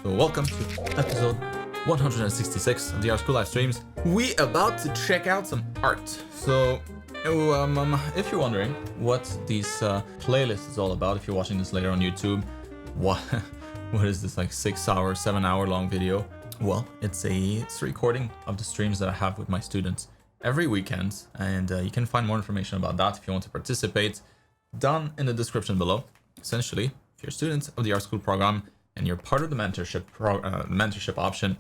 So welcome to episode 166 of the artschool live streams. We about to check out some art. So if you're wondering what these playlist is all about, if you're watching this later on YouTube, what is this, like 6 hour, 7 hour long video? Well, it's a recording of the streams that I have with my students every weekend, and you can find more information about that if you want to participate down in the description below. Essentially, if you're a student of the artschool program and you're part of the mentorship option,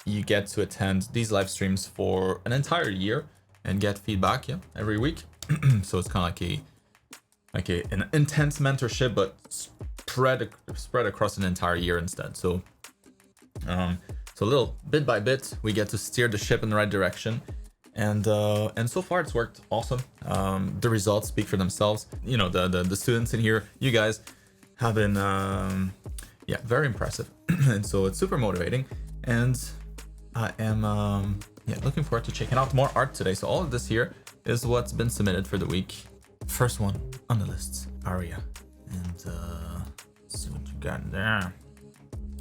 you get to attend these live streams for an entire year and get feedback every week. So it's kind of like an intense mentorship, but spread across an entire year instead. So so little bit by bit, we get to steer the ship in the right direction. And so far it's worked awesome. The results speak for themselves. You know, the students in here, you guys have been very impressive. And so it's super motivating. And I am looking forward to checking out more art today. So all of this here is what's been submitted for the week. First one on the list, Arya. And let's see what you got there.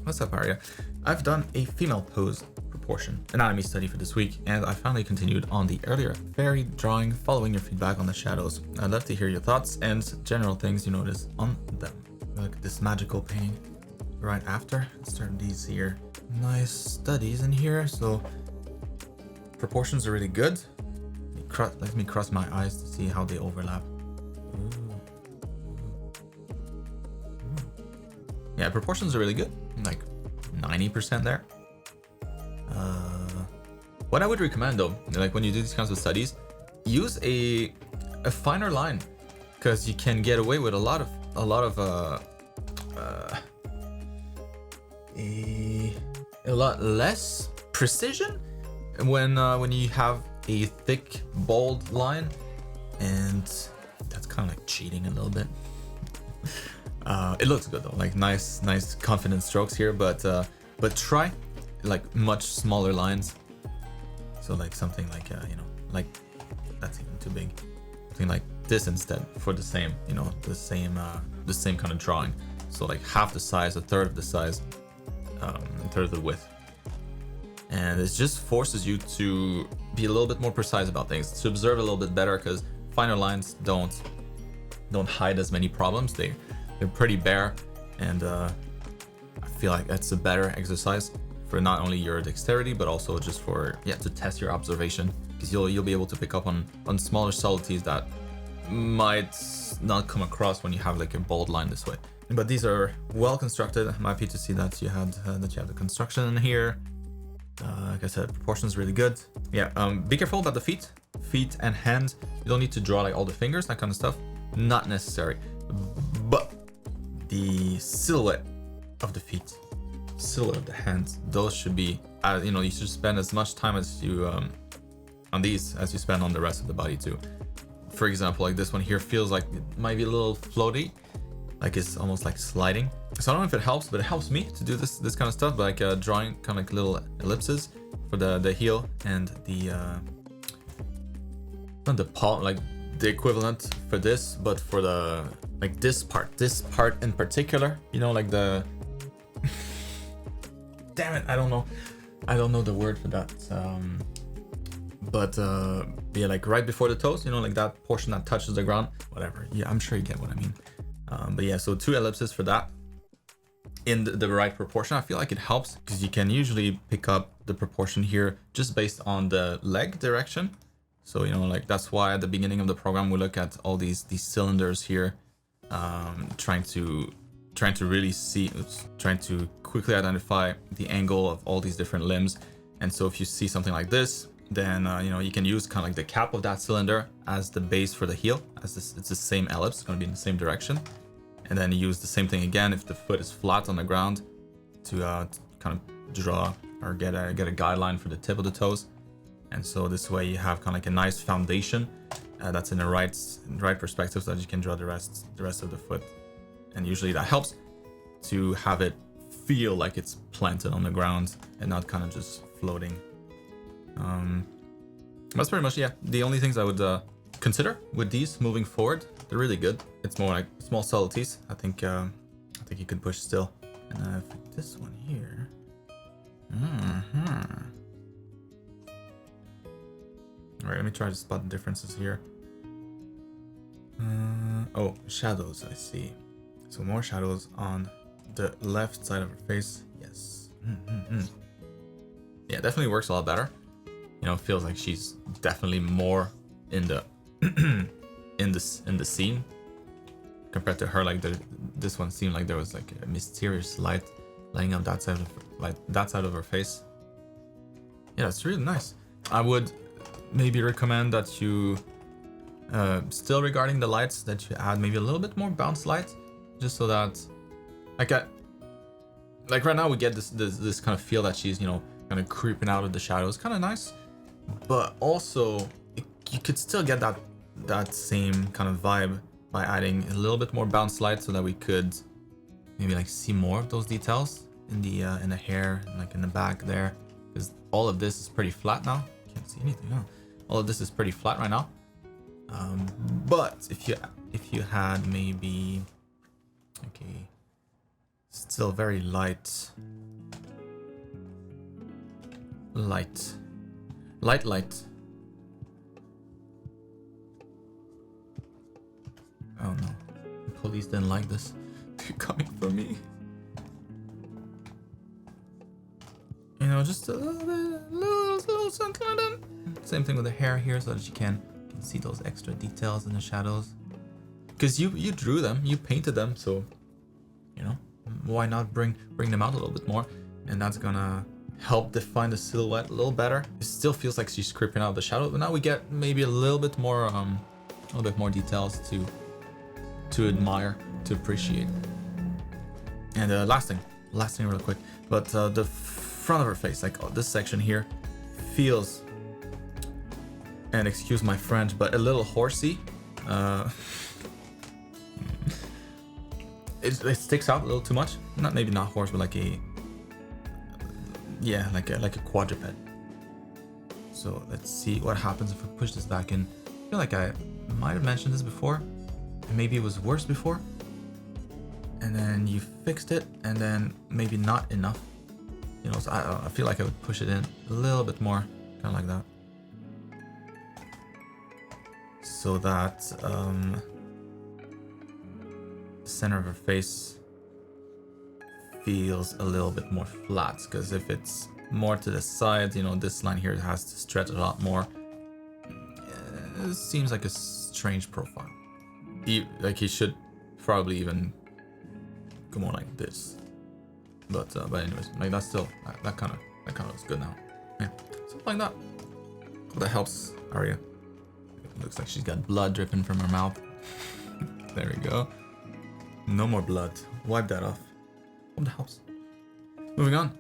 What's up, Arya? I've done a female pose proportion anatomy study for this week, and I finally continued on the earlier fairy drawing, following your feedback on the shadows. I'd love to hear your thoughts and general things you notice on them. Look at this magical painting right after. Let's start these here. Nice studies in here. So proportions are really good. Let me cross my eyes to see how they overlap. Ooh. Yeah, proportions are really good. Like 90% there. What I would recommend though, like when you do these kinds of studies, use a finer line, because you can get away with a lot less precision when you have a thick, bold line, and that's kind of like cheating a little bit. It looks good though, like nice confident strokes here, but try like much smaller lines. So like something like like that's even too big. Something like this instead for the same, the same kind of drawing. So like half the size, a third of the size, a third of the width. And it just forces you to be a little bit more precise about things, to observe a little bit better, because finer lines don't hide as many problems. They're pretty bare, and I feel like that's a better exercise for not only your dexterity, but also just for to test your observation, because you'll be able to pick up on smaller subtleties that might not come across when you have like a bold line this way. But these are well constructed. I'm happy to see that you have the construction in here. Like I said, proportions really good. Be careful about the feet and hands. You don't need to draw like all the fingers, that kind of stuff. Not necessary. But the silhouette of the feet, silhouette of the hands, those should be, you should spend as much time as you on these as you spend on the rest of the body too. For example, like this one here feels like it might be a little floaty, like it's almost like sliding. So I don't know if it helps, but it helps me to do this kind of stuff, like drawing kind of like little ellipses for the heel and not the palm, like the equivalent for this, but for the like this part in particular, like the damn it, I don't know the word for that, but like right before the toes, like that portion that touches the ground, whatever. I'm sure you get what I mean. But so 2 ellipses for that in the right proportion. I feel like it helps, because you can usually pick up the proportion here just based on the leg direction. So like that's why at the beginning of the program we look at all these cylinders here, trying to really see, trying to quickly identify the angle of all these different limbs. And so if you see something like this, then you can use kind of like the cap of that cylinder as the base for the heel, as it's the same ellipse, it's going to be in the same direction. And then you use the same thing again if the foot is flat on the ground to kind of draw or get a guideline for the tip of the toes. And so this way you have kind of like a nice foundation that's in the right perspective, so that you can draw the rest of the foot. And usually that helps to have it feel like it's planted on the ground and not kind of just floating. That's pretty much the only things I would consider with these moving forward. They're really good. It's more like small subtleties. I think you could push still. And for this one here. Alright, let me try to spot the differences here. Oh, shadows, I see. So more shadows on the left side of her face. Yes. Yeah, definitely works a lot better. You know, feels like she's definitely more in the in the scene compared to her. Like this one seemed like there was like a mysterious light lighting up that side of her face. Yeah, it's really nice. I would maybe recommend that you still regarding the lights, that you add maybe a little bit more bounce light, just so that like right now we get this kind of feel that she's, you know, kind of creeping out of the shadows, kind of nice. But also you could still get that same kind of vibe by adding a little bit more bounce light, so that we could maybe like see more of those details in the hair, like in the back there, because all of this is pretty flat now. Can't see anything. Huh? All of this is pretty flat right now. But if you had maybe, okay, still very light. Oh no, the police didn't like this. They're coming for me. You know, just a little bit, little something like that. Same thing with the hair here, so that you can see those extra details in the shadows. Because you drew them, you painted them, so you know, why not bring them out a little bit more? And that's gonna help define the silhouette a little better. It still feels like she's creeping out of the shadow, but now we get maybe a little bit more details to admire, to appreciate. And last thing real quick, but the front of her face, like this section here, feels, and excuse my French, but a little horsey. It sticks out a little too much. Maybe not horse, but like a quadruped. So let's see what happens if we push this back in. I feel like I might have mentioned this before, and maybe it was worse before. And then you fixed it, and then maybe not enough. You know, so I feel like I would push it in a little bit more, kind of like that, so that the center of her face feels a little bit more flat. Because if it's more to the side, you know, this line here has to stretch a lot more. It seems like a strange profile. Like he should probably even go more like this. But anyways, like that's still that kind of looks good now. Yeah, something like that. Well, that helps Arya. It looks like she's got blood dripping from her mouth. There we go. No more blood. Wipe that off. Hope that helps. Moving on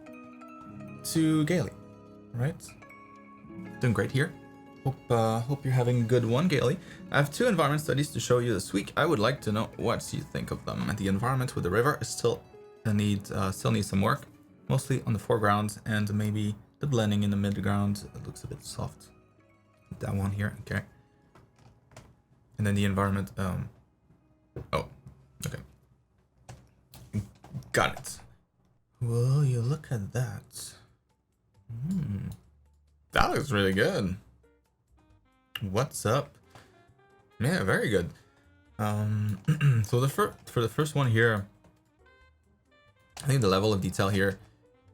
to Gaely. Right? Doing great here. Hope you're having a good one, Gaely. I have 2 environment studies to show you this week. I would like to know what you think of them. The environment with the river is still needs some work, mostly on the foreground, and maybe the blending in the midground. It looks a bit soft. That one here, okay. And then the environment. Oh, okay. Got it. Well, you look at that. That looks really good. What's up? Yeah, very good. So for the first one here, I think the level of detail here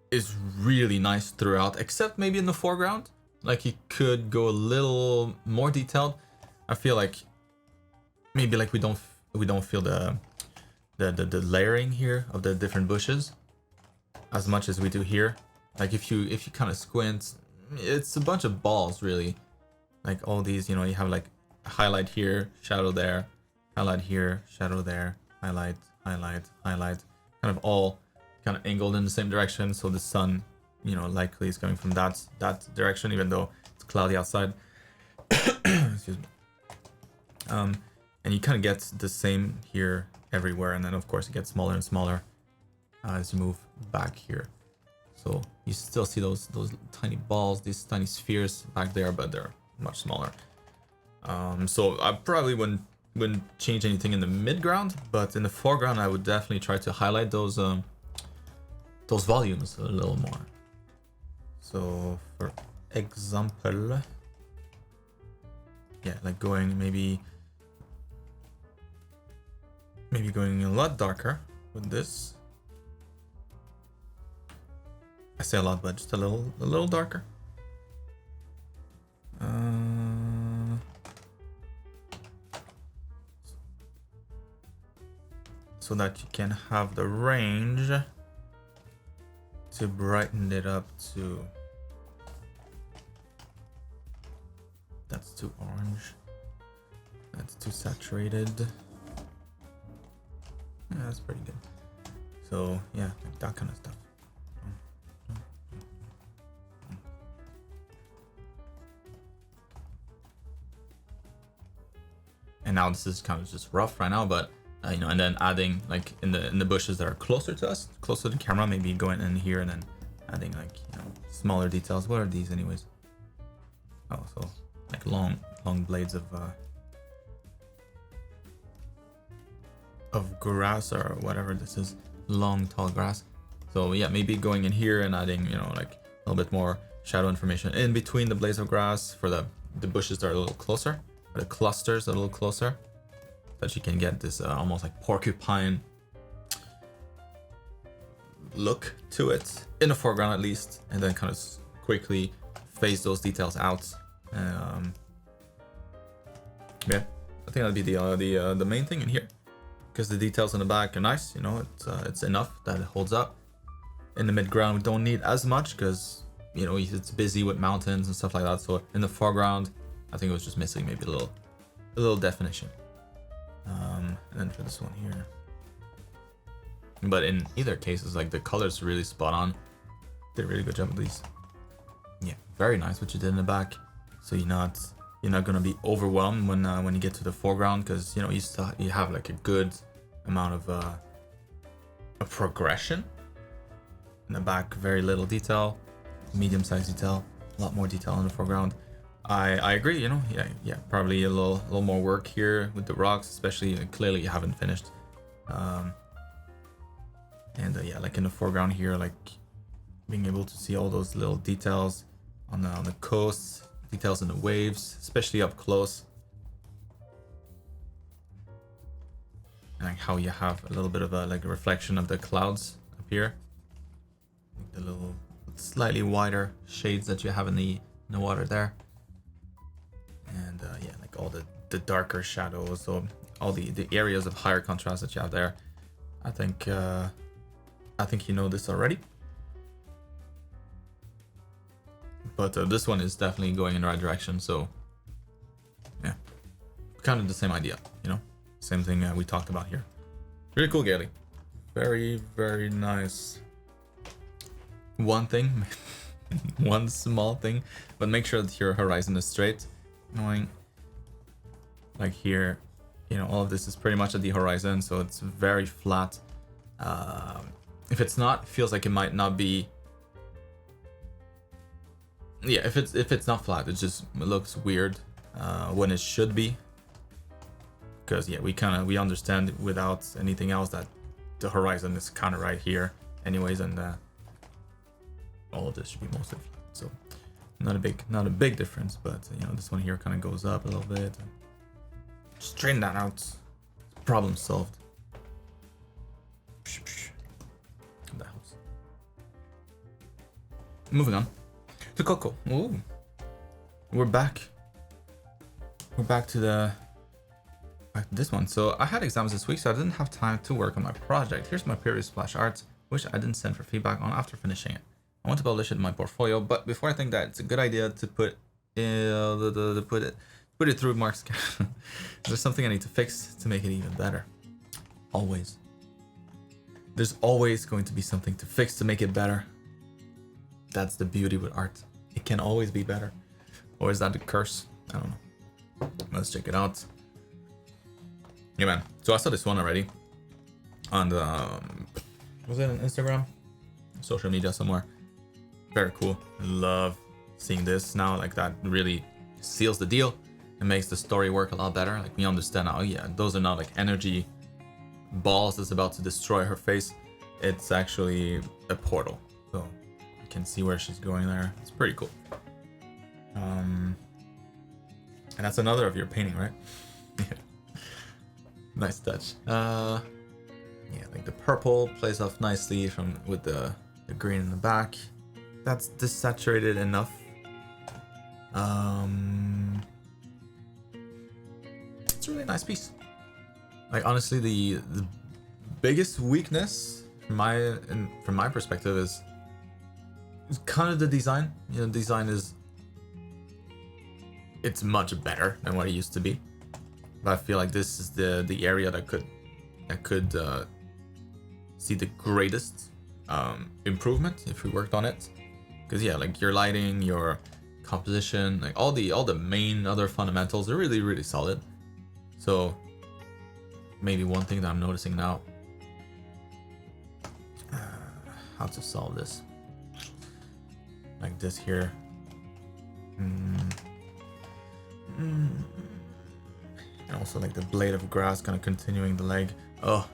is really nice throughout, except maybe in the foreground. Like you could go a little more detailed. I feel like maybe like we don't feel the layering here of the different bushes as much as we do here. Like if you kind of squint, it's a bunch of balls really. Like all these, you know, you have like a highlight here, shadow there, highlight here, shadow there, highlight, highlight, highlight, kind of all kind of angled in the same direction. So the sun, you know, likely is coming from that direction, even though it's cloudy outside. Excuse me. And you kind of get the same here everywhere, and then of course it gets smaller and smaller as you move back here. So you still see those tiny balls, these tiny spheres back there, but they're much smaller. So I probably wouldn't change anything in the midground, but in the foreground I would definitely try to highlight those those volumes a little more. So for example, yeah, like going maybe going a lot darker with this. I say a lot, but just a little darker. So that you can have the range to brighten it up to. That's too orange. That's too saturated. Yeah, that's pretty good. So yeah, like that kind of stuff. And now this is kind of just rough right now, but you know, and then adding like in the bushes that are closer to us, closer to the camera, maybe going in here and then adding like, you know, smaller details. What are these anyways? Oh, so like long blades of grass or whatever this is, long tall grass. So yeah, maybe going in here and adding, you know, like a little bit more shadow information in between the blades of grass for the bushes that are a little closer, or the clusters a little closer, that you can get this almost like porcupine look to it in the foreground at least, and then kind of quickly phase those details out. Yeah, I think that'd be the main thing in here, because the details in the back are nice. You know, it's enough that it holds up. In the midground, we don't need as much because, you know, it's busy with mountains and stuff like that. So in the foreground, I think it was just missing maybe a little definition. And then for this one here, but in either cases, like the colors really spot on. Did a really good job with these. Yeah, very nice what you did in the back. So you're not gonna be overwhelmed when you get to the foreground, because, you know, you have like a good amount of a progression. In the back, very little detail, medium-sized detail, a lot more detail in the foreground. I agree, you know, yeah, probably a little more work here with the rocks, especially clearly you haven't finished. Yeah, like in the foreground here, like being able to see all those little details on the coast, details in the waves, especially up close. And like how you have a little bit of a reflection of the clouds up here. Like the little slightly wider shades that you have in the water there. And yeah, like all the darker shadows, so all the areas of higher contrast that you have there. I think you know this already, but this one is definitely going in the right direction. So yeah, kind of the same idea, you know, same thing we talked about here. Really cool, Gaely. Very, very nice. One thing, one small thing, but make sure that your horizon is straight. Knowing like here, you know, all of this is pretty much at the horizon, so it's very flat. If it's not, it feels like it might not be. Yeah, if it's not flat, it looks weird when it should be. Because yeah, we understand without anything else that the horizon is kind of right here, anyways, and all of this should be mostly flat. So not a big difference, but you know, this one here kind of goes up a little bit. Straighten that out. Problem solved. That helps. Moving on to Coco. Ooh, we're back. We're back to this one. So I had exams this week, so I didn't have time to work on my project. Here's my previous splash art, which I didn't send for feedback on after finishing it. I want to publish it in my portfolio, but before I think that, it's a good idea to put it through Marc's. There's something I need to fix to make it even better. Always. There's always going to be something to fix to make it better. That's the beauty with art. It can always be better. Or is that a curse? I don't know. Let's check it out. Yeah, man. So I saw this one already on the was it on Instagram? Social media somewhere. Very cool. Love seeing this now. Like that really seals the deal and makes the story work a lot better. Like we understand now, oh yeah, those are not like energy balls that's about to destroy her face. it's actually a portal. So you can see where she's going there. It's pretty cool. And that's another of your painting, right? Nice touch. Yeah, like the purple plays off nicely from with the green in the back. That's desaturated enough. It's a really nice piece. Like honestly, the biggest weakness from my perspective is kind of the design. You know, design it's much better than what it used to be. But I feel like this is the area that could see the greatest improvement if we worked on it. Because yeah, like your lighting, your composition, like all the main other fundamentals are really, really solid. So maybe one thing that I'm noticing now, how to solve this, like this here. And also like the blade of grass kind of continuing the leg. Oh,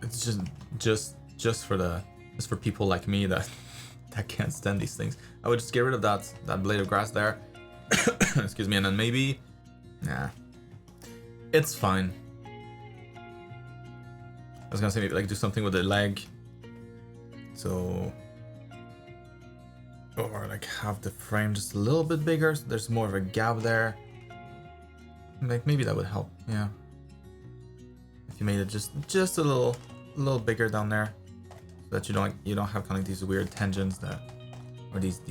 it's just for people like me that can't stand these things. I would just get rid of that blade of grass there. Excuse me, and then maybe, nah, it's fine. I was gonna say maybe like do something with the leg, so, or like have the frame just a little bit bigger, so there's more of a gap there. Like maybe that would help, yeah. If you made it just a little bigger down there, so that you don't have kind of these weird tangents that, or these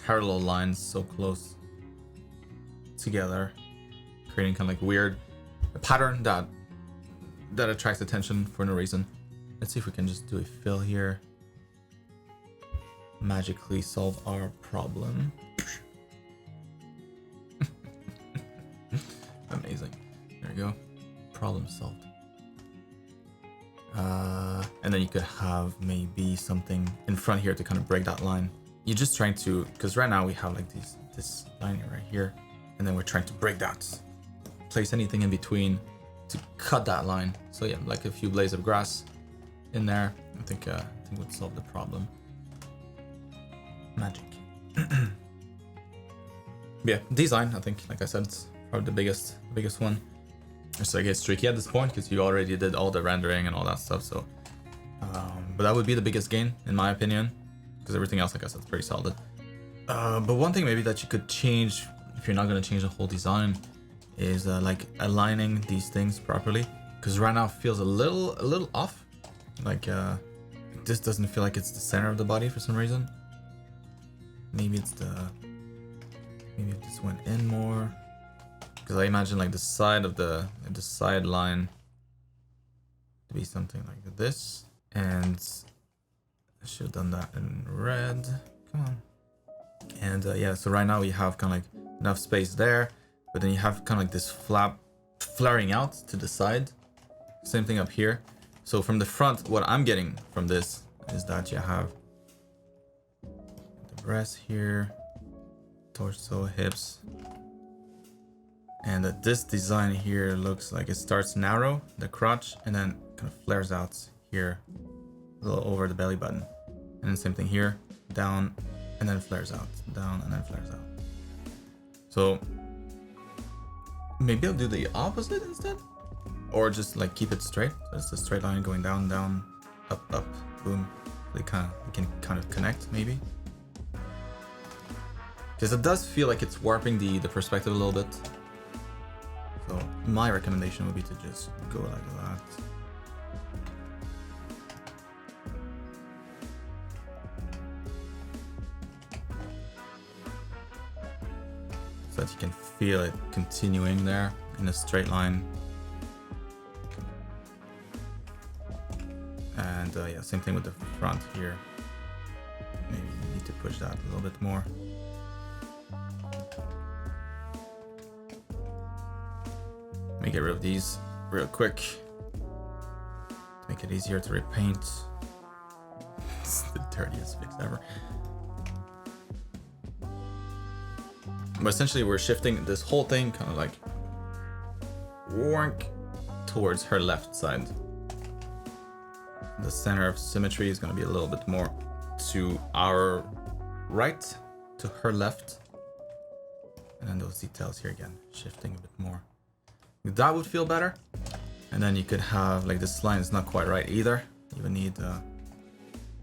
parallel lines so close together, creating kind of like weird pattern that attracts attention for no reason. Let's see if we can just do a fill here. Magically solve our problem. Amazing. There we go. Problem solved. And then you could have maybe something in front here to kind of break that line. You're just trying to, because right now we have like this line right here, and then we're trying to break that. Place anything in between to cut that line. So yeah, like a few blades of grass in there. I think would solve the problem. Magic. Yeah, design. I think, like I said, it's probably the biggest one. So I guess tricky at this point because you already did all the rendering and all that stuff. So, but that would be the biggest gain in my opinion, because everything else, like I said, is pretty solid. But one thing maybe that you could change if you're not gonna change the whole design is like aligning these things properly, because right now it feels a little off. Like this doesn't feel like it's the center of the body for some reason. Maybe if this went in more, because I imagine like the side of the side line to be something like this, and I should have done that in red. Come on. And yeah, so right now we have kind of like enough space there, but then you have kind of like this flap flaring out to the side. Same thing up here. So from the front, what I'm getting from this is that you have the breast here, torso, hips, and that this design here looks like it starts narrow, the crotch, and then kind of flares out here, a little over the belly button. And then same thing here, down, and then flares out, down, and then flares out. So maybe I'll do the opposite instead, or just like keep it straight. So it's a straight line going down, down, up, up, boom. We can kind of connect maybe, because it does feel like it's warping the perspective a little bit. So my recommendation would be to just go like that. So that you can feel it continuing there in a straight line. And yeah, same thing with the front here. Maybe you need to push that a little bit more. Let me get rid of these real quick to make it easier to repaint. It's the dirtiest fix ever. But essentially we're shifting this whole thing kind of like towards her left side. the center of symmetry is going to be a little bit more to our right, to her left. And then those details here again, shifting a bit more. That would feel better. And then you could have, like, this line is not quite right either. You would need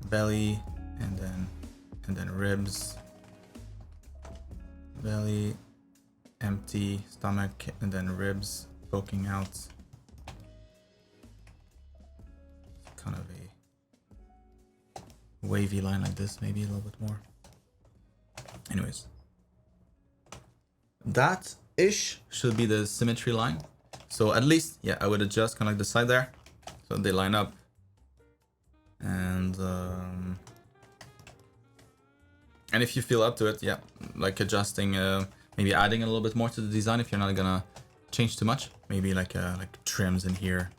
belly and then ribs. Belly, empty, stomach, and then ribs poking out. Kind of a wavy line like this, maybe a little bit more. Anyways. That ish should be the symmetry line. So at least, yeah, I would adjust kind of like the side there, so they line up. And if you feel up to it, yeah, like adjusting, maybe adding a little bit more to the design if you're not gonna change too much. Maybe like trims in here,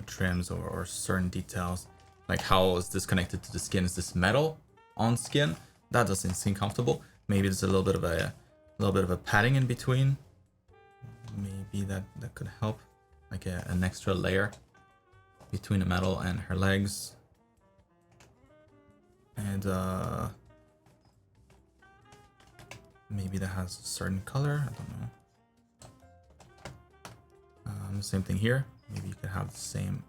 trims or certain details. Like how is this connected to the skin? Is this metal on skin? That doesn't seem comfortable. Maybe there's a little bit of a padding in between. Maybe that could help, like an extra layer between the metal and her legs. And maybe that has a certain color, I don't know. Same thing here. Maybe you could have the same.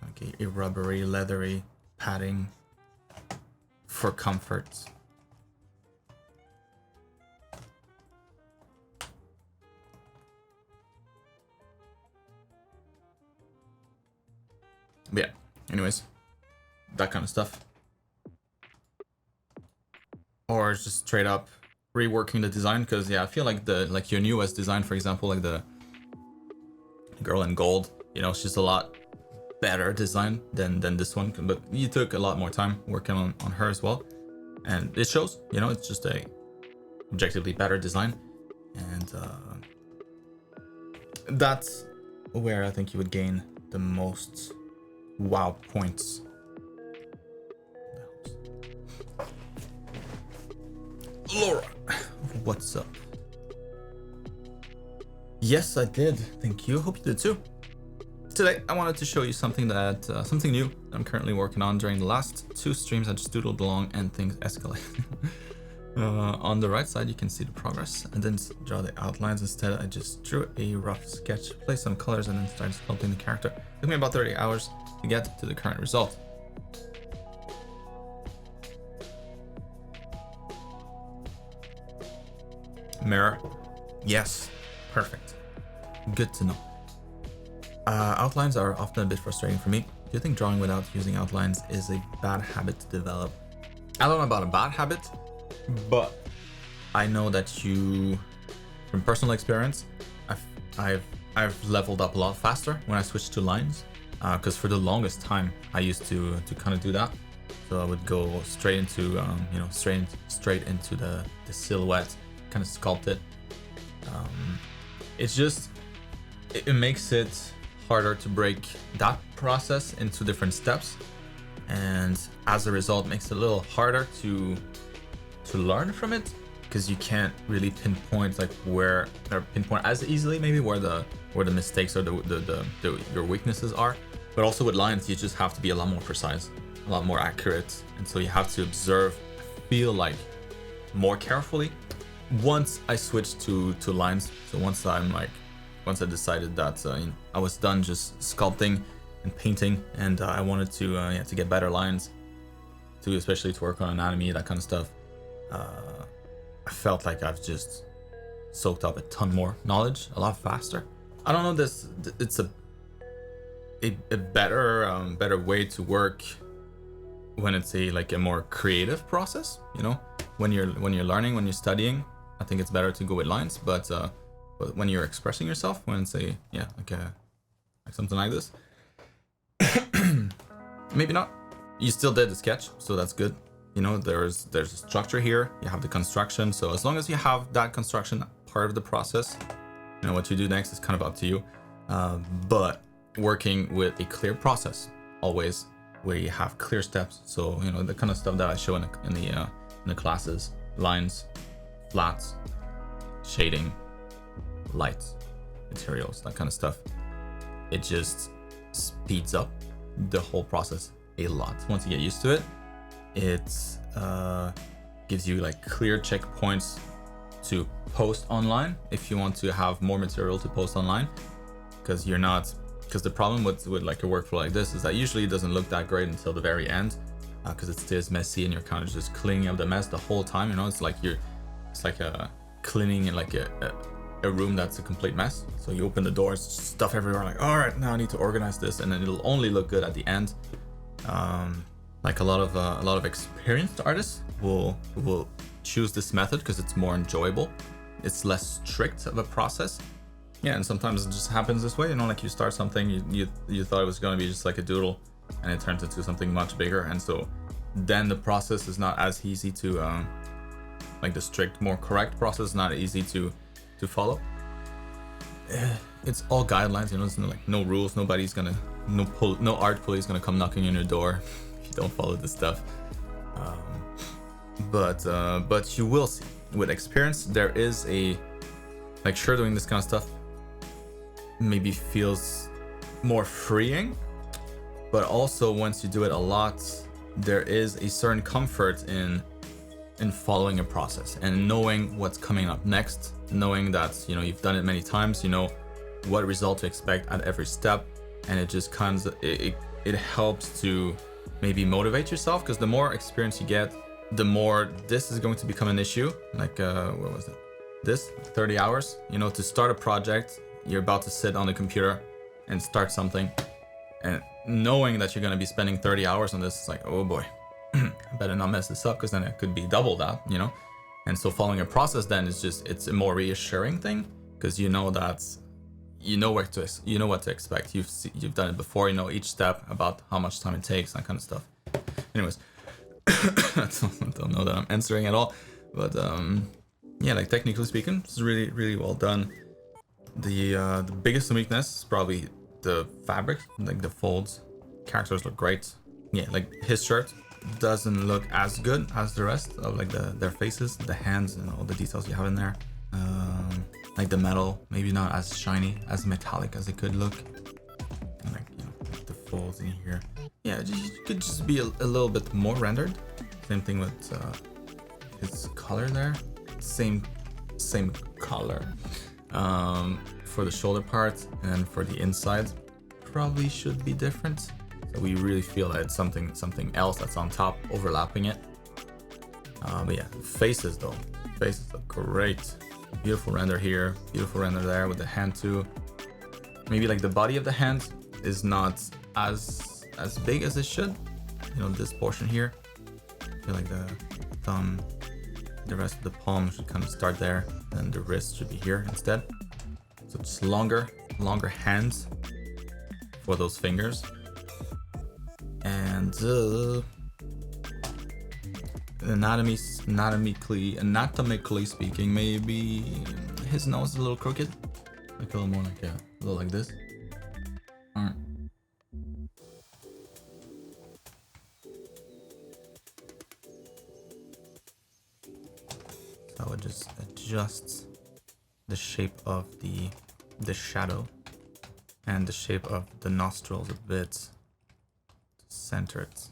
Okay, a rubbery, leathery padding for comfort. But yeah, anyways, that kind of stuff. Or just straight up reworking the design, because yeah, I feel like your newest design, for example, like the girl in gold, you know, she's a lot better design than this one, but you took a lot more time working on her as well, and it shows, you know, it's just a objectively better design. And that's where I think you would gain the most wow points. Laura, what's up? Yes, I did. Thank you. Hope you did too. Today, I wanted to show you something something new that I'm currently working on. During the last 2 streams, I just doodled along and things escalated. On the right side, you can see the progress. I didn't draw the outlines. Instead, I just drew a rough sketch, placed some colors, and then started sculpting the character. It took me about 30 hours to get to the current result. Mirror. Yes. Perfect. Good to know. Outlines are often a bit frustrating for me. Do you think drawing without using outlines is a bad habit to develop? I don't know about a bad habit, but I know that you, from personal experience, I've leveled up a lot faster when I switched to lines. Because for the longest time, I used to kind of do that. So I would go straight into, straight into the silhouette, kind of sculpt it. It's just, it makes it harder to break that process into different steps, and as a result makes it a little harder to learn from it, because you can't really pinpoint as easily maybe where the mistakes or your weaknesses are. But also with lines, you just have to be a lot more precise, a lot more accurate, and so you have to observe, feel like, more carefully. Once I switched to lines, so once I decided that I was done just sculpting and painting, and I wanted to get better lines, especially to work on anatomy, that kind of stuff. I felt like I've just soaked up a ton more knowledge a lot faster. I don't know, it's a better way to work when it's a more creative process, you know, when you're learning, when you're studying. I think it's better to go with lines, but when you're expressing yourself, when it's like something like this, maybe not. You still did the sketch, so that's good. You know, there's a structure here. You have the construction. So as long as you have that construction part of the process, you know, what you do next is kind of up to you. But working with a clear process always, where you have clear steps. So, you know, the kind of stuff that I show in the classes: lines, flats, shading, lights. materials, that kind of stuff. It just speeds up the whole process a lot. Once you get used to it, it gives you like clear checkpoints to post online if you want to have more material to post online, because the problem with like a workflow like this is that usually it doesn't look that great until the very end, because it stays messy and you're kind of just cleaning up the mess the whole time. You know, it's like cleaning in like a room that's a complete mess. So you open the doors, stuff everywhere, like, all right, now I need to organize this, and then it'll only look good at the end. Like a lot of experienced artists will choose this method because it's more enjoyable. It's less strict of a process. Yeah, and sometimes it just happens this way. You know, like you start something, you thought it was going to be just like a doodle, and it turns into something much bigger. And so then the process is not as easy to, like the strict, more correct process is not easy to follow. It's all guidelines, you know. It's like no rules. Nobody's gonna, no art police gonna come knocking on your door if you don't follow this stuff. But you will see with experience, there is a, like, sure, doing this kind of stuff maybe feels more freeing, but also once you do it a lot, there is a certain comfort in following a process and knowing what's coming up next, knowing that, you know, you've done it many times, you know what result to expect at every step, and it just comes, it helps to maybe motivate yourself, because the more experience you get, the more this is going to become an issue. Like what was it, this 30 hours, you know, to start a project, you're about to sit on the computer and start something, and knowing that you're going to be spending 30 hours on this, it's like, oh boy, I better not mess this up, because then it could be double that, you know. And so following a process then is just, it's a more reassuring thing, because you know that you know what to expect. You've done it before, you know each step, about how much time it takes, that kind of stuff. Anyways, I don't know that I'm answering at all, but yeah, like technically speaking, it's really, really well done. The biggest weakness is probably the fabric, like the folds. Characters look great. Yeah, like his shirt doesn't look as good as the rest of like their faces, the hands, and all the details you have in there. Like the metal, maybe not as shiny, as metallic as it could look. And like, you know, like the folds in here. Yeah, it could just be a little bit more rendered. Same thing with his color there. Same color. For the shoulder part, and for the inside, probably should be different. So we really feel that it's something else that's on top, overlapping it. But yeah, faces though. Faces look great. Beautiful render here, beautiful render there with the hand too. Maybe like the body of the hand is not as big as it should. You know, this portion here. I feel like the thumb, the rest of the palm should kind of start there, and the wrist should be here instead. So it's longer hands for those fingers. And anatomically speaking, maybe his nose is a little crooked, like a little more like a little like this. All right. So I would just adjust the shape of the shadow and the shape of the nostrils a bit to center it.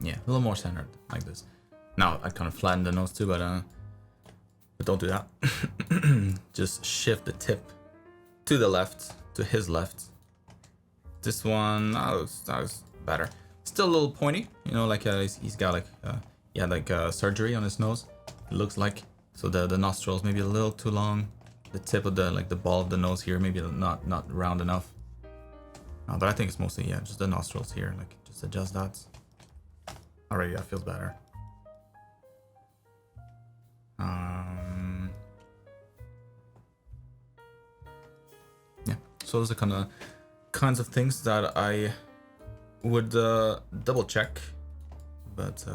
Yeah, a little more centered, like this. Now I kind of flatten the nose too, but don't do that. Just shift the tip to the left, to his left. This one, that was better. Still a little pointy, you know, like he's got like he had like surgery on his nose. It looks like. So the nostrils maybe a little too long. The tip of the ball of the nose here maybe not round enough. But I think it's mostly, yeah, just the nostrils here. Like just adjust that. Already that feels better. So those are kinds of things that I would double check, but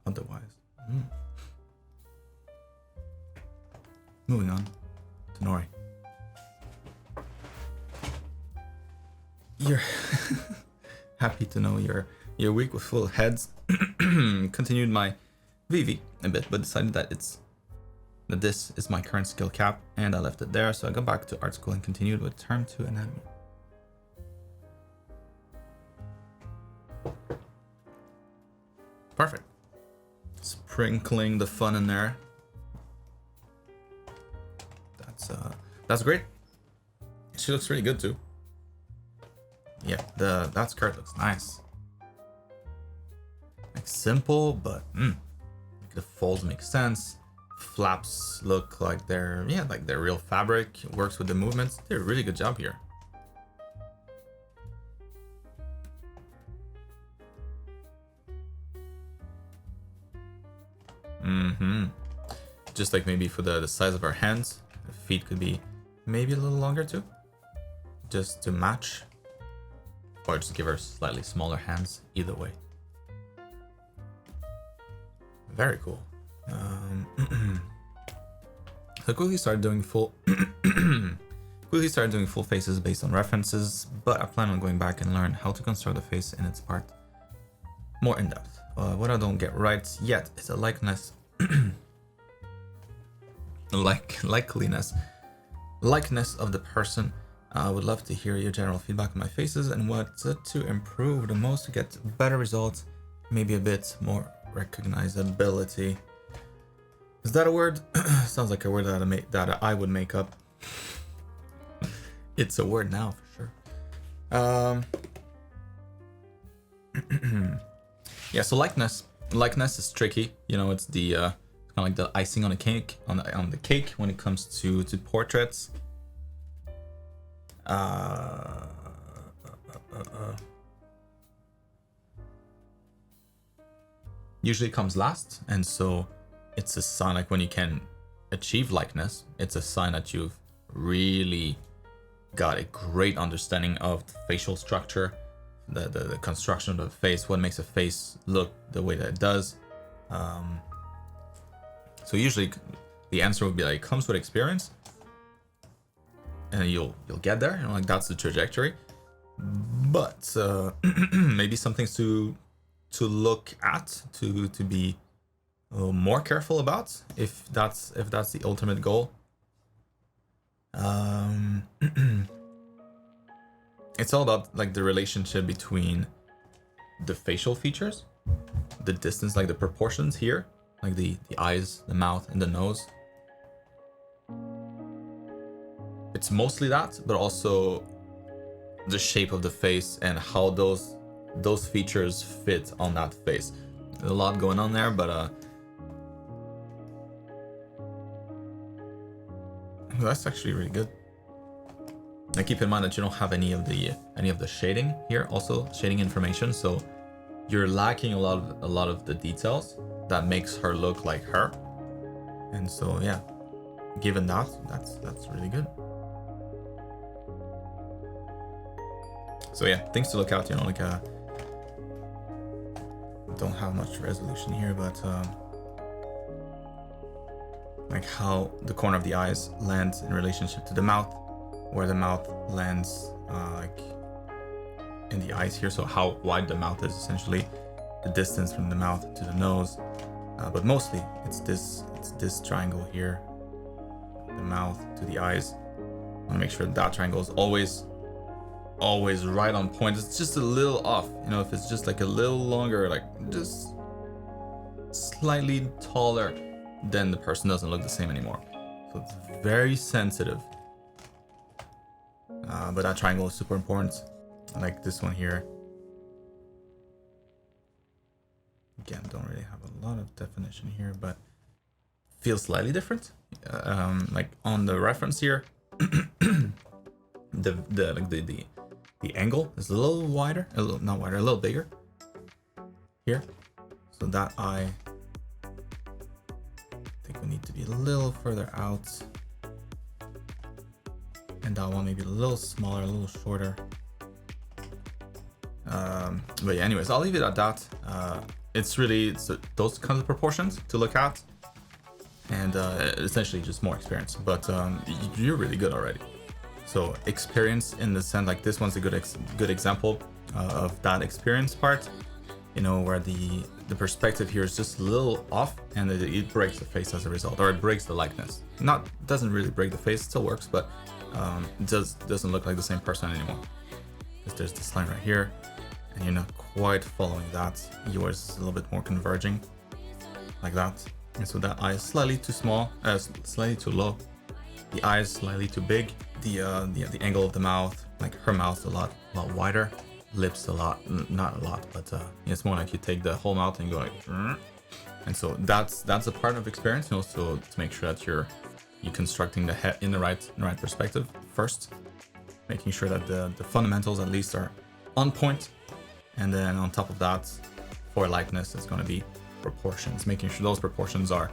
otherwise. Moving on to Nori. You're happy to know your week was full of heads. Continued my VV a bit, but decided that this is my current skill cap, and I left it there. So I got back to art school and continued with term 2 anatomy. Perfect. Sprinkling the fun in there. That's great. She looks really good too. Yeah, that skirt looks nice. Like simple, but the folds make sense. Flaps look like they're real fabric. It works with the movements. They did a really good job here. Just like maybe for the size of our hands, the feet could be maybe a little longer too, just to match, or just give her slightly smaller hands. Either way, very cool. So quickly started doing full faces based on references, but I plan on going back and learn how to construct the face in its part more in depth. What I don't get right yet is a likeness of the person. I would love to hear your general feedback on my faces and what to improve the most to get better results, maybe a bit more recognizability. Is that a word? Sounds like a word that I would make up. It's a word now for sure. Yeah, so likeness is tricky. You know, it's the kind of like the icing on the cake on the cake when it comes to portraits. Usually comes last, and so it's a sign, like when you can achieve likeness, it's a sign that you've really got a great understanding of the facial structure, the construction of the face, what makes a face look the way that it does. So usually the answer would be like, comes with experience, and you'll get there, you know, like that's the trajectory. But maybe some things to look at, to be a little more careful about, if that's the ultimate goal. It's all about like the relationship between the facial features, the distance, like the proportions here, like the eyes, the mouth, and the nose. It's mostly that, but also the shape of the face and how those features fit on that face. There's a lot going on there, but that's actually really good. Now keep in mind that you don't have any of the shading here, also shading information, so you're lacking a lot of the details that makes her look like her. And so yeah, given that's really good. So yeah, things to look out, you know, like don't have much resolution here, but like how the corner of the eyes lands in relationship to the mouth, where the mouth lands like in the eyes here, so how wide the mouth is, essentially the distance from the mouth to the nose, but mostly it's this triangle here, the mouth to the eyes. I want to make sure that triangle is always right on point. It's just a little off, you know, if it's just like a little longer, like just slightly taller, then the person doesn't look the same anymore. So it's very sensitive. But that triangle is super important. Like this one here. Again, don't really have a lot of definition here, but feels slightly different. Like on the reference here, the angle is a little wider, a little bigger here. So that eye, I think we need to be a little further out. and that one maybe a little smaller, a little shorter. But yeah, anyways, I'll leave it at that. It's those kinds of proportions to look at, and essentially just more experience. But you're really good already. So experience in the sense, like this one's a good example of that experience part. You know, where the perspective here is just a little off, and it breaks the face as a result, or it breaks the likeness. Doesn't really break the face, it still works, but it doesn't look like the same person anymore. Because there's this line right here, and you're not quite following that. Yours is a little bit more converging, like that. And so that eye is slightly too small, slightly too low. The eye is slightly too big. The angle of the mouth, like her mouth's a lot wider. Lips a lot, not a lot, but it's more like you take the whole mouth and go like, and so that's a part of experience, and also to make sure that you're constructing the head in the right perspective first, making sure that the fundamentals at least are on point, and then on top of that, for likeness, it's going to be proportions, making sure those proportions are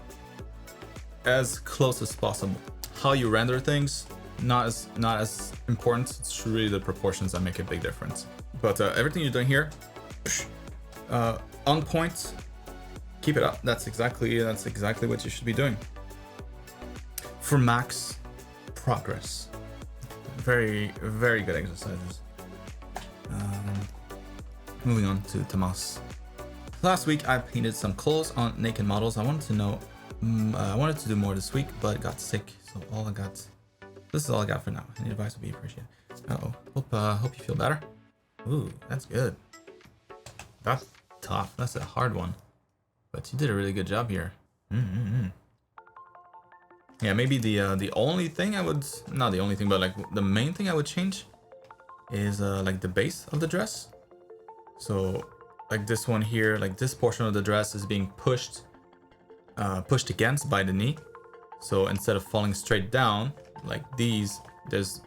as close as possible. How you render things, not as important. It's really the proportions that make a big difference. But everything you're doing here, on point, keep it up. That's exactly what you should be doing. For max progress, very, very good exercises. Moving on to Tamas. Last week I painted some clothes on naked models. I wanted to do more this week, but got sick, so this is all I got for now. Any advice would be appreciated. Hope you feel better. Ooh, that's good. That's tough. That's a hard one. But you did a really good job here. Yeah, maybe the only thing I would... Not the only thing, but like the main thing I would change is like the base of the dress. So like this one here, like this portion of the dress is being pushed against by the knee. So instead of falling straight down like these, there's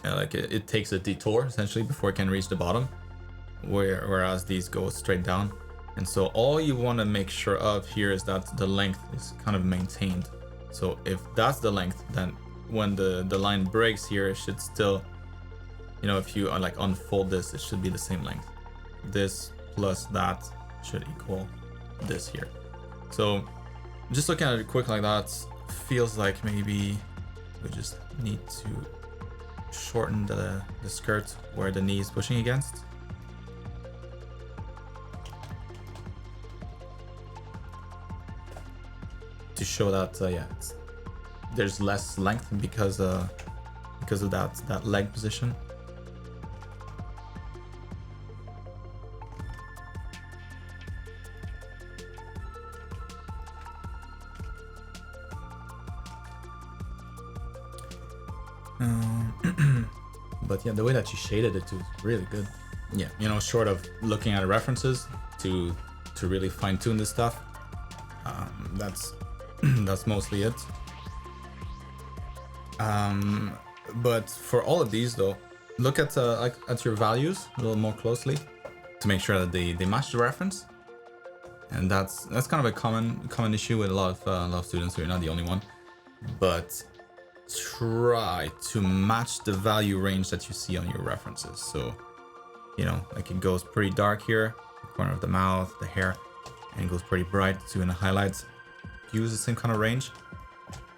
it takes a detour essentially before it can reach the bottom, whereas these go straight down. And so all you want to make sure of here is that the length is kind of maintained. So if that's the length, then when the line breaks here, it should still, you know, if you like unfold this, it should be the same length. This plus that should equal this here. So just looking at it quick like that, feels like maybe we just need to shorten the skirt where the knee is pushing against. To show that there's less length because of that leg position. But yeah, the way that you shaded it too is really good. Yeah, you know, short of looking at references to really fine tune this stuff, that's mostly it. But for all of these though, look at your values a little more closely to make sure that they match the reference. And that's kind of a common issue with a lot of students. So you're not the only one, but try to match the value range that you see on your references. So, you know, like it goes pretty dark here, the corner of the mouth, the hair, and it goes pretty bright too in the highlights. Use the same kind of range.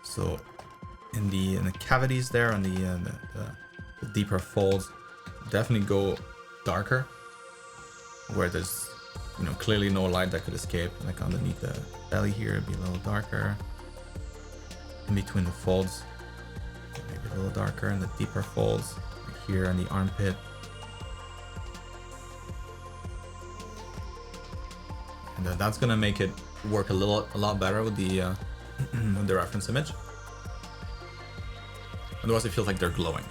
So in the cavities there, on the deeper folds, definitely go darker where there's, you know, clearly no light that could escape. Like underneath the belly here, it'd be a little darker. In between the folds, maybe a little darker in the deeper folds, like here in the armpit. And that's gonna make it work a lot better with the with the reference image. Otherwise, it feels like they're glowing.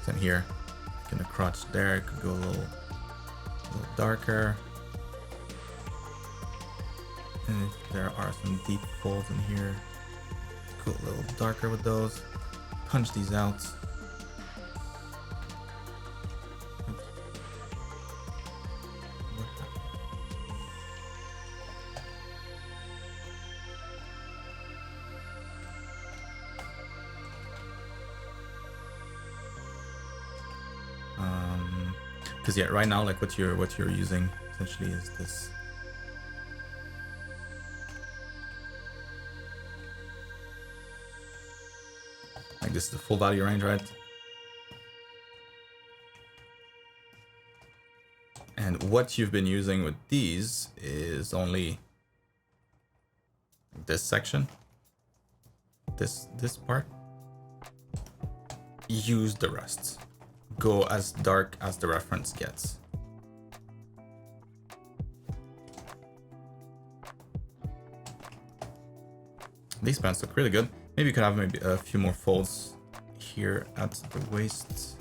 Same here, like in the crotch there, it could go a little darker. And if there are some deep folds in here, go a little darker with those. Punch these out. Because yeah, right now, like what you're using essentially is this. Like this is the full value range, right? And what you've been using with these is only this section, this part. Use the rest. Go as dark as the reference gets. These pants look really good. Maybe you could have maybe a few more folds here at the waist,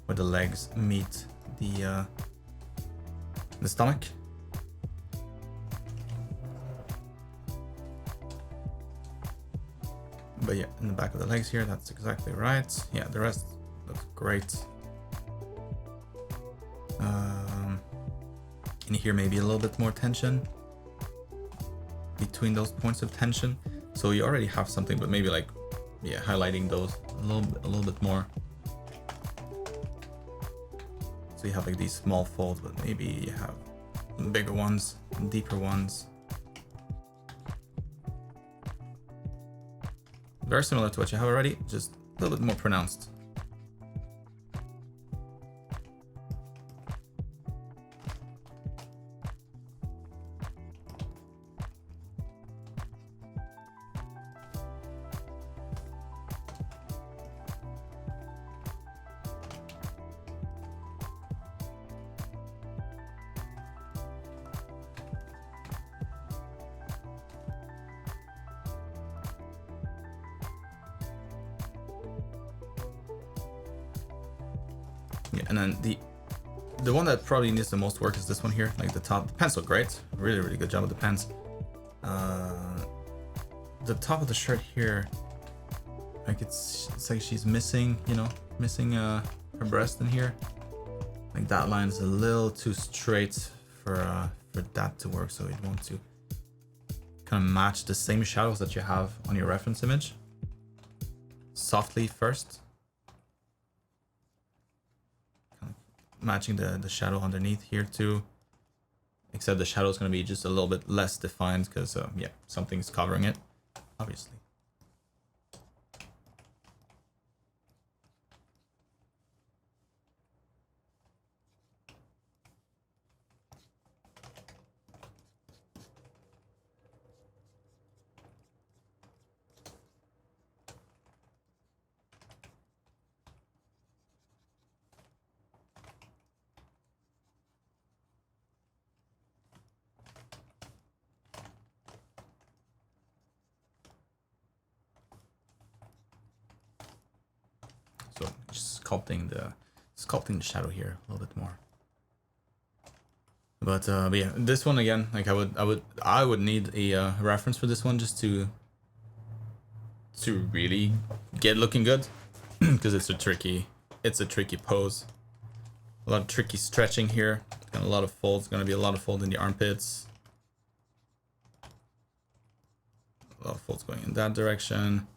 where the legs meet the stomach. But yeah, in the back of the legs here, that's exactly right. Yeah, the rest looks great. In here, maybe a little bit more tension between those points of tension. So you already have something, but maybe like, yeah, highlighting those a little bit more. So you have like these small folds, but maybe you have bigger ones, deeper ones. Very similar to what you have already, just a little bit more pronounced. Yeah, and then the one that probably needs the most work is this one here, like the top. The pants look great, really good job with the pants. The top of the shirt here, like it's like she's missing, you know, missing her breast in here. Like that line is a little too straight for that to work, so you want to kind of match the same shadows that you have on your reference image softly first. Matching the shadow underneath here too, except the shadow is going to be just a little bit less defined because yeah, something's covering it, obviously. So just sculpting the shadow here a little bit more. But yeah, this one again, like I would need a reference for this one just to really get looking good, because it's a tricky pose. A lot of tricky stretching here. Got a lot of folds. Gonna be a lot of fold in the armpits. A lot of folds going in that direction.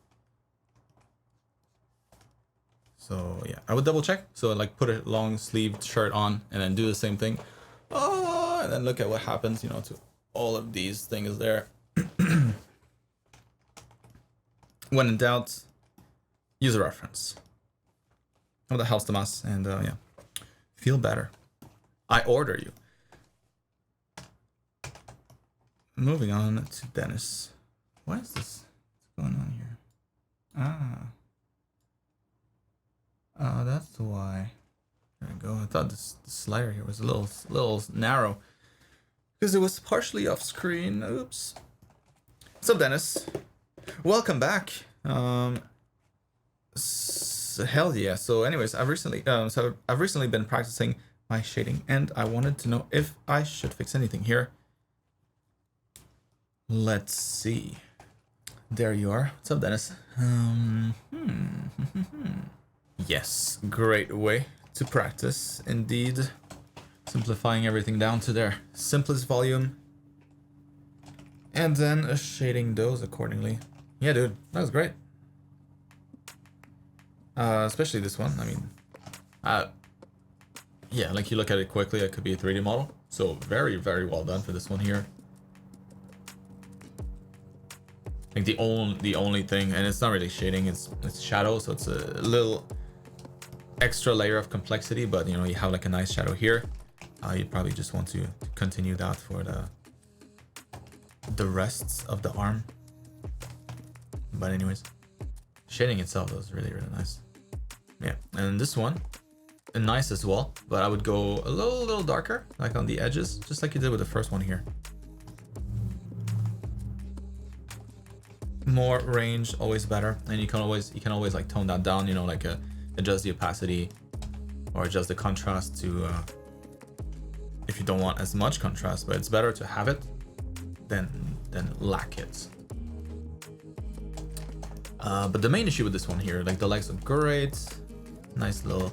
So yeah, I would double check. So like put a long sleeved shirt on and then do the same thing. Oh, and then look at what happens, you know, to all of these things there. When in doubt, use a reference. Oh, that helps Tamas, and yeah, feel better. I order you. Moving on to Dennis. What is this? What's going on here? Oh, that's why. There we go. I thought the slider here was a little narrow because it was partially off screen. Oops. What's up, Dennis? Welcome back. Hell yeah. So, anyways, I've recently been practicing my shading, and I wanted to know if I should fix anything here. Let's see. There you are. What's up, Dennis? Yes, great way to practice, indeed. Simplifying everything down to their simplest volume. And then shading those accordingly. Yeah, dude, that was great. Especially this one. I mean, yeah, like you look at it quickly, it could be a 3D model. So very, very well done for this one here. I think the only thing, and it's not really shading, it's shadow, so it's a little extra layer of complexity, but you know, you have like a nice shadow here. You'd probably just want to continue that for the rests of the arm. But anyways, shading itself was really, really nice. Yeah, and this one, nice as well, but I would go a little darker, like on the edges, just like you did with the first one here. More range, always better, and you can always like tone that down, you know, like adjust the opacity or adjust the contrast to if you don't want as much contrast, but it's better to have it than lack it. But the main issue with this one here, like the legs look great, nice little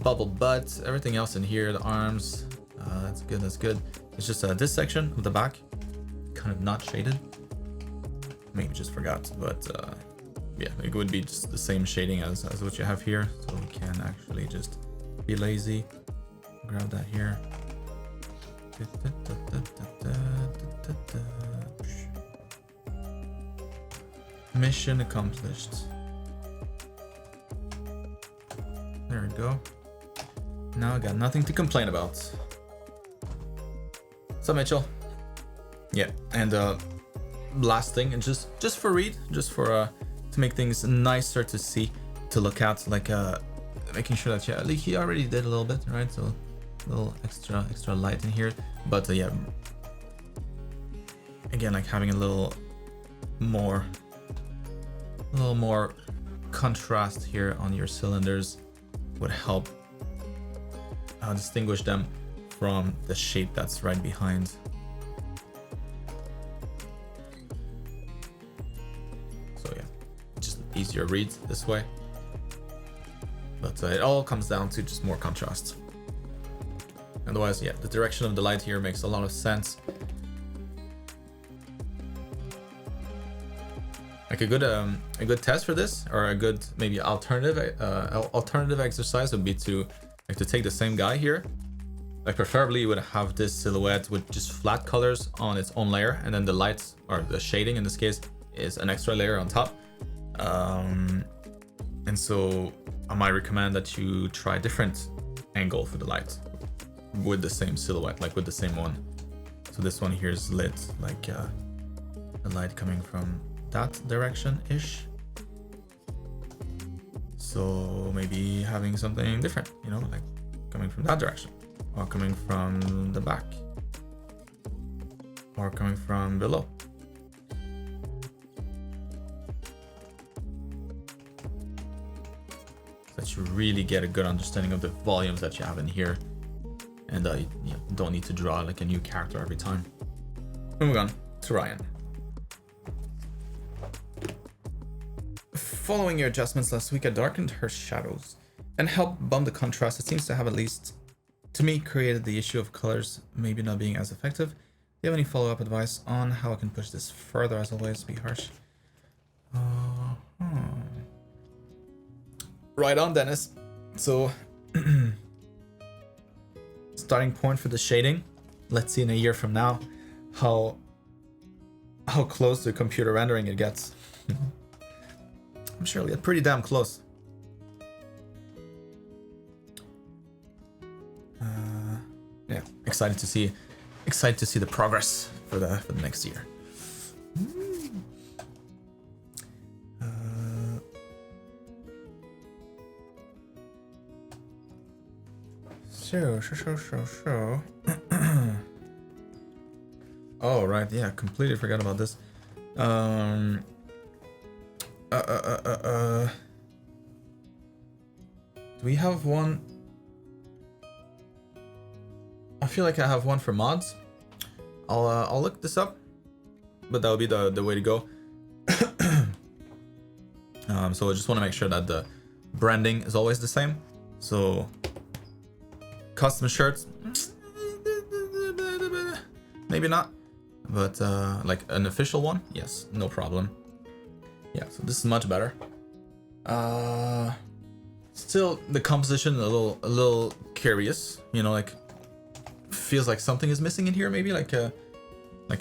bubble butt, everything else in here, the arms, that's good. It's just this section of the back, kind of not shaded. Maybe just forgot, but yeah, it would be just the same shading as what you have here. So we can actually just be lazy, grab that here. Mission accomplished. There we go. Now I got nothing to complain about. So Mitchell. Yeah, and last thing, and just for Reed, just for to make things nicer to see, to look at, like making sure that like he already did a little bit, right? So a little extra light in here, but yeah, again, like having a little more contrast here on your cylinders would help distinguish them from the shape that's right behind. So yeah, just easier reads this way, but it all comes down to just more contrast. Otherwise, yeah, the direction of the light here makes a lot of sense. Like a good test for this, or a good maybe alternative exercise would be to take the same guy here. Like preferably you would have this silhouette with just flat colors on its own layer, and then the lights, or the shading in this case, is an extra layer on top. And so I might recommend that you try a different angle for the light with the same silhouette, like with the same one. So this one here is lit like the light coming from that direction-ish. So maybe having something different, you know, like coming from that direction, or coming from the back, or coming from below. So that you really get a good understanding of the volumes that you have in here, and you don't need to draw like a new character every time. Moving on to Ryan. Following your adjustments last week, I darkened her shadows and helped bump the contrast. It seems to have, at least to me, created the issue of colors maybe not being as effective. Do you have any follow-up advice on how I can push this further? As always, be harsh. Right on, Dennis. So starting point for the shading. Let's see in a year from now how close to computer rendering it gets. I'm sure we'll get pretty damn close. Yeah, excited to see the progress for the next year. So. Oh right, yeah, completely forgot about this. Do we have one? I feel like I have one for mods. I'll look this up, but that would be the way to go. So I just want to make sure that the branding is always the same. So custom shirts, maybe not, but like an official one, yes, no problem. Yeah, so this is much better. Still the composition a little curious, you know, like feels like something is missing in here, maybe like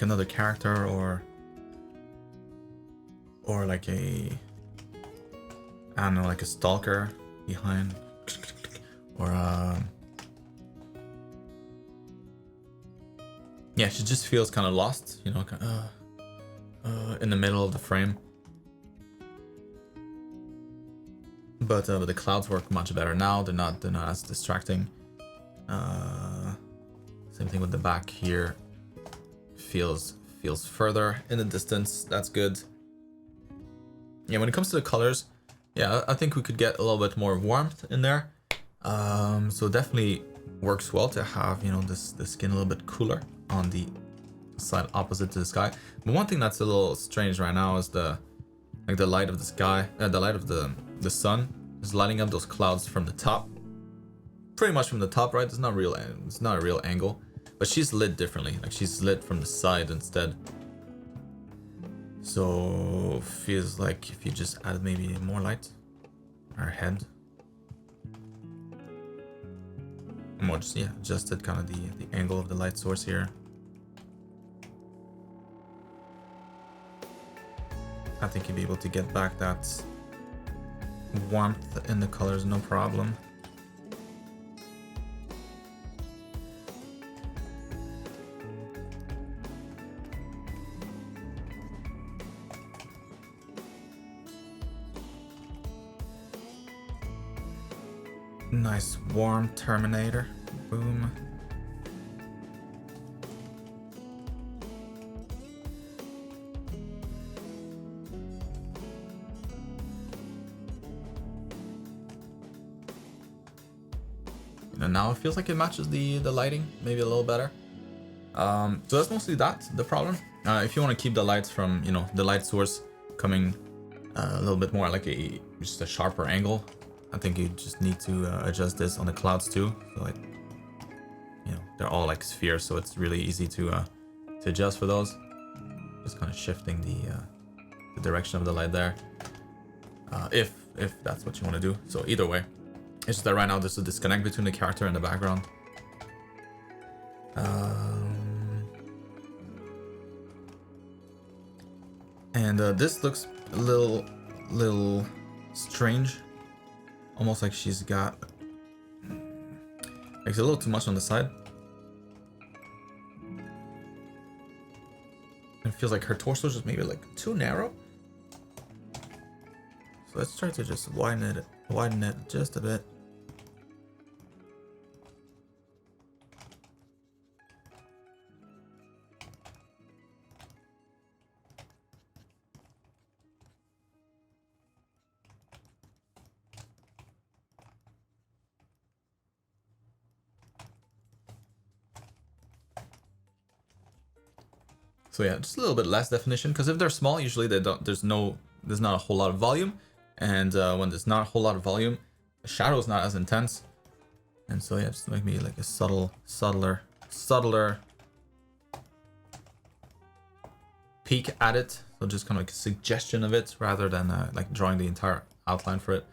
another character or like a, I don't know, like a stalker behind, or yeah, she just feels kind of lost, you know, in the middle of the frame. But the clouds work much better now. They're not as distracting. Same thing with the back here. Feels further in the distance. That's good. Yeah, when it comes to the colors, yeah, I think we could get a little bit more warmth in there. So definitely works well to have, you know, the skin a little bit cooler on the side opposite to the sky. But one thing that's a little strange right now is the light of the sky, the light of the sun is lighting up those clouds from the top, pretty much from the top, right? It's not a real angle, but she's lit differently. Like she's lit from the side instead. So feels like if you just added maybe more light, her head, more just adjusted kind of the angle of the light source here. I think you'll be able to get back that warmth in the colors, no problem. Nice warm Terminator. Boom. And now it feels like it matches the lighting maybe a little better. So that's mostly the problem. If you want to keep the lights from, you know, the light source coming a little bit more like just a sharper angle, I think you just need to adjust this on the clouds too. So like, you know, they're all like spheres, so it's really easy to adjust for those. Just kind of shifting the direction of the light there, if that's what you want to do. So either way, it's just that right now there's a disconnect between the character and the background. And this looks a little strange. Almost like she's got like a little too much on the side. It feels like her torso is just maybe like too narrow. So let's try to just widen it just a bit. So yeah, just a little bit less definition, because if they're small, usually there's not a whole lot of volume, and when there's not a whole lot of volume, the shadow is not as intense, and so yeah, just maybe like a subtler peek at it. So just kind of like a suggestion of it rather than like drawing the entire outline for it.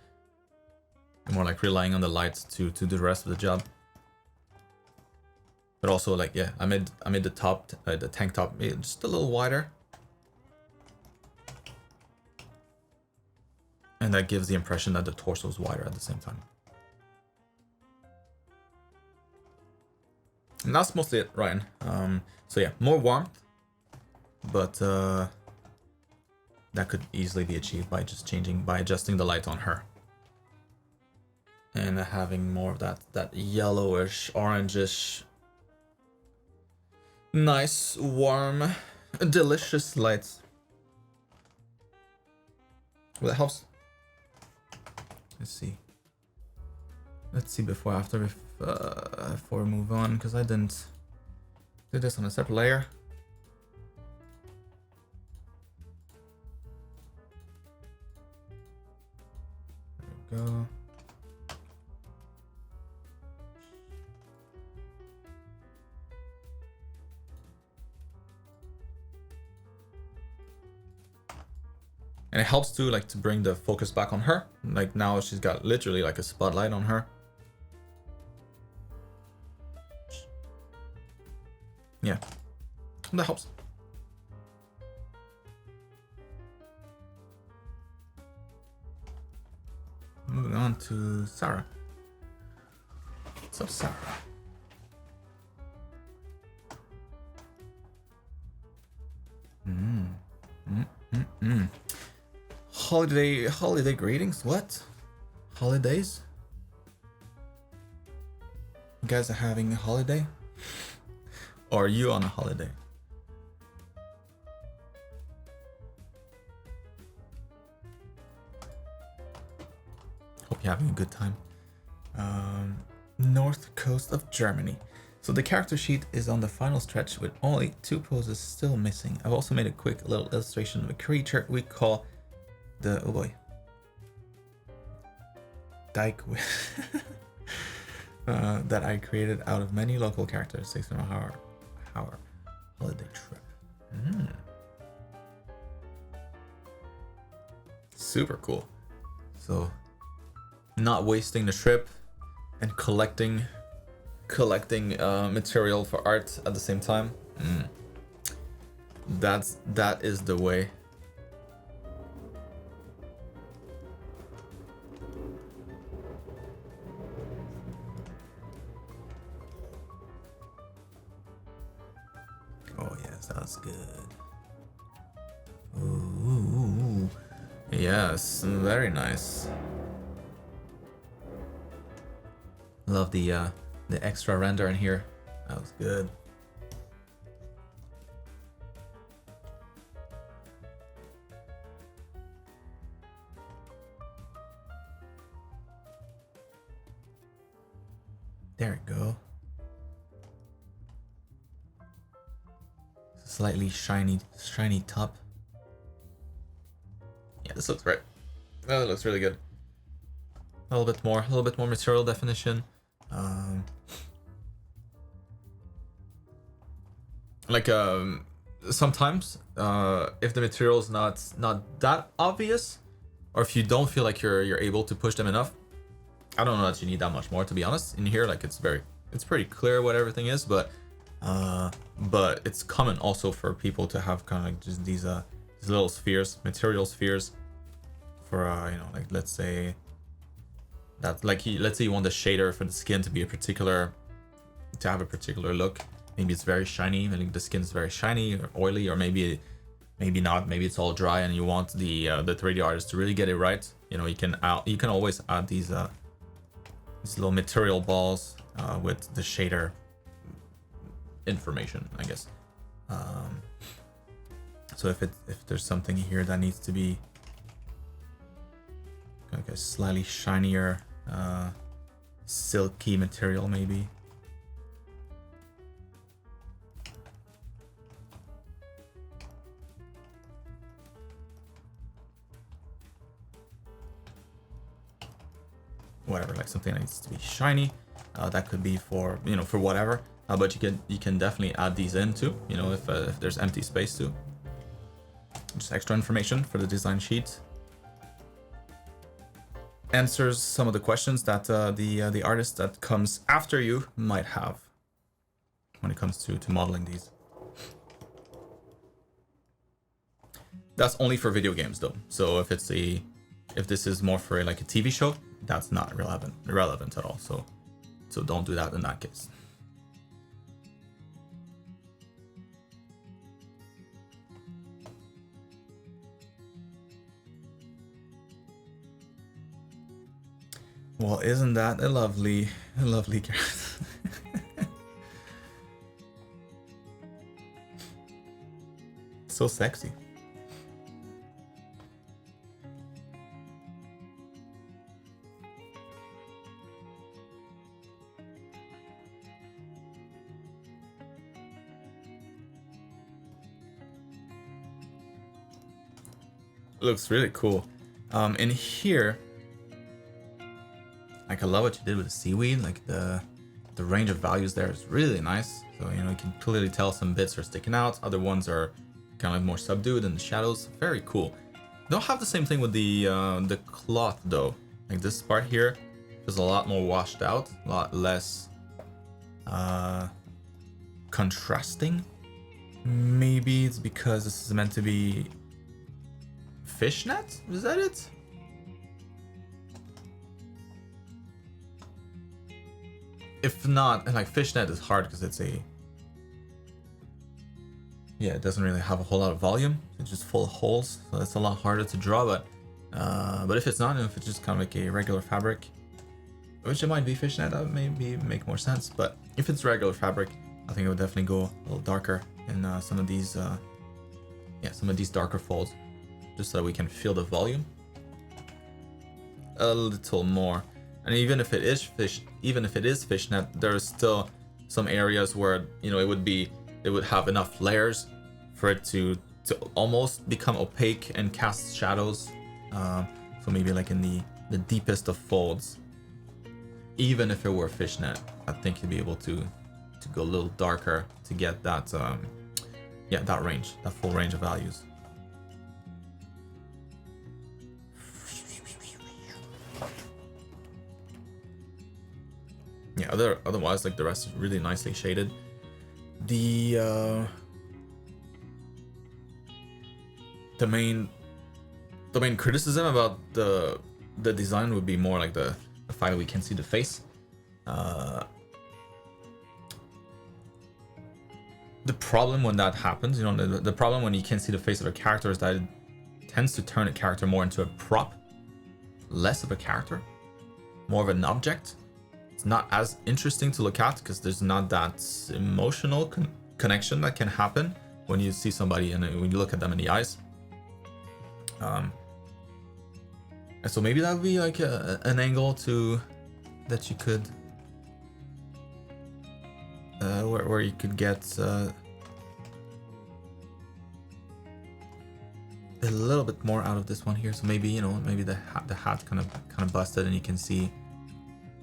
More like relying on the lights to do the rest of the job. But also, like, yeah, I made the top, the tank top just a little wider, and that gives the impression that the torso is wider at the same time. And that's mostly it, Ryan. So yeah, more warmth, but that could easily be achieved by just adjusting the light on her, and having more of that yellowish, orangish. Nice, warm, delicious lights. Well, that helps. Let's see before we move on, because I didn't do this on a separate layer. There we go. And it helps too, like, to bring the focus back on her. Like now she's got literally like a spotlight on her. Yeah, that helps. Moving on to Sarah. What's up, Sarah? Holiday greetings? What? Holidays? You guys are having a holiday? Or are you on a holiday? Hope you're having a good time. North coast of Germany. So the character sheet is on the final stretch with only 2 poses still missing. I've also made a quick little illustration of a creature we call the, oh boy, Dyke that I created out of many local characters. 6 hour holiday trip. Super cool. So not wasting the trip and collecting material for art at the same time. That is the way. Oh yes, that's good. Ooh, yes, very nice. Love the extra render in here. That was good. There we go. Slightly shiny top. Yeah, this looks great. Oh, it looks really good. A little bit more material definition. Sometimes if the material is not that obvious, or if you don't feel like you're able to push them enough, I don't know that you need that much more, to be honest. In here, like it's pretty clear what everything is, but it's common also for people to have kind of like just these little spheres, material spheres, for like let's say that, like let's say you want the shader for the skin to be to have a particular look. Maybe it's very shiny, maybe the skin is very shiny or oily, or maybe not, maybe it's all dry and you want the 3D artist to really get it right. You can always add these little material balls with the shader information, I guess. So if there's something here that needs to be like a slightly shinier silky material, maybe. Whatever, like something that needs to be shiny, that could be for for whatever, but you can definitely add these in too, if there's empty space too. Just extra information for the design sheet. Answers some of the questions that the artist that comes after you might have when it comes to modeling these. That's only for video games though. So if this is more for like a TV show, that's not irrelevant at all. So don't do that in that case. Well, isn't that a lovely character? So sexy. Looks really cool. In here, like I love what you did with the seaweed. Like the range of values there is really nice. So you can clearly tell some bits are sticking out, other ones are kind of like more subdued in the shadows. Very cool. Don't have the same thing with the cloth though. Like this part here is a lot more washed out, a lot less contrasting. Maybe it's because this is meant to be fishnet? Is that it? If not, and like fishnet is hard because it's a... Yeah, it doesn't really have a whole lot of volume. It's just full of holes, so it's a lot harder to draw. But if it's not, if it's just kind of like a regular fabric, which it might be fishnet, that would maybe make more sense. But if it's regular fabric, I think it would definitely go a little darker in some of these, some of these darker folds, just so that we can feel the volume a little more. And even if it is fishnet, there is still some areas where it would have enough layers for it to almost become opaque and cast shadows. So maybe like in the deepest of folds, even if it were fishnet, I think you'd be able to go a little darker to get that that range, that full range of values. Yeah, otherwise like the rest is really nicely shaded. The main criticism about the design would be more like the fact that we can see the face. The problem when that happens, the problem when you can't see the face of a character is that it tends to turn a character more into a prop, less of a character, more of an object. It's not as interesting to look at because there's not that emotional connection that can happen when you see somebody and when you look at them in the eyes. And so maybe that would be like an angle that you could where you could get a little bit more out of this one here. So maybe maybe the hat kind of busted and you can see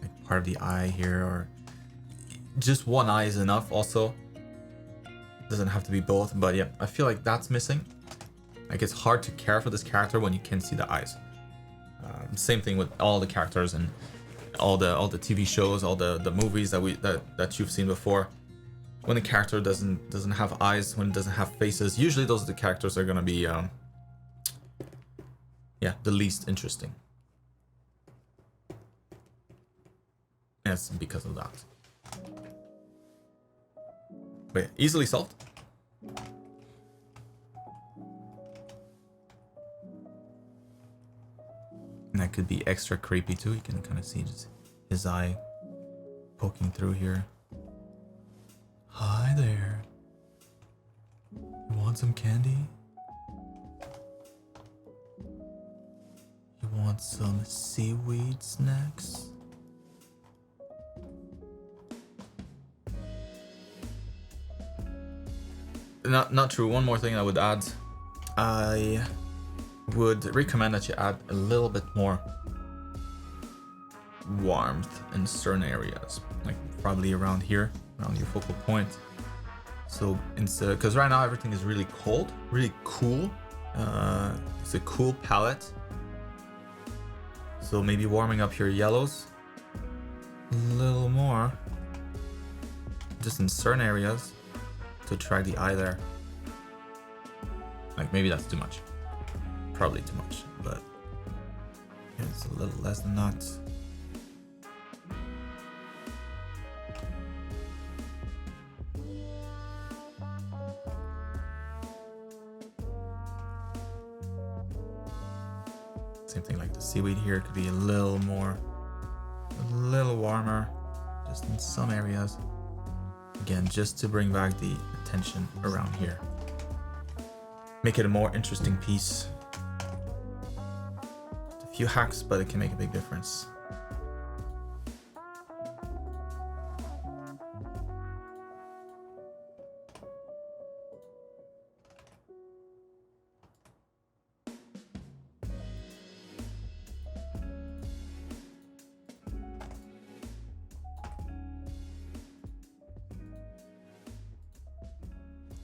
like part of the eye here, or just one eye is enough. Also, doesn't have to be both, but yeah, I feel like that's missing. Like it's hard to care for this character when you can't see the eyes. Same thing with all the characters and all the TV shows, all the movies that you've seen before. When the character doesn't have eyes, when it doesn't have faces, usually those are the characters that are gonna be the least interesting. Yes, because of that. But easily solved. And that could be extra creepy too. You can kind of see just his eye poking through here. Hi there. You want some candy? You want some seaweed snacks? Not true. One more thing I would add. I would recommend that you add a little bit more warmth in certain areas, like probably around here, around your focal point. So instead, because right now everything is really cold, really cool. It's a cool palette. So maybe warming up your yellows a little more, just in certain areas, to attract the eye there. Like maybe that's too much. Probably too much, but it's a little less than that. Same thing like the seaweed here, could be a little warmer, just in some areas. Again, just to bring back the attention around here. Make it a more interesting piece. A few hacks, but it can make a big difference.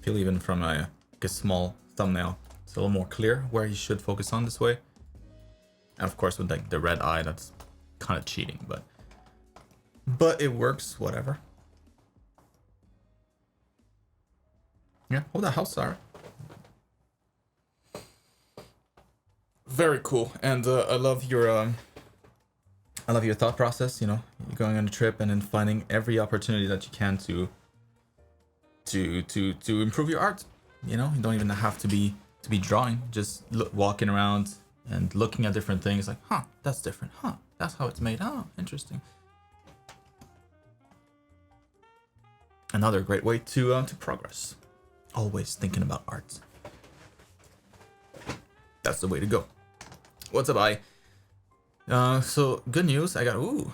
Feel even from a small thumbnail, it's a little more clear where you should focus on this way. And of course with like the red eye, that's kind of cheating, but it works, whatever. Yeah, hold the house, Sarah. Very cool, and I love your thought process. You know, you're going on a trip and then finding every opportunity that you can to improve your art. You know, you don't even have to be drawing. Just walking around and looking at different things. Like, huh, that's different. Huh, that's how it's made. Oh, interesting. Another great way to progress. Always thinking about art. That's the way to go. What's up, I? So good news. I got ooh.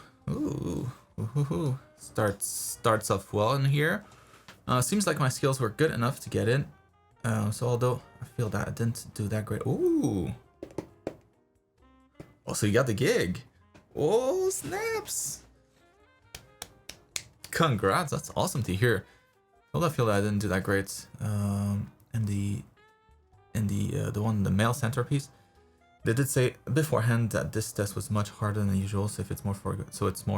Starts off well in here. Seems like my skills were good enough to get in. So although I feel that I didn't do that great. Ooh. Oh, so you got the gig. Oh, snaps. Congrats. That's awesome to hear. Although I feel that I didn't do that great. In the mail centerpiece. They did say beforehand that this test was much harder than usual, so it's more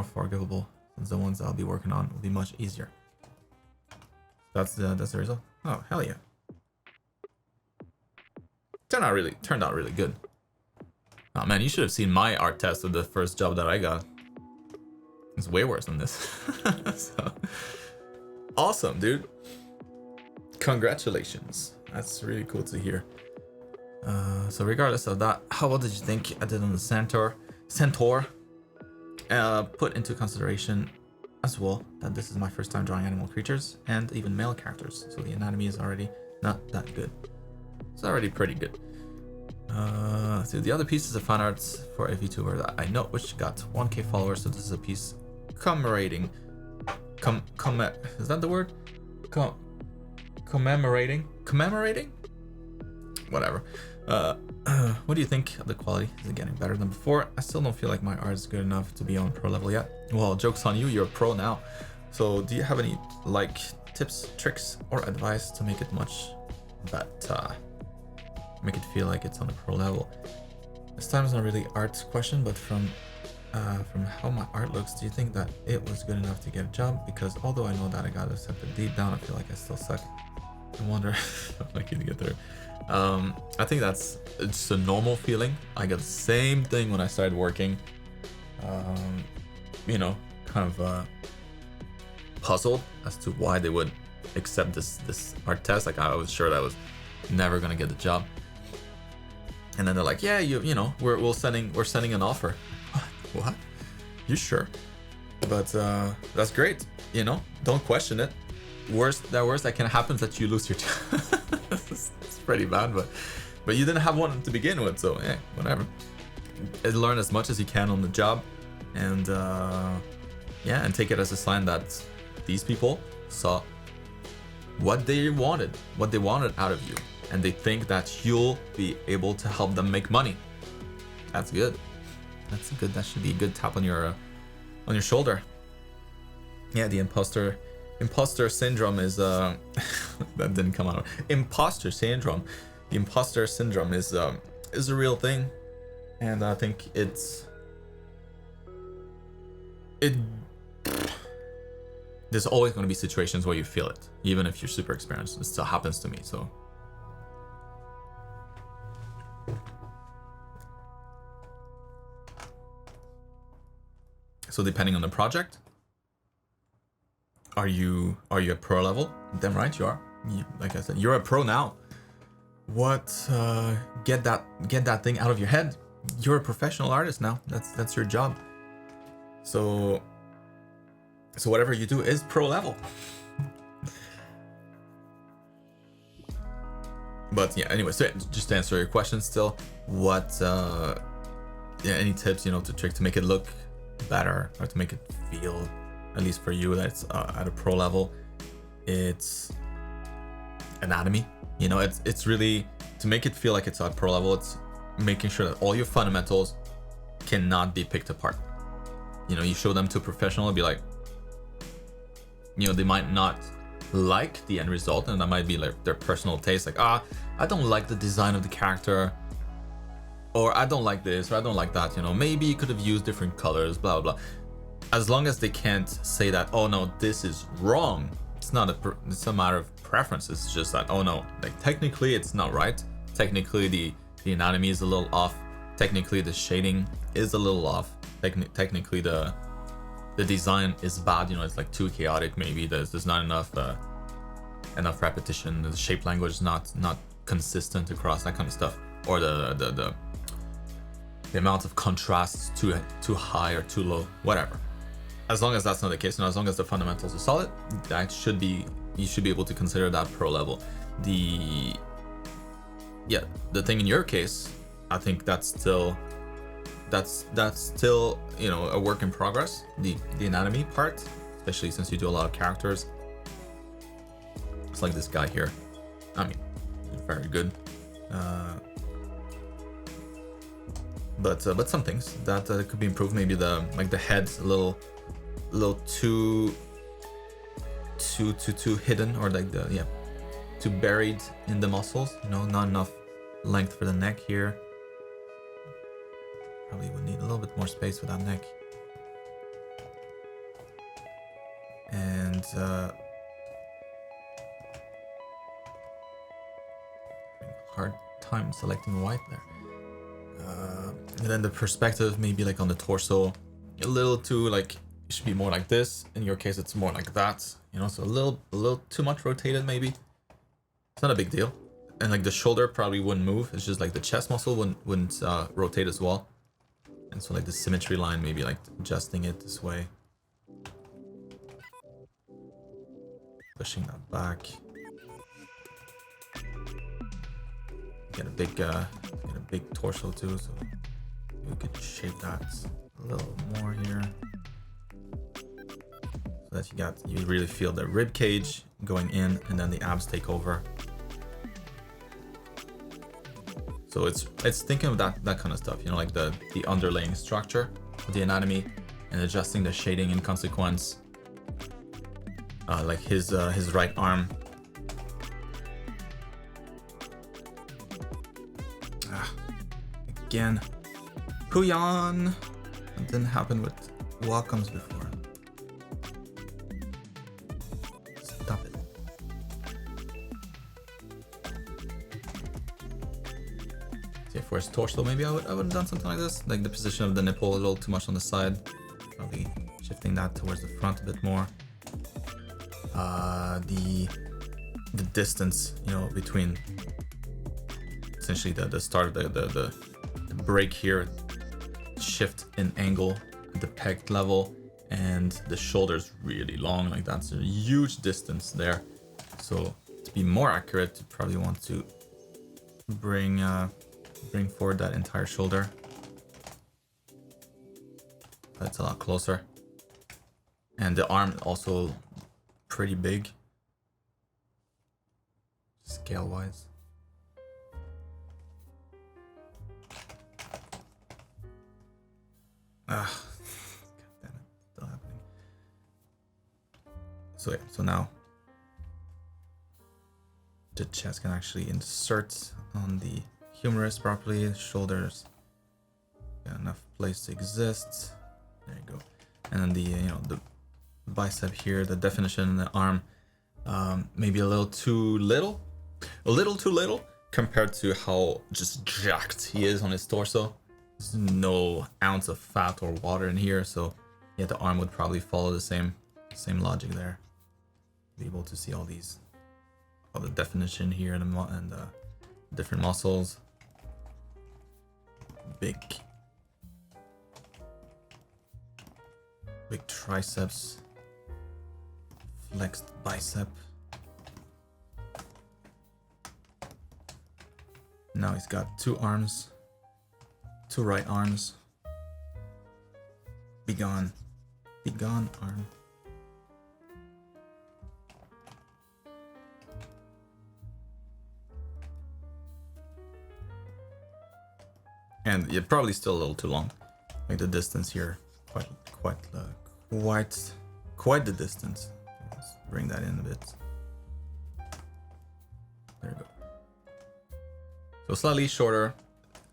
forgivable, since the ones I'll be working on will be much easier. That's the result. Oh, hell yeah. Turned out really good. Oh man, you should have seen my art test of the first job that I got. It's way worse than this. So, awesome, dude. Congratulations. That's really cool to hear. So regardless of that, how well did you think I did on the Centaur? Put into consideration as well that this is my first time drawing animal creatures and even male characters, so the anatomy is already not that good. It's already pretty good. So the other pieces of fan arts for a VTuber that I know, which got 1k followers, so this is a piece commemorating. Is that the word? Commemorating? Whatever. What do you think of the quality? Is it getting better than before? I still don't feel like my art is good enough to be on pro level yet. Well, joke's on you, you're a pro now. So do you have any like tips, tricks, or advice to make it much better? Make it feel like it's on a pro level. This time is not really art question, but from how my art looks, do you think that it was good enough to get a job? Because although I know that I got accepted deep down, I feel like I still suck. I wonder if I can get there. I think it's a normal feeling. I got the same thing when I started working. You know, kind of puzzled as to why they would accept this art test. Like I was sure that I was never gonna get the job. And then they're like, yeah, you know, we're sending an offer. What? You sure? But that's great. You know, don't question it. Worst that can happen is that you lose your job. It's pretty bad, but you didn't have one to begin with, so yeah, whatever. Learn as much as you can on the job, and yeah, and take it as a sign that these people saw what they wanted out of you, and they think that you'll be able to help them make money. That's good. That should be a good tap on your shoulder. Yeah, the imposter syndrome is that didn't come out. Imposter syndrome. The imposter syndrome is a real thing, and I think there's always going to be situations where you feel it, even if you're super experienced. It still happens to me, so. So depending on the project, are you at pro level? Damn right you are. Like I said, you're a pro now. What? Get that thing out of your head. You're a professional artist now. That's your job. So whatever you do is pro level. But yeah, anyway, so just to answer your question still, any tips, to make it look better or to make it feel, at least for you, that it's at a pro level? It's anatomy. It's really, to make it feel like it's at pro level, it's making sure that all your fundamentals cannot be picked apart. You show them to a professional and be like, they might not like the end result, and that might be like their personal taste, like, I don't like the design of the character, or I don't like this, or I don't like that, maybe you could have used different colors, blah blah. As long as they can't say that, oh no, this is wrong, it's a matter of preference. It's just that, oh no, like technically it's not right. Technically the anatomy is a little off. Technically the shading is a little off. Technically the design is bad. You know, it's like too chaotic. Maybe there's not enough repetition. The shape language is not consistent across, that kind of stuff. Or the amount of contrast too high or too low, whatever. As long as that's not the case, and as long as the fundamentals are solid, you should be able to consider that pro level. The thing in your case, I think that's still you know, a work in progress. The anatomy part, especially since you do a lot of characters. It's like this guy here. I mean, very good. But some things that could be improved. Maybe the head's a little too hidden, or like too buried in the muscles. You know, not enough length for the neck here. Probably would need a little bit more space for that neck. And hard time selecting white there. And then the perspective, maybe like on the torso, a little too, like, it should be more like this. In your case, it's more like that. You know, so a little too much rotated maybe. It's not a big deal. And like the shoulder probably wouldn't move. It's just like the chest muscle wouldn't rotate as well. And so like the symmetry line, maybe like adjusting it this way. Pushing that back. Get a big torso too, so we could shape that a little more here. So that you really feel the rib cage going in, and then the abs take over. So it's thinking of that kind of stuff, you know, like the underlying structure of the anatomy and adjusting the shading in consequence. Like his right arm. Again, Huyan. It didn't happen with Welcomes before. Stop it. See, for his torso, maybe I would have done something like this, like the position of the nipple a little too much on the side. Probably shifting that towards the front a bit more. The distance, you know, between essentially the start of the break here, shift in angle at the pec level, and the shoulders really long, like that's a huge distance there. So to be more accurate, you probably want to bring forward that entire shoulder. That's a lot closer. And the arm also pretty big, scale wise. God damn it, still happening. So now the chest can actually insert on the humerus properly. Shoulders got enough place to exist. There you go. And then the bicep here, the definition in the arm, maybe a little too little compared to how just jacked he is on his torso. There's no ounce of fat or water in here, so yeah, the arm would probably follow the same logic there. Be able to see all the definition here and different muscles. Big triceps, flexed bicep. Now he's got two arms. Two right arms. Be gone arm. And yeah, probably still a little too long. Like the distance here, quite the distance. Let's bring that in a bit. There we go. So slightly shorter,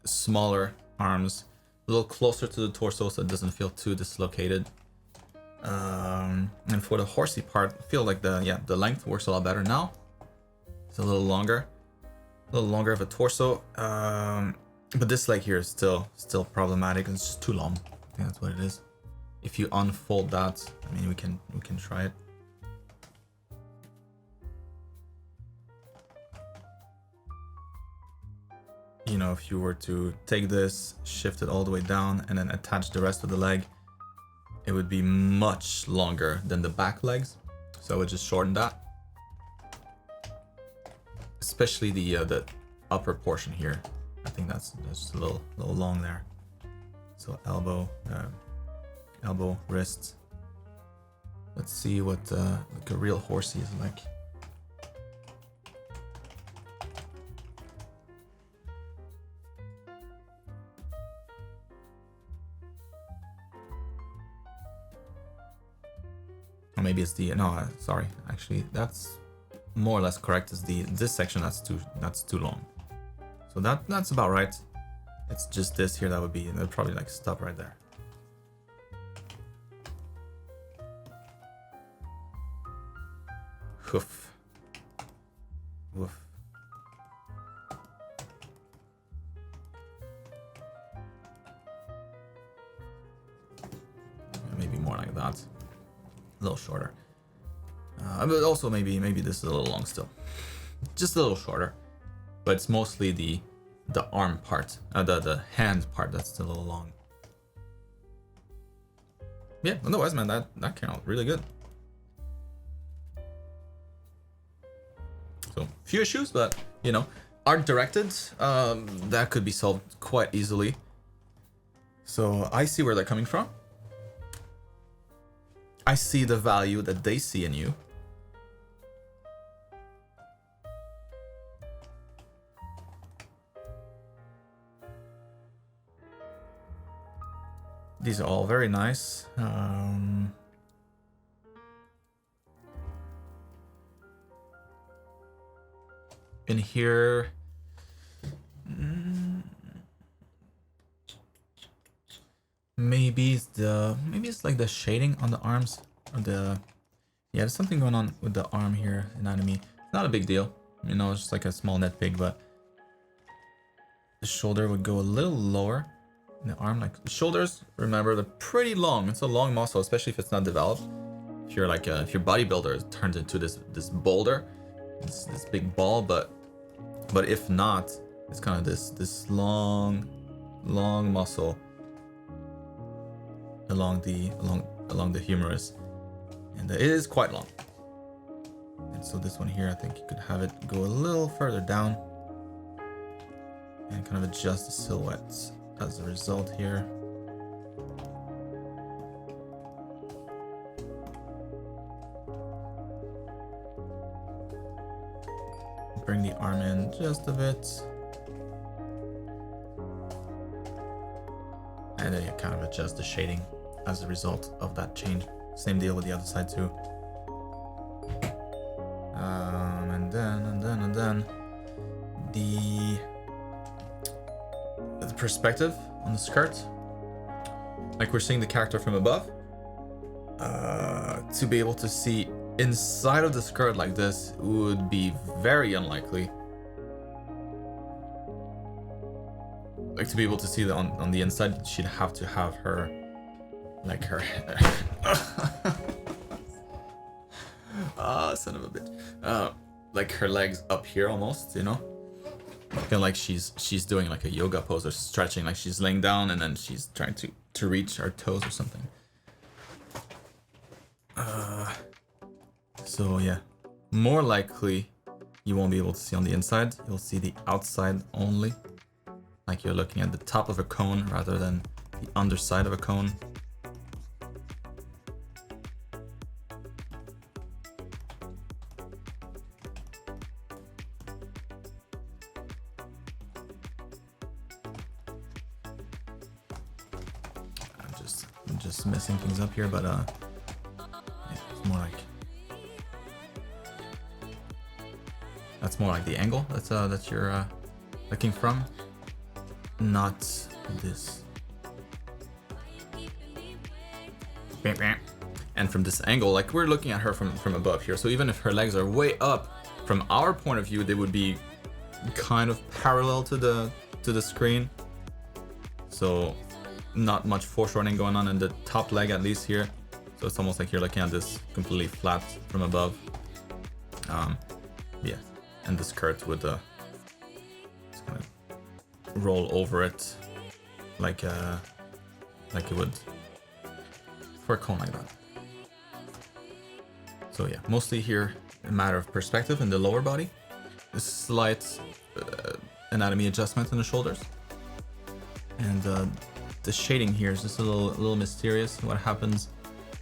smaller arms, a little closer to the torso so it doesn't feel too dislocated. And for the horsey part, I feel like the length works a lot better now. It's a little longer of a torso. But this leg here is still problematic. It's just too long. I think that's what it is. If you unfold that, I mean, we can try it. You know, if you were to take this, shift it all the way down, and then attach the rest of the leg, it would be much longer than the back legs. So I would just shorten that. Especially the upper portion here. I think that's just a little long there. So elbow, wrist. Let's see what like a real horsey is like. Or maybe it's the sorry. Actually, that's more or less correct. Is this section that's too long. So that's about right. It's just this here that would be, it'd probably like stop right there. Hoof. Woof. Maybe more like that. A little shorter. But also maybe this is a little long still. Just a little shorter. But it's mostly the arm part, the hand part that's still a little long. Yeah, otherwise, man, that came out really good. So, few issues, but, you know, art directed, that could be solved quite easily. So, I see where they're coming from. I see the value that they see in you. These are all very nice. In here, maybe it's like the shading on the arms, or there's something going on with the arm here anatomy. It's not a big deal, you know, it's just like a small nitpick, but the shoulder would go a little lower. The arm, like the shoulders, remember, they're pretty long. It's a long muscle, especially if it's not developed. If you're like if your bodybuilder turns into this boulder, this big ball, but if not, it's kind of this long muscle along the humerus, and it is quite long. And so this one here, I think you could have it go a little further down and kind of adjust the silhouettes as a result here. Bring the arm in just a bit. And then you kind of adjust the shading as a result of that change. Same deal with the other side too. And then the perspective on the skirt, like we're seeing the character from above, to be able to see inside of the skirt like this would be very unlikely. Like to be able to see that on the inside, she'd have to have her, like her son of a bitch, like her legs up here almost, you know. Feel like she's doing like a yoga pose or stretching, like she's laying down and then she's trying to reach her toes or something. So yeah, more likely you won't be able to see on the inside. You'll see the outside only, like you're looking at the top of a cone rather than the underside of a cone. I'm just messing things up here, but yeah, it's more like that's more like the angle that you're looking from, not this. And from this angle, like we're looking at her from above here, so even if her legs are way up, from our point of view, they would be kind of parallel to the screen. So not much foreshortening going on in the top leg, at least here. So it's almost like you're looking at this completely flat from above. Yeah, and the skirt would just kind of roll over it like it would for a cone like that. So yeah, mostly here a matter of perspective in the lower body, a slight anatomy adjustment in the shoulders, and the shading here is just a little mysterious. What happens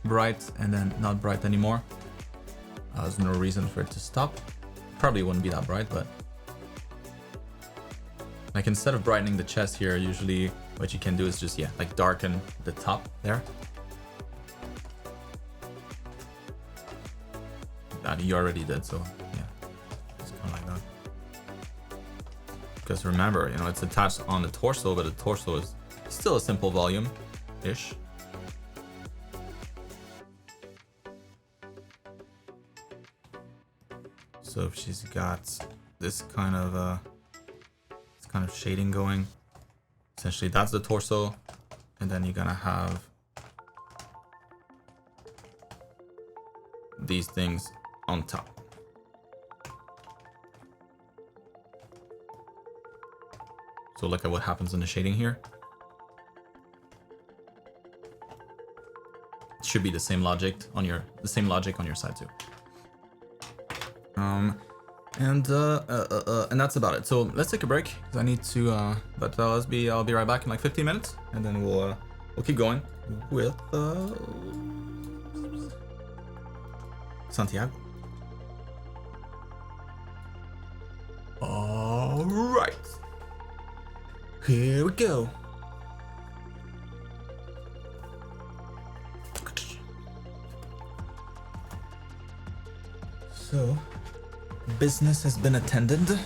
bright and then not bright anymore? There's no reason for it to stop. Probably wouldn't be that bright, but like instead of brightening the chest here, usually what you can do is just, yeah, like darken the top there. That you already did, so yeah, just kind of like that. Because remember, you know, it's attached on the torso, but the torso is still a simple volume-ish. So if she's got this kind of shading going, essentially that's the torso, and then you're gonna have these things on top. So look at what happens in the shading here. It should be the same logic on your side too. And that's about it. So let's take a break because I need to. I'll be right back in like 15 minutes, and then we'll keep going with Santiago. All right, here we go. So, business has been attended.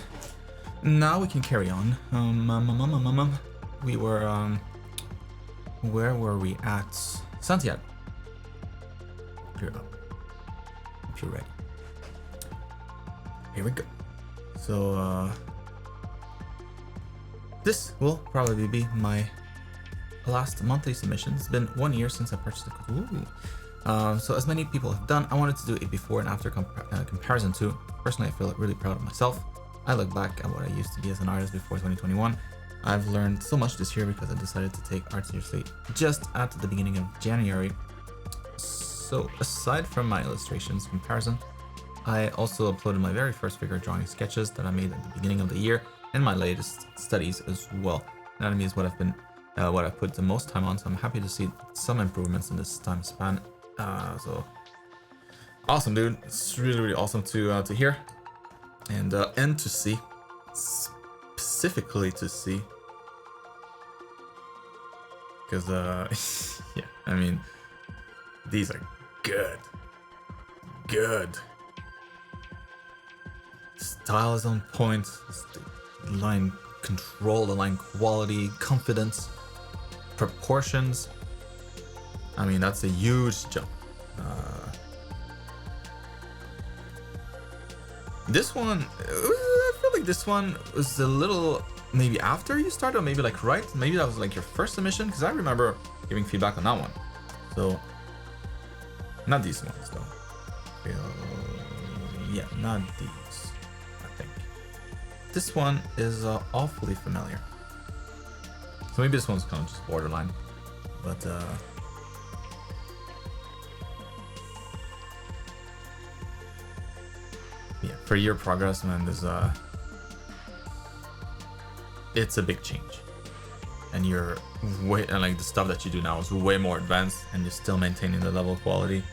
Now we can carry on. We were, where were we at? Santiago. You're up. If you're ready. Here we go. So, this will probably be my last monthly submission. It's been 1 year since I purchased the Coco. So as many people have done, I wanted to do a before and after comparison too. Personally, I feel really proud of myself. I look back at what I used to be as an artist before 2021. I've learned so much this year because I decided to take art seriously just at the beginning of January. So aside from my illustrations comparison, I also uploaded my very first figure drawing sketches that I made at the beginning of the year and my latest studies as well. Anatomy is what I've put the most time on, so I'm happy to see some improvements in this time span. So awesome, dude! It's really awesome to hear and to see, specifically to see, because yeah, I mean, these are good. Style is on point. The line control, the line quality, confidence, proportions. I mean, that's a huge jump. This one, I feel like this one was a little maybe after you started, or maybe like right. Maybe that was like your first submission, because I remember giving feedback on that one. So, not these ones though. Yeah, not these. I think this one is awfully familiar. So maybe this one's kind of just borderline, but yeah, for your progress, man, there's it's a big change, and you're way, and like the stuff that you do now is way more advanced, and you're still maintaining the level of quality,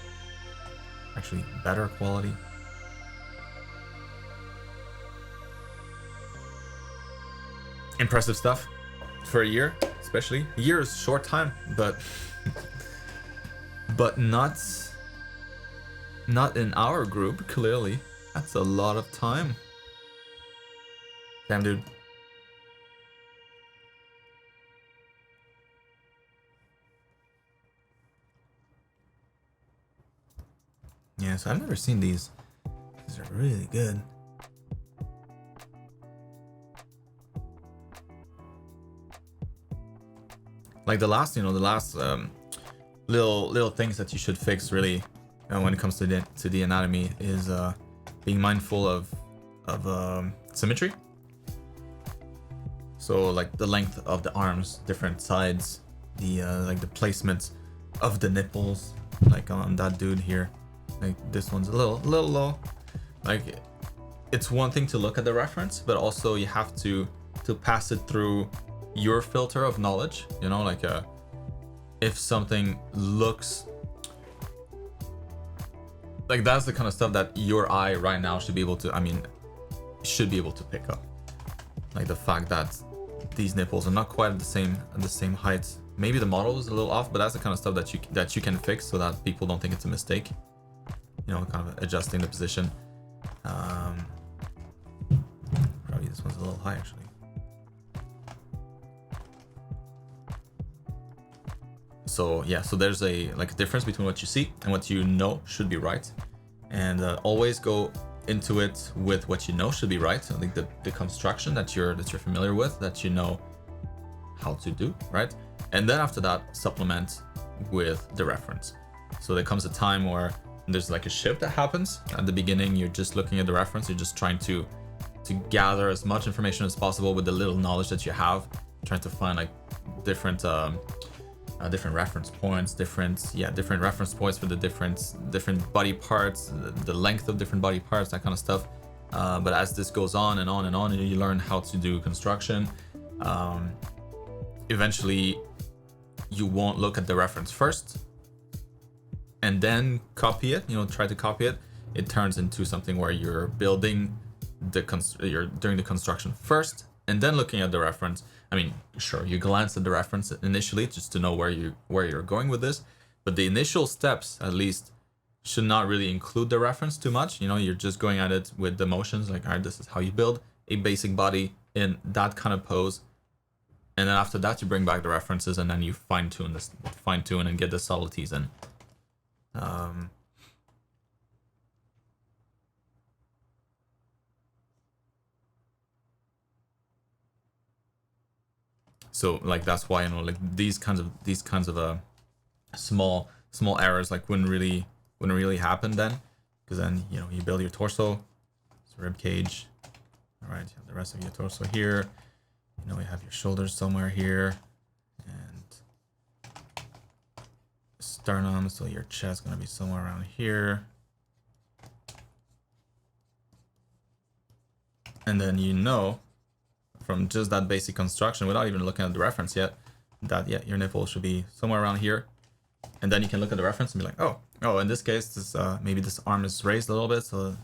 actually better quality. Impressive stuff for a year, especially. A year is a short time, but not in our group, clearly. That's a lot of time. Damn, dude. Yeah, so I've never seen these. These are really good. Like the last, the last little things that you should fix really when it comes to the anatomy is being mindful of symmetry. So like the length of the arms, different sides, the like the placement of the nipples, like on that dude here. Like this one's a little low. Like it's one thing to look at the reference, but also you have to pass it through your filter of knowledge. Like if something looks like, that's the kind of stuff that your eye right now should be able to, pick up. Like the fact that these nipples are not quite at the same height. Maybe the model is a little off, but that's the kind of stuff that you can fix so that people don't think it's a mistake. Kind of adjusting the position. Probably this one's a little high actually. So yeah, so there's a difference between what you see and what you know should be right, and always go into it with what you know should be right. I think the construction that you're familiar with, that you know how to do, right? And then after that, supplement with the reference. So there comes a time where there's like a shift that happens. At the beginning, you're just looking at the reference, you're just trying to gather as much information as possible with the little knowledge that you have, trying to find like different reference points, different reference points for the different body parts, the length of different body parts, that kind of stuff. But as this goes on and on and on, and you learn how to do construction, eventually you won't look at the reference first and then copy it. Try to copy it. It turns into something where you're building you're doing the construction first and then looking at the reference. I mean, sure, you glance at the reference initially just to know where you're going with this, but the initial steps at least should not really include the reference too much. You're just going at it with the motions, like, all right, this is how you build a basic body in that kind of pose, and then after that you bring back the references and then you fine tune and get the subtleties in. So like that's why like these kinds of small errors like wouldn't really happen then, because then you build your torso, it's rib cage, all right, you have the rest of your torso here, you have your shoulders somewhere here, and sternum, so your chest gonna be somewhere around here, and then from just that basic construction, without even looking at the reference yet, that your nipple should be somewhere around here. And then you can look at the reference and be like, oh, in this case, this maybe this arm is raised a little bit, so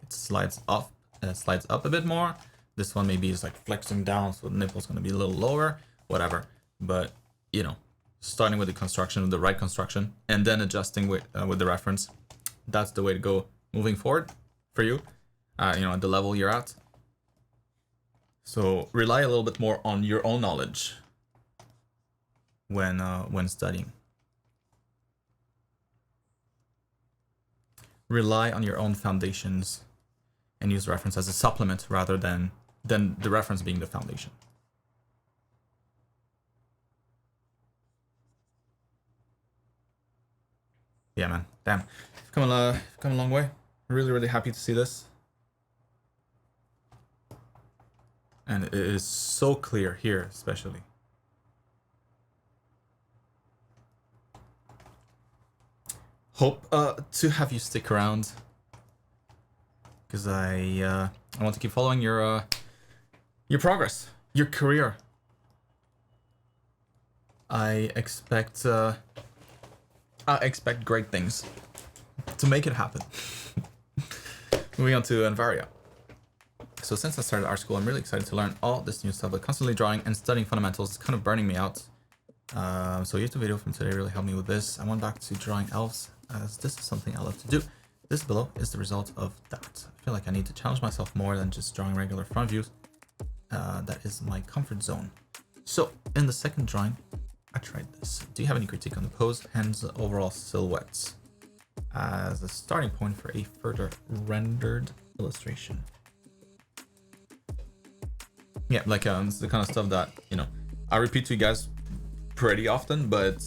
it slides up a bit more. This one maybe is like flexing down, so the nipple's gonna be a little lower, whatever. But starting with the construction, with the right construction, and then adjusting with the reference, that's the way to go moving forward for you. At the level you're at. So rely a little bit more on your own knowledge when studying. Rely on your own foundations and use reference as a supplement rather than the reference being the foundation. Yeah, man. Damn. You've come a long way. Really, really happy to see this. And it is so clear here, especially. Hope to have you stick around, because I want to keep following your progress, your career. I expect great things to make it happen. Moving on to Arya. So since I started art school, I'm really excited to learn all this new stuff, but constantly drawing and studying fundamentals is kind of burning me out. So YouTube video from today really helped me with this. I went back to drawing elves, as this is something I love to do. This below is the result of that. I feel like I need to challenge myself more than just drawing regular front views. That is my comfort zone. So in the second drawing, I tried this. Do you have any critique on the pose, hands, overall silhouettes as a starting point for a further rendered illustration? Yeah, like it's the kind of stuff that I repeat to you guys pretty often, but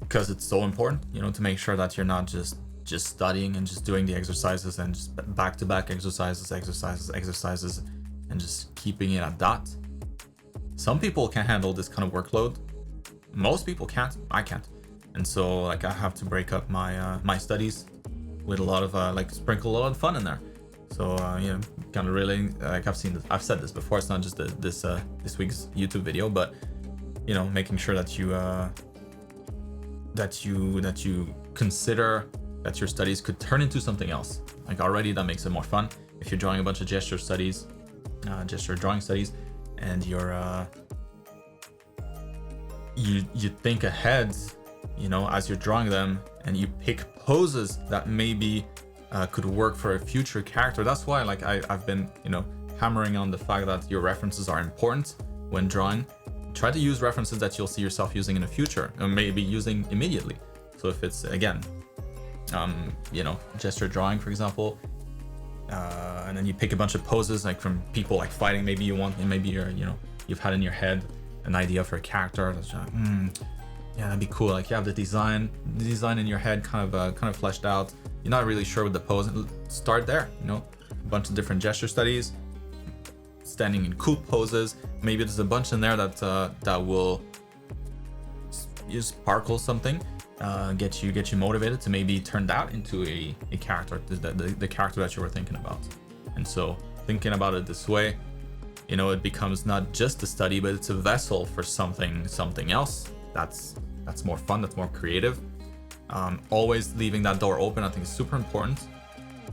because it's so important, you know, to make sure that you're not just studying and just doing the exercises and just back-to-back exercises, and just keeping it at that. Some people can handle this kind of workload. Most people can't. I can't. And so like I have to break up my my studies with a lot of like sprinkle a lot of fun in there. So you know, kind of really like I've said this before. It's not just this week's YouTube video, but you know, making sure that you consider that your studies could turn into something else. Like already that makes it more fun. If you're drawing a bunch of gesture drawing studies, and you think ahead, you know, as you're drawing them, and you pick poses that maybe could work for a future character. That's why like I've been, you know, hammering on the fact that your references are important when drawing. Try to use references that you'll see yourself using in the future, or maybe using immediately. So if it's again, you know, gesture drawing, for example, and then you pick a bunch of poses like from people like fighting. Maybe you want, maybe you're, you know, you've had in your head an idea for a character that's like, yeah, that'd be cool. Like you have the design in your head kind of fleshed out. You're not really sure with the pose. Start there, you know, a bunch of different gesture studies, standing in cool poses. Maybe there's a bunch in there that will sparkle something, get you motivated to maybe turn that into a character, the character that you were thinking about. And so thinking about it this way, you know, it becomes not just a study, but it's a vessel for something else that's more fun, that's more creative. Always leaving that door open, I think, is super important.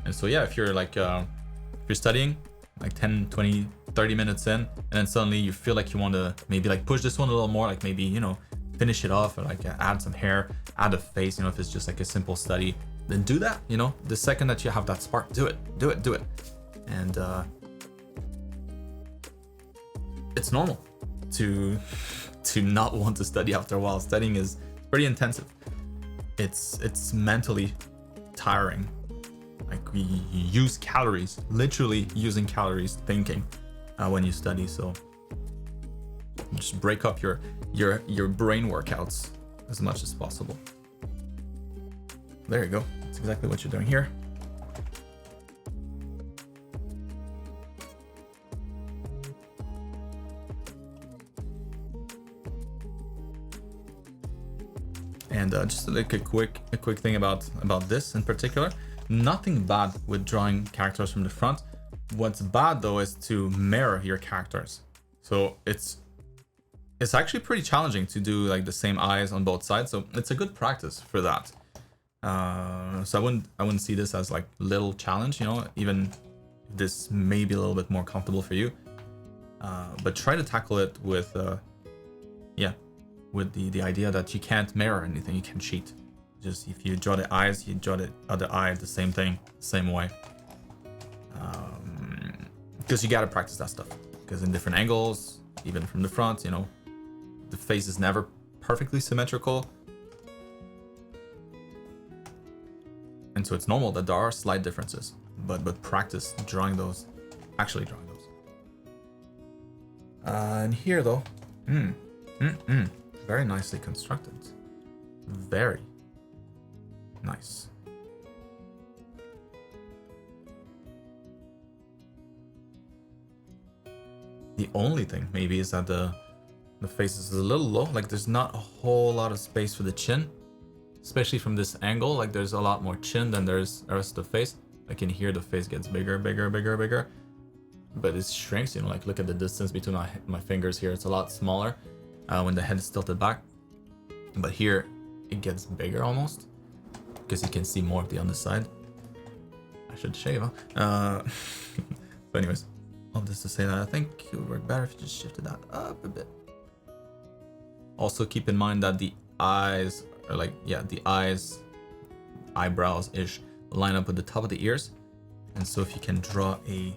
And so yeah, if you're like if you're studying like 10, 20, 30 minutes in, and then suddenly you feel like you want to maybe like push this one a little more, like maybe, you know, finish it off, or like add some hair, add a face, you know, if it's just like a simple study, then do that. You know, the second that you have that spark, do it. And it's normal to not want to study after a while. Studying is pretty intensive. It's mentally tiring. Like we use calories, literally using calories thinking when you study. So just break up your brain workouts as much as possible. There you go. That's exactly what you're doing here. And just like a quick thing about this in particular. Nothing bad with drawing characters from the front. What's bad though is to mirror your characters. So it's actually pretty challenging to do like the same eyes on both sides. So it's a good practice for that. So I wouldn't see this as like little challenge, you know, even if this may be a little bit more comfortable for you. But try to tackle it with with the idea that you can't mirror anything, you can cheat. Just if you draw the eyes, you draw the other eye, the same thing, same way. Because you gotta practice that stuff. Because in different angles, even from the front, you know, the face is never perfectly symmetrical. And so it's normal that there are slight differences. But practice drawing those, actually drawing those. And here though, very nicely constructed. Very nice. The only thing maybe is that the face is a little low. Like there's not a whole lot of space for the chin, especially from this angle. Like there's a lot more chin than there's the rest of the face. Like in here, the face gets bigger, but it shrinks. You know, like look at the distance between my fingers here. It's a lot smaller when the head is tilted back. But here, it gets bigger almost, because you can see more of the underside. I should shave, huh? But anyways, all this to say that I think it would work better if you just shifted that up a bit. Also keep in mind that the eyes are like, the eyes, eyebrows-ish, line up with the top of the ears. And so if you can draw a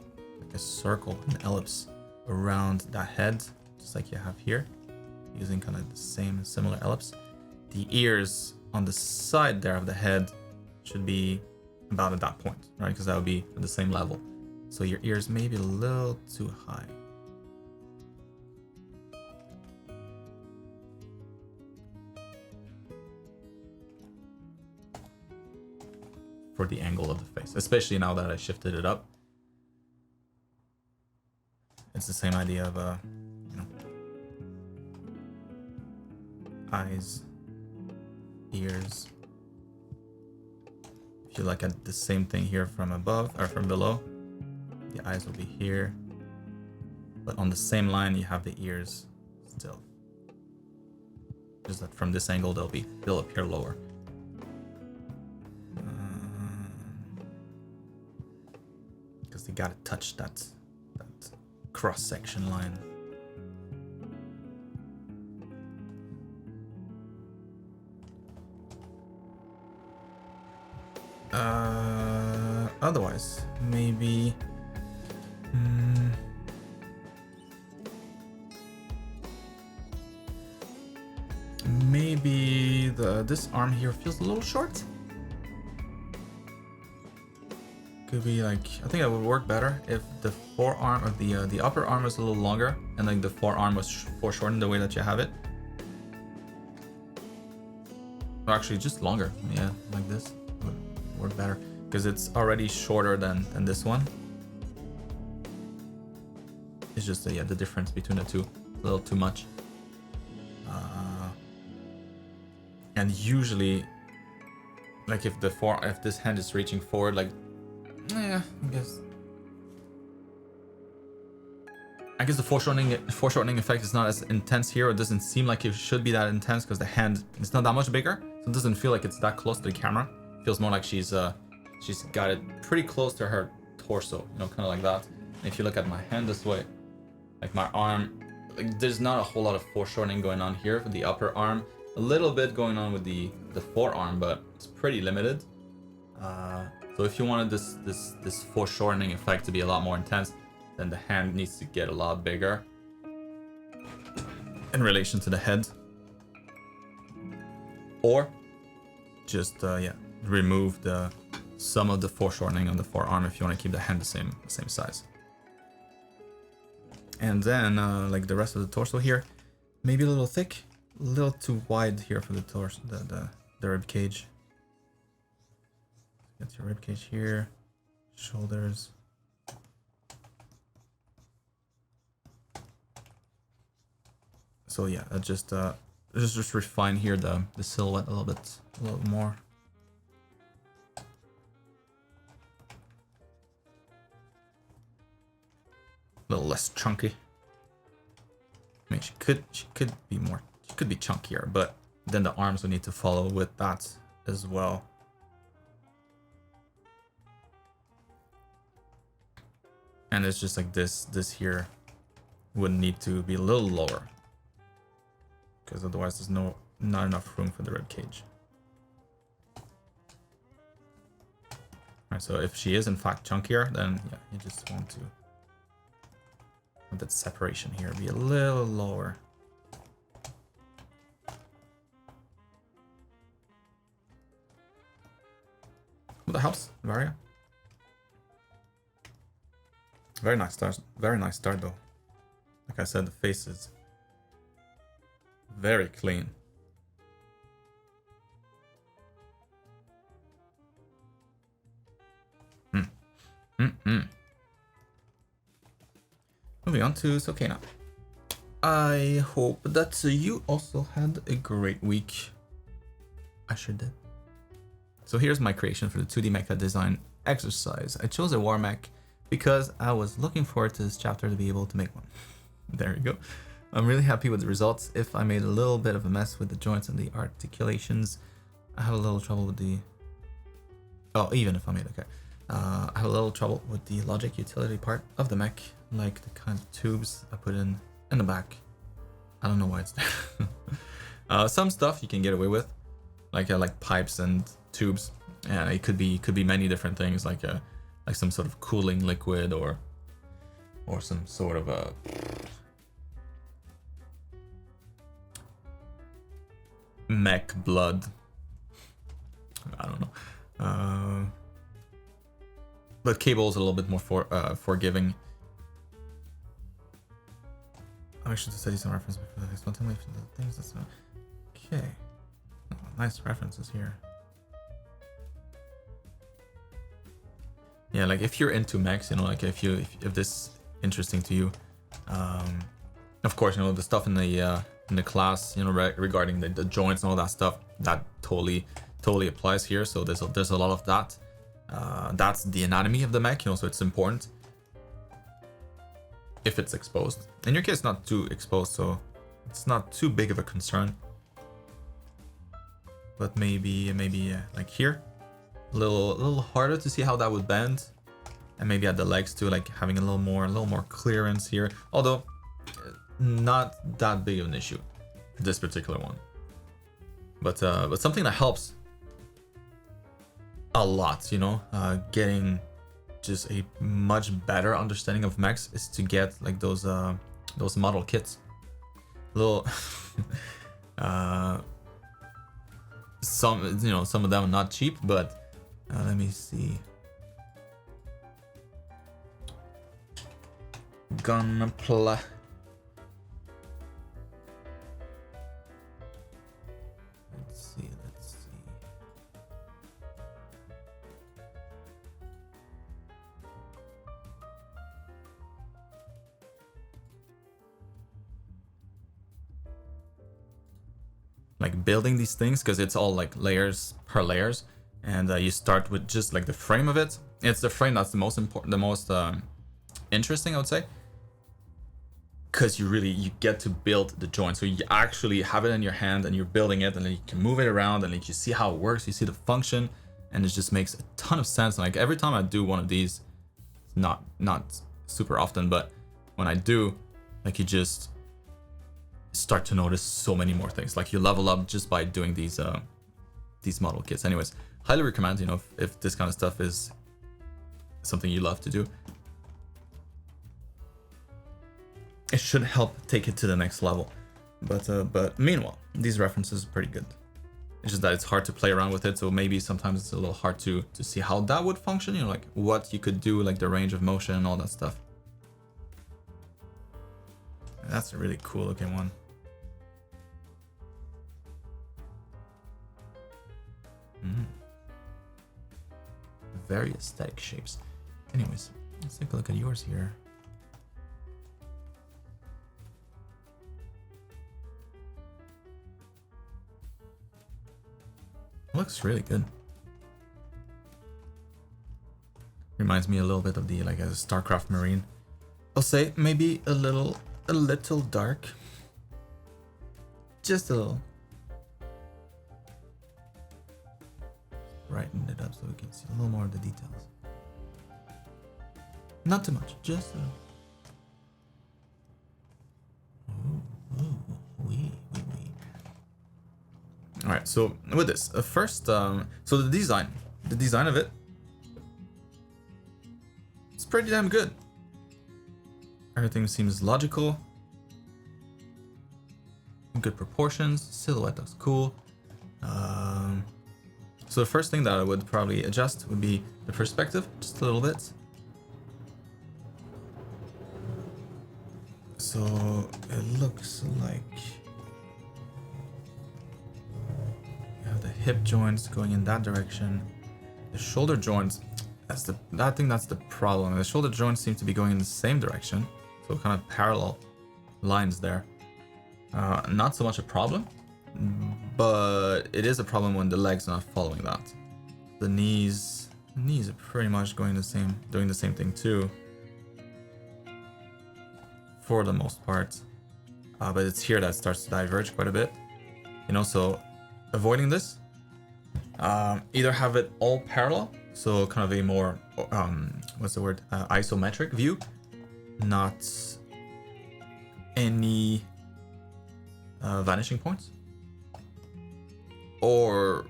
circle, an ellipse around that head, just like you have here, using kind of the same similar ellipse, the ears on the side there of the head should be about at that point, right? Because that would be at the same level. So your ears may be a little too high. for the angle of the face, especially now that I shifted it up. It's the same idea of you know, eyes, ears. If you look at the same thing here from above or from below, the eyes will be here, but on the same line you have the ears still. Just that from this angle they'll appear lower. Because they gotta touch that cross-section line. Otherwise, maybe maybe this arm here feels a little short. Could be like, I think that would work better if the forearm of the upper arm was a little longer and like the forearm was foreshortened the way that you have it. Or actually just longer, yeah, like this would work better because it's already shorter than this one. It's just yeah, the difference between the two, a little too much. And usually, like if this hand is reaching forward, like, yeah, I guess the foreshortening effect is not as intense here. It doesn't seem like it should be that intense because the hand is not that much bigger, so it doesn't feel like it's that close to the camera. It feels more like she's got it pretty close to her torso, you know, kind of like that. And if you look at my hand this way, like my arm, like there's not a whole lot of foreshortening going on here for the upper arm. A little bit going on with the forearm, but it's pretty limited. So if you wanted this foreshortening effect to be a lot more intense, then the hand needs to get a lot bigger in relation to the head. Or just yeah, remove some of the foreshortening on the forearm if you want to keep the hand the same size. And then like the rest of the torso here, maybe a little thick, a little too wide here for the torso, the rib cage. Get your rib cage here, shoulders. So yeah, just refine here the silhouette a little more. A little less chunky. I mean, she could be more. She could be chunkier, but then the arms would need to follow with that as well. And it's just like this here would need to be a little lower, because otherwise there's not enough room for the rib cage. Alright, so if she is in fact chunkier, then yeah, you just want to have that separation here be a little lower. Well, that helps, Arya. Very nice start. Very nice start, though. Like I said, the face is very clean. Moving on to Sokena. I hope that you also had a great week. I sure did. So here's my creation for the 2D mecha design exercise. I chose a war mech because I was looking forward to this chapter to be able to make one. There you go. I'm really happy with the results. If I made a little bit of a mess with the joints and the articulations, I have a little trouble with the... Oh, even if I made okay. I have a little trouble with the logic utility part of the mech, like the kind of tubes I put in the back. I don't know why it's there. Some stuff you can get away with, like pipes and tubes, and it could be many different things, like some sort of cooling liquid or some sort of a mech blood. I don't know. But cable is a little bit more forgiving. I should study some reference before this. Don't tell me the things that's not okay. Oh, nice references here. yeah, like if you're into mechs, you know, like if this is interesting to you, of course, you know, the stuff in the class, you know, regarding the joints and all that stuff, that totally applies here. So there's a lot of that. That's the anatomy of the mech, you know, so it's important if it's exposed. In your case, not too exposed, so it's not too big of a concern. But maybe like here, a little harder to see how that would bend, and maybe at the legs too, like having a little more clearance here. Although not that big of an issue, this particular one. But something that helps a lot, you know, getting just a much better understanding of mechs is to get like those model kits. Little some of them are not cheap, but let me see. Gunpla. Let's see. Like building these things, because it's all like layers per layers, and you start with just like the frame of it. It's the frame that's the most important, the most interesting, I would say, because you get to build the joint. So you actually have it in your hand and you're building it, and then you can move it around, and like you see how it works, you see the function, and it just makes a ton of sense. And like every time I do one of these, not super often, but when I do, like you just start to notice so many more things. Like you level up just by doing these model kits. Anyways, highly recommend, you know, if this kind of stuff is something you love to do. It should help take it to the next level. But meanwhile, these references are pretty good. It's just that it's hard to play around with it, so maybe sometimes it's a little hard to see how that would function, you know, like what you could do, like the range of motion and all that stuff. That's a really cool looking one. Very aesthetic shapes. Anyways, let's take a look at yours here. Looks really good. Reminds me a little bit of the like a StarCraft Marine. I'll say maybe a little dark. Just a little. Brighten it up so we can see a little more of the details. Not too much, just a little. All right, so with this, first, so the design of it, it's pretty damn good. Everything seems logical, good proportions, silhouette looks cool. So the first thing that I would probably adjust would be the perspective, just a little bit. So it looks like you have the hip joints going in that direction. The shoulder joints, that's the problem. The shoulder joints seem to be going in the same direction, so kind of parallel lines there. Not so much a problem, but it is a problem when the legs are not following that. The knees are pretty much doing the same thing too, for the most part. But it's here that starts to diverge quite a bit. You know, so avoiding this, either have it all parallel, so kind of a more isometric view, not any vanishing points, or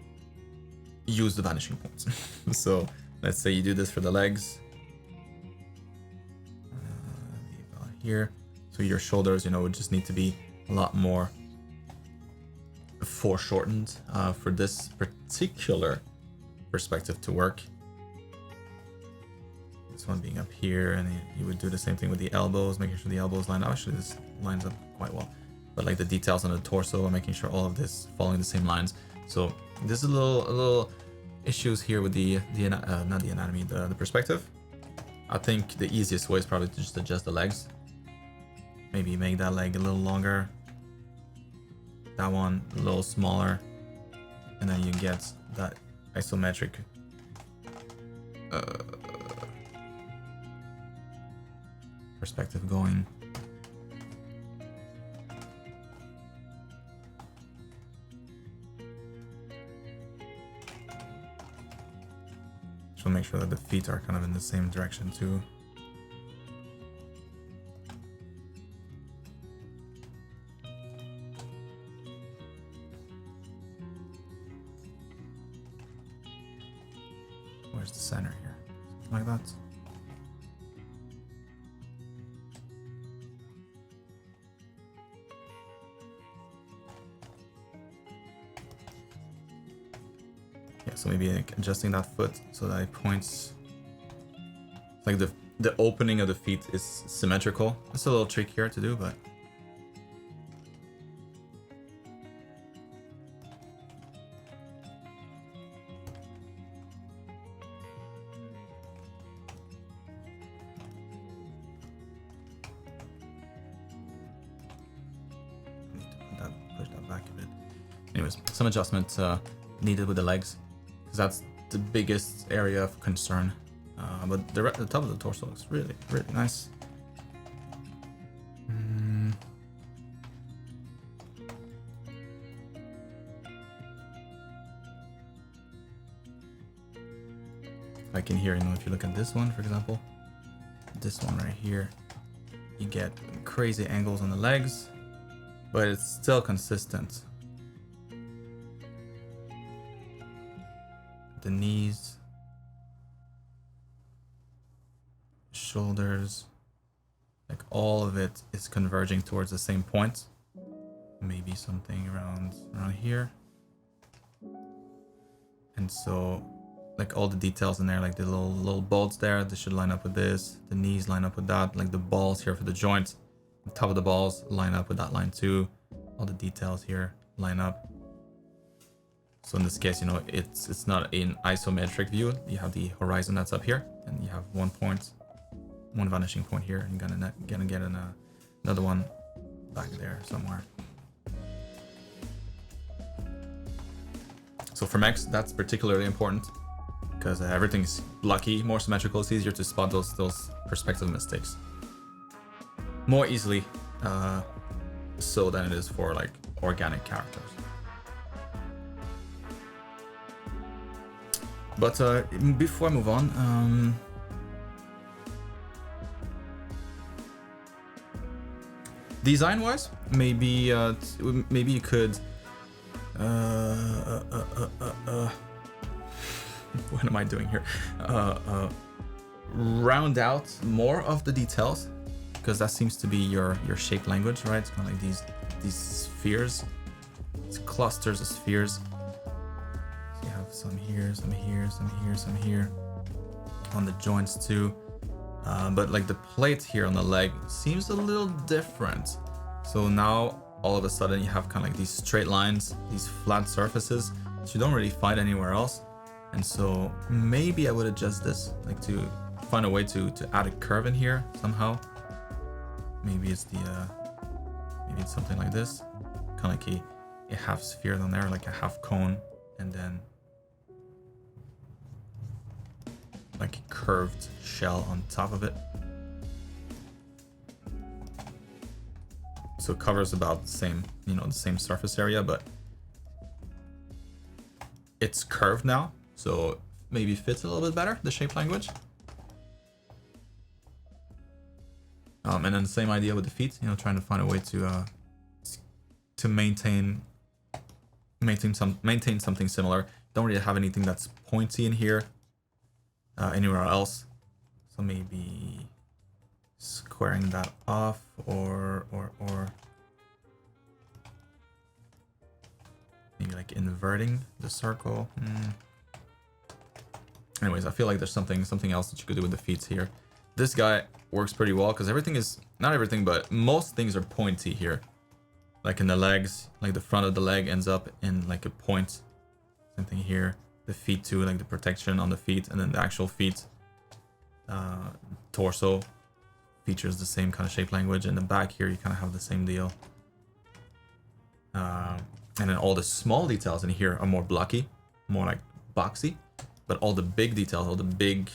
use the vanishing points. So let's say you do this for the legs, about here, so your shoulders, you know, would just need to be a lot more foreshortened for this particular perspective to work. This one being up here, and you would do the same thing with the elbows, making sure the elbows line up. Actually, this lines up quite well, but like the details on the torso and making sure all of this following the same lines. So this is a little issues here with not the anatomy, the perspective. I think the easiest way is probably to just adjust the legs. Maybe make that leg a little longer, that one a little smaller, and then you get that isometric perspective going. Just want to make sure that the feet are kind of in the same direction too. Where's the center here? Something like that. Yeah, so maybe like adjusting that foot so that it points. Like the opening of the feet is symmetrical. It's a little trickier to do, but push that back a bit. Anyways, some adjustment needed with the legs, because that's the biggest area of concern. But the top of the torso looks really, really nice. Like in here, you know, if you look at this one, for example, this one right here, you get crazy angles on the legs, but it's still consistent. The knees, shoulders, like all of it is converging towards the same point. Maybe something around here. And so like all the details in there, like the little bolts there, they should line up with this. The knees line up with that, like the balls here for the joints. The top of the balls line up with that line too. All the details here line up. So in this case, you know, it's not an isometric view. You have the horizon that's up here, and you have one vanishing point here, and you're gonna get another one back there somewhere. So for mechs, that's particularly important because everything's blocky, more symmetrical. It's easier to spot those perspective mistakes more easily, so than it is for like organic characters. But before I move on, design-wise, maybe you could. What am I doing here? Round out more of the details, because that seems to be your shape language, right? It's kind of like these spheres, it's clusters of spheres. So you have some here, some here, some here, some here on the joints too. But like the plate here on the leg seems a little different. So now all of a sudden you have kind of like these straight lines, these flat surfaces that you don't really find anywhere else. And so maybe I would adjust this, like to find a way to add a curve in here somehow. Maybe it's maybe it's something like this, kind of like a half sphere down there, like a half cone, and then like a curved shell on top of it. So it covers about the same, you know, the same surface area, but it's curved now, so maybe fits a little bit better, the shape language. And then the same idea with the feet, you know, trying to find a way to maintain something similar. Don't really have anything that's pointy in here anywhere else, so maybe squaring that off or maybe like inverting the circle. Anyways, I feel like there's something else that you could do with the feet here. This guy works pretty well because everything is, not everything, but most things are pointy here. Like in the legs, like the front of the leg ends up in like a point. Same thing here. the feet too, like the protection on the feet, and then the actual feet torso features the same kind of shape language. In the back here, you kind of have the same deal. And then all the small details in here are more blocky, more like boxy, but all the big details, all the big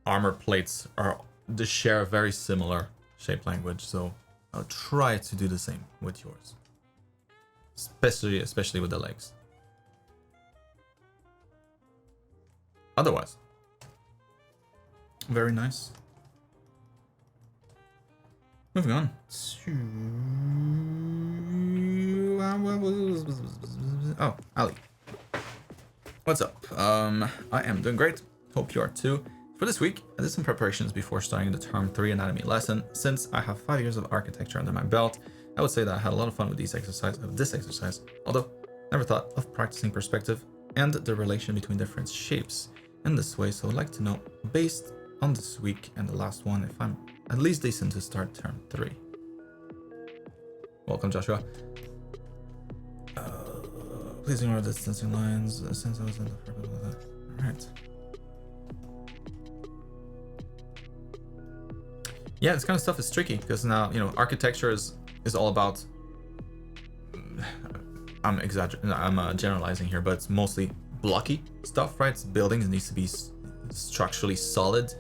armor plates share a very similar shape language. So I'll try to do the same with yours, especially with the legs. Otherwise, very nice. Moving on to... Oh, Ali. What's up? I am doing great. Hope you are too. For this week, I did some preparations before starting the Term 3 anatomy lesson. Since I have 5 years of architecture under my belt, I would say that I had a lot of fun with this exercise, although never thought of practicing perspective and the relation between different shapes in this way, so I'd like to know, based on this week and the last one, if I'm at least decent to start Term 3. Welcome, Joshua. Please ignore the distancing lines since I was in the first. Alright. Yeah, this kind of stuff is tricky because now, you know, architecture is all about... I'm generalizing here, but it's mostly blocky stuff, right? It's buildings, it needs to be structurally solid,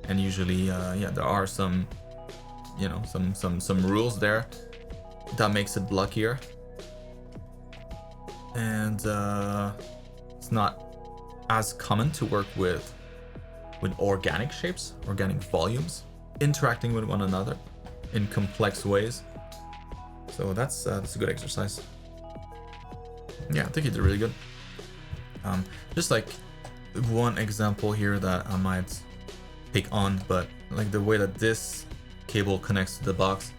and usually, yeah, there are some, you know, some rules there that makes it blockier, and it's not as common to work with organic shapes, organic volumes interacting with one another in complex ways. So that's a good exercise. Yeah, I think you did really good. Just like one example here that I might pick on, but like the way that this cable connects to the box,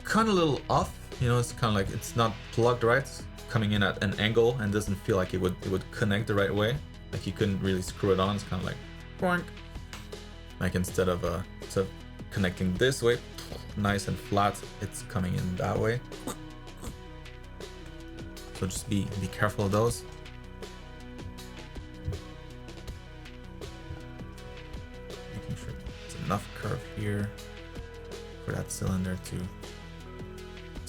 kind of a little off, you know, it's kind of like it's not plugged right, it's coming in at an angle and doesn't feel like it would connect the right way. Like you couldn't really screw it on. It's kind of like boink. Like instead of connecting this way, nice and flat, it's coming in that way. So just be careful of those. Making sure there's enough curve here for that cylinder to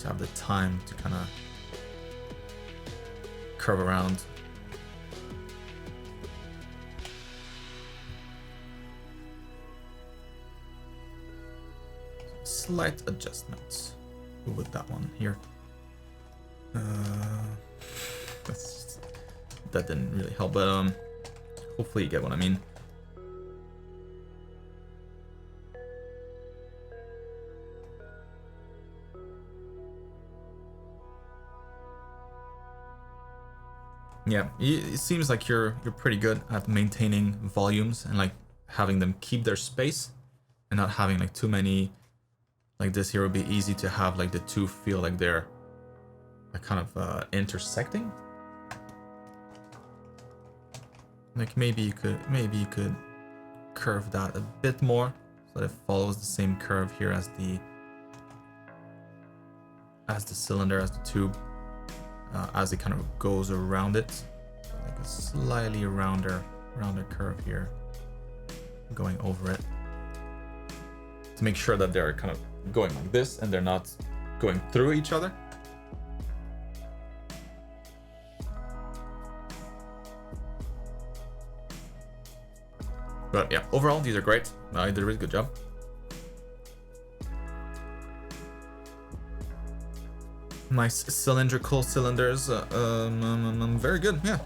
have the time to kind of curve around. Slight adjustments with that one here. That didn't really help, but hopefully you get what I mean. Yeah, it seems like you're pretty good at maintaining volumes and like having them keep their space and not having like too many. Like this here would be easy to have like the two feel like they're kind of intersecting. Like maybe you could curve that a bit more so that it follows the same curve here as the cylinder, as the tube, as it kind of goes around it. So like a slightly rounder curve here going over it to make sure that they're kind of going like this and they're not going through each other. But yeah, overall these are great. You did a really good job. Nice cylindrical cylinders. Very good. Yeah.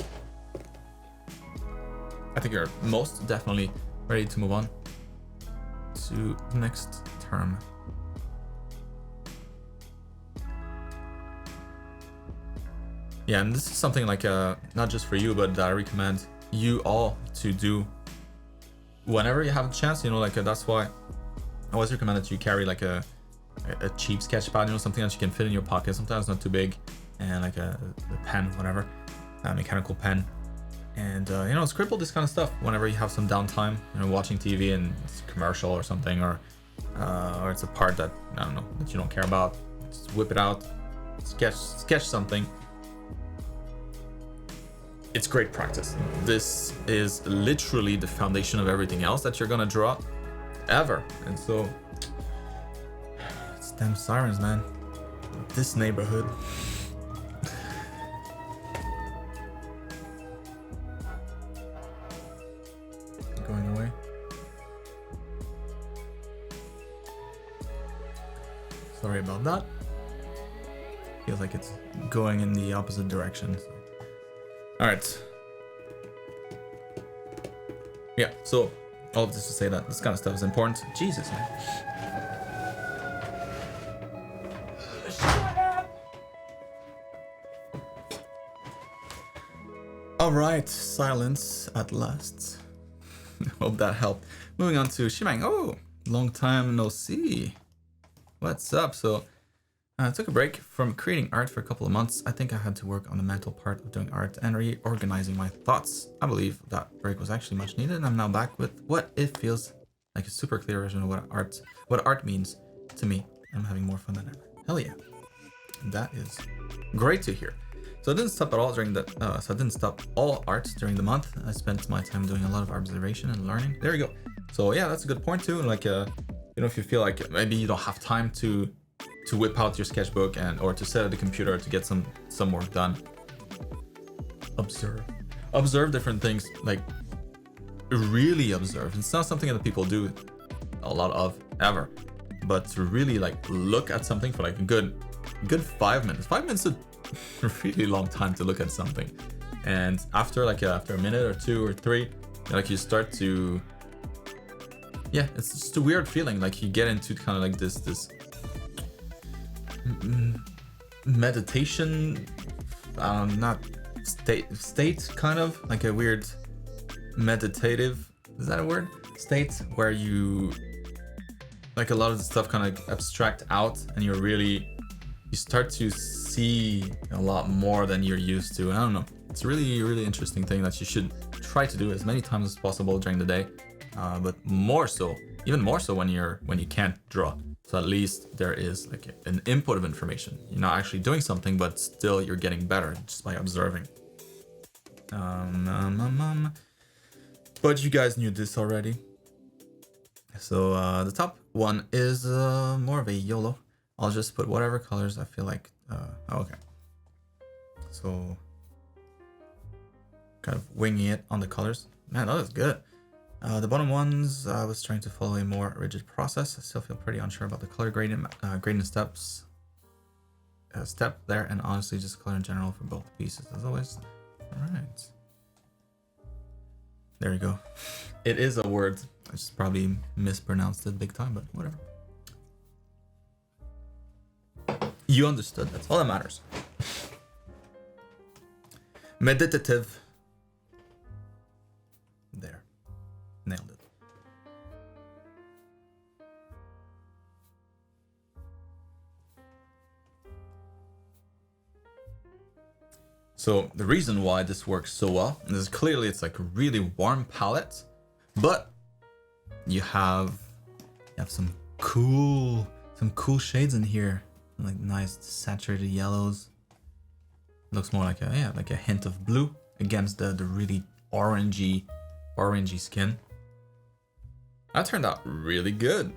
I think you're most definitely ready to move on to the next term. Yeah, and this is something like not just for you, but that I recommend you all to do whenever you have a chance. You know, like that's why I always recommend that you carry like a cheap sketch pad, you know, something that you can fit in your pocket, sometimes not too big, and like a pen, whatever, a mechanical pen, and you know, scribble this kind of stuff whenever you have some downtime, you know, watching TV and it's a commercial or something, or it's a part that I don't know that you don't care about. Just whip it out, sketch something, it's great practice. This is literally the foundation of everything else that you're gonna draw ever. And so, it's damn sirens, man. This neighborhood. Going away. Sorry about that. Feels like it's going in the opposite direction. So. All right. Yeah, so all of this to say that this kind of stuff is important. Jesus, man. All right, silence at last. Hope that helped. Moving on to Shimang. Oh, long time no see. What's up? So I took a break from creating art for a couple of months. I think I had to work on the mental part of doing art and reorganizing my thoughts. I believe that break was actually much needed, and I'm now back with what it feels like, a super clear version of what art means to me. I'm having more fun than ever. Hell yeah. That is great to hear. So I didn't stop at all during the I didn't stop all art during the month. I spent my time doing a lot of observation and learning. There you go. So yeah, that's a good point too. Like you know, if you feel like maybe you don't have time to whip out your sketchbook or to set at the computer to get some work done, observe different things. Like really observe. It's not something that people do a lot of ever, but to really like look at something for like a good 5 minutes. 5 minutes is a really long time to look at something, and after a minute or two or three, like you start to, yeah, it's just a weird feeling. Like you get into kind of like this meditation, not state, kind of like a weird meditative, is that a word? State where you, like, a lot of the stuff kind of abstract out, and you start to see a lot more than you're used to. I don't know. It's a really, really interesting thing that you should try to do as many times as possible during the day, but even more so when you can't draw. So at least there is like an input of information. You're not actually doing something, but still you're getting better just by observing. But you guys knew this already. So the top one is more of a YOLO. I'll just put whatever colors I feel like. Okay. So kind of winging it on the colors. Man, that was good. The bottom ones, I was trying to follow a more rigid process. I still feel pretty unsure about the color gradient steps. Step there, and honestly, just color in general for both pieces, as always. All right. There you go. It is a word. I just probably mispronounced it big time, but whatever. You understood. That's all that matters. Meditative. There. Nailed it. So the reason why this works so well is clearly it's like a really warm palette, but you have some cool shades in here, like nice saturated yellows. Looks more like a hint of blue against the really orangey skin. That turned out really good.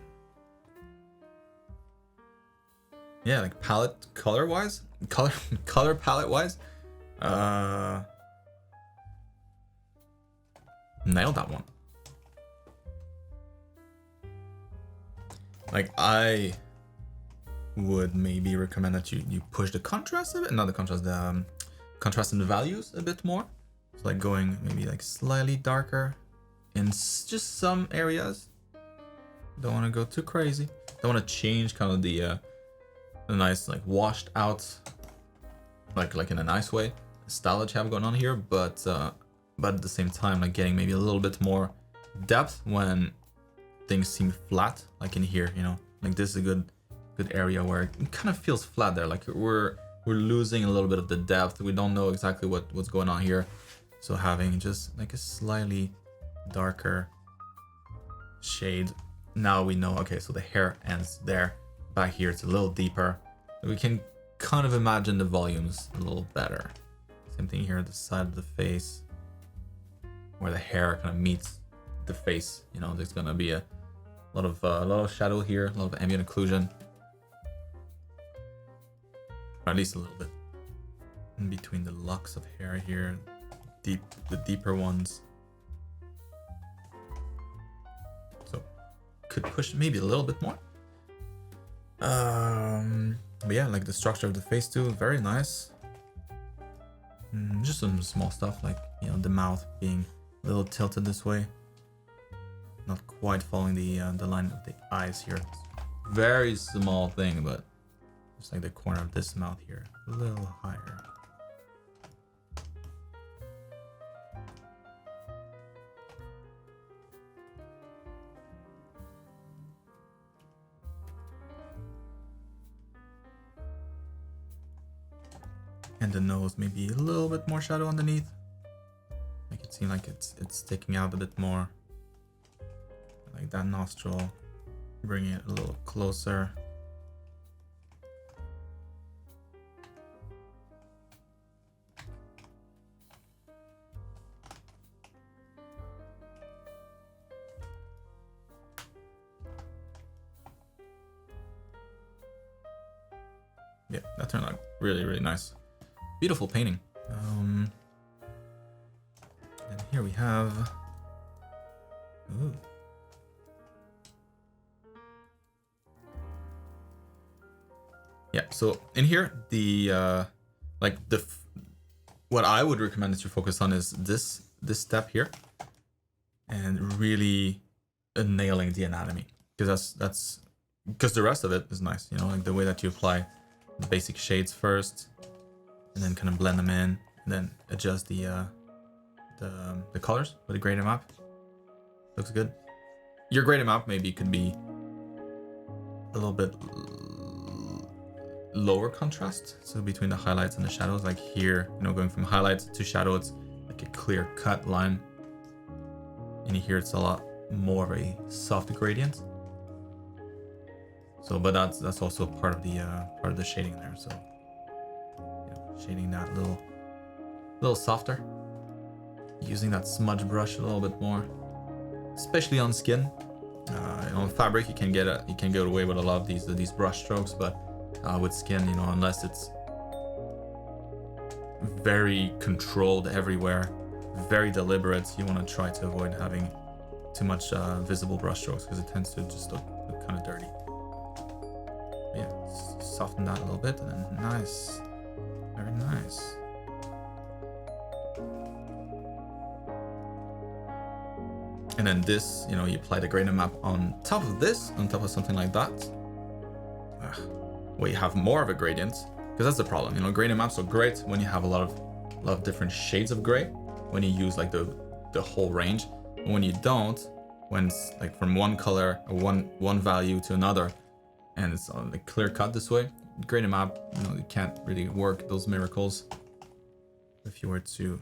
Yeah, like color palette wise. Nailed that one. Like, I would maybe recommend that you push the contrast a bit, not the contrast, the contrast in the values a bit more. So like going maybe like slightly darker in just some areas. Don't want to go too crazy. Don't want to change kind of the nice like washed out, like in a nice way, style that you have going on here, but at the same time like getting maybe a little bit more depth when things seem flat, like in here, you know, like this is a good area where it kind of feels flat there, like we're losing a little bit of the depth. We don't know exactly what's going on here, so having just like a slightly darker shade. Now we know, okay, so the hair ends there. Back here it's a little deeper. We can kind of imagine the volumes a little better. Same thing here at the side of the face, where the hair kind of meets the face. You know, there's gonna be a lot of shadow here, a lot of ambient occlusion, or at least a little bit in between the locks of hair here, the deeper ones. So could push maybe a little bit more. But yeah, like the structure of the face too, very nice. Just some small stuff like, you know, the mouth being a little tilted this way, not quite following the line of the eyes here. Very small thing, but just like the corner of this mouth here, a little higher. And the nose, maybe a little bit more shadow underneath. Make it seem like it's sticking out a bit more. Like that nostril, bring it a little closer. Yeah, that turned out really, really nice. Beautiful painting. And here we have. Ooh. Yeah. So in here, the what I would recommend that you focus on is this step here, and really nailing the anatomy, because that's because the rest of it is nice. You know, like the way that you apply the basic shades first, and then kind of blend them in, and then adjust the colors with a gradient map. Looks good. Your gradient map maybe could be a little bit lower contrast, so between the highlights and the shadows, like here, you know, going from highlights to shadow, it's like a clear cut line, and here it's a lot more of a soft gradient. So, but that's also part of the shading there. So, shading that little softer, using that smudge brush a little bit more, especially on skin. On fabric, you can get away with a lot of these brush strokes, but with skin, you know, unless it's very controlled everywhere, very deliberate, you want to try to avoid having too much visible brush strokes, because it tends to just look kind of dirty. But yeah, soften that a little bit, and then nice. Very nice. And then this, you know, you apply the gradient map on top of this, on top of something like that, where you have more of a gradient, because that's the problem. You know, gradient maps are great when you have a lot of different shades of gray, when you use like the whole range. But when you don't, when it's like from one color or one value to another, and it's like clear cut this way, gradient map, you know, you can't really work those miracles. If you were to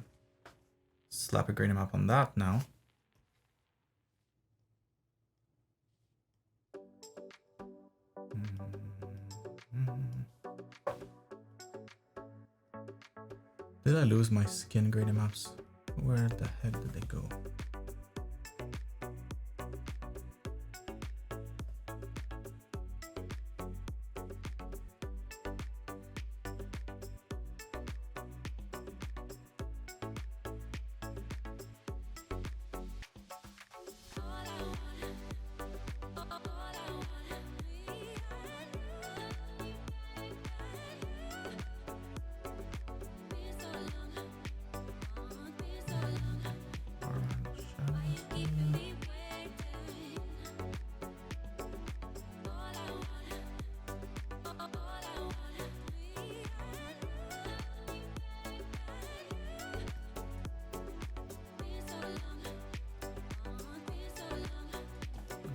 slap a gradient map on that now, did I lose my skin gradient maps? Where the heck did they go?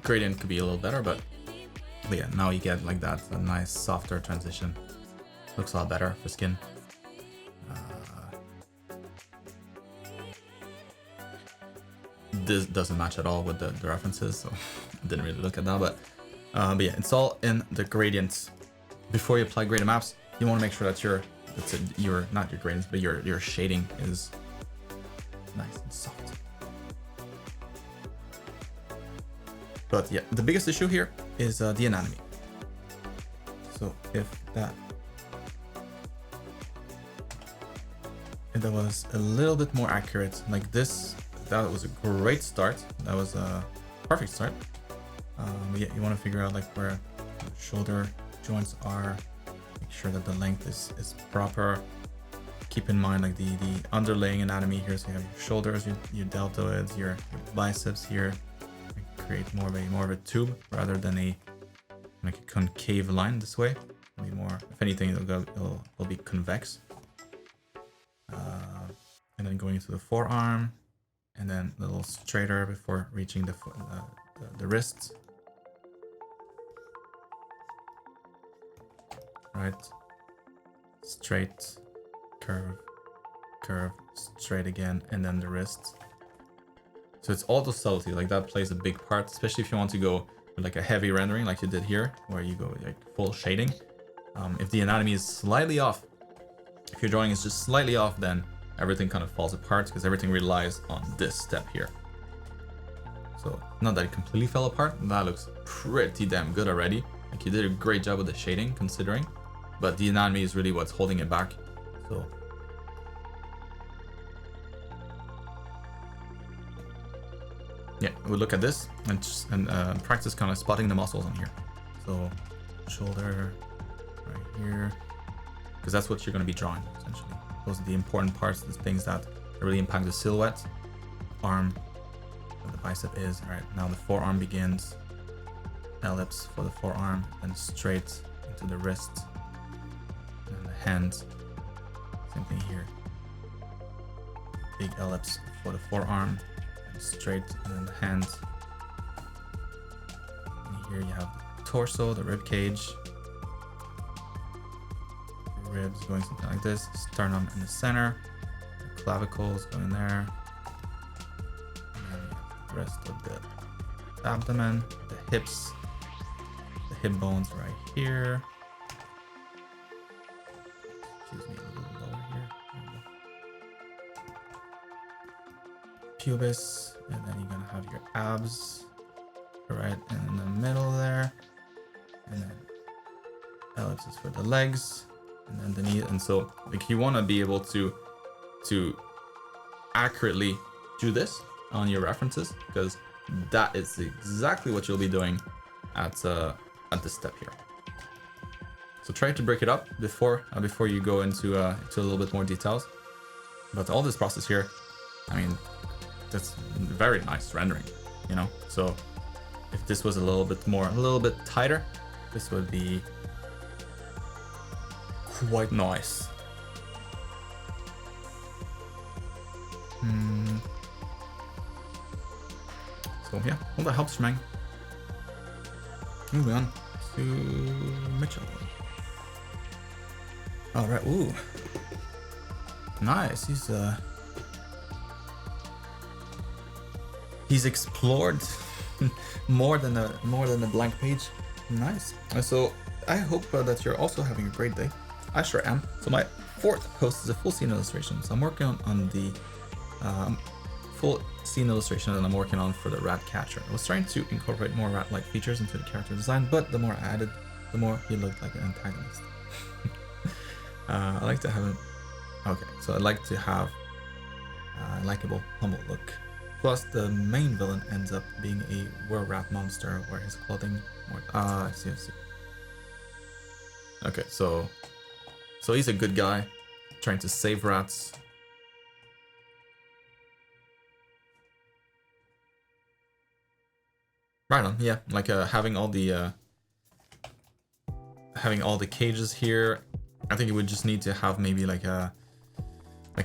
Gradient could be a little better, but yeah, now you get like that, a nice softer transition. Looks a lot better for skin. This doesn't match at all with the references, so I didn't really look at that, but yeah, it's all in the gradients. Before you apply gradient maps, you want to make sure that your not your gradients, but your shading is nice and soft. But yeah, the biggest issue here is the anatomy. So if that was a little bit more accurate, like this, that was a great start. That was a perfect start. But yeah, you want to figure out like where the shoulder joints are. Make sure that the length is proper. Keep in mind like the underlying anatomy here. So you have your shoulders, your deltoids, your biceps here. Create more of a tube rather than a concave line this way. It'll be more, if anything, it'll be convex. And then going into the forearm, and then a little straighter before reaching the wrists. Right, straight, curve, curve, straight again, and then the wrists. So it's all the subtlety, like that plays a big part, especially if you want to go with like a heavy rendering like you did here, where you go like full shading. If the anatomy is slightly off, if your drawing is just slightly off, then everything kind of falls apart because everything relies on this step here. So not that it completely fell apart, that looks pretty damn good already. Like you did a great job with the shading considering, but the anatomy is really what's holding it back. So yeah, we'll look at this and practice kind of spotting the muscles on here. So shoulder right here, because that's what you're going to be drawing essentially. Those are the important parts, the things that really impact the silhouette. Arm, where the bicep is. All right, now the forearm begins. Ellipse for the forearm, and straight into the wrist. And the hand, same thing here. Big ellipse for the forearm. Straight, and then the hand. And here you have the torso, the rib cage, the ribs going something like this, sternum in the center, the clavicles going there, and then the rest of the abdomen, the hips, the hip bones right here. Excuse me, a little lower here. Pubis, and then you're gonna have your abs right in the middle there, and then ellipses for the legs, and then the knee. And so like you want to be able to accurately do this on your references, because that is exactly what you'll be doing at this step here. So try to break it up before you go into a little bit more details. But all this process here, I mean, that's very nice rendering, you know. So if this was a little bit tighter, this would be quite nice. So yeah, well, that helps, Shimang. Moving on to Mitchell. All right, ooh, nice. He's explored more than a blank page. Nice. So I hope that you're also having a great day. I sure am. So my fourth post is a full scene illustration. So I'm working on the full scene illustration that I'm working on for the rat catcher. I was trying to incorporate more rat-like features into the character design, but the more I added, the more he looked like an antagonist. I like to have him. Okay, so I like to have a likable, humble look. Plus, the main villain ends up being a were-rat monster, where his clothing more. I see. Okay, so he's a good guy, trying to save rats. Right on, yeah. Like having all the cages here. I think you would just need to have maybe like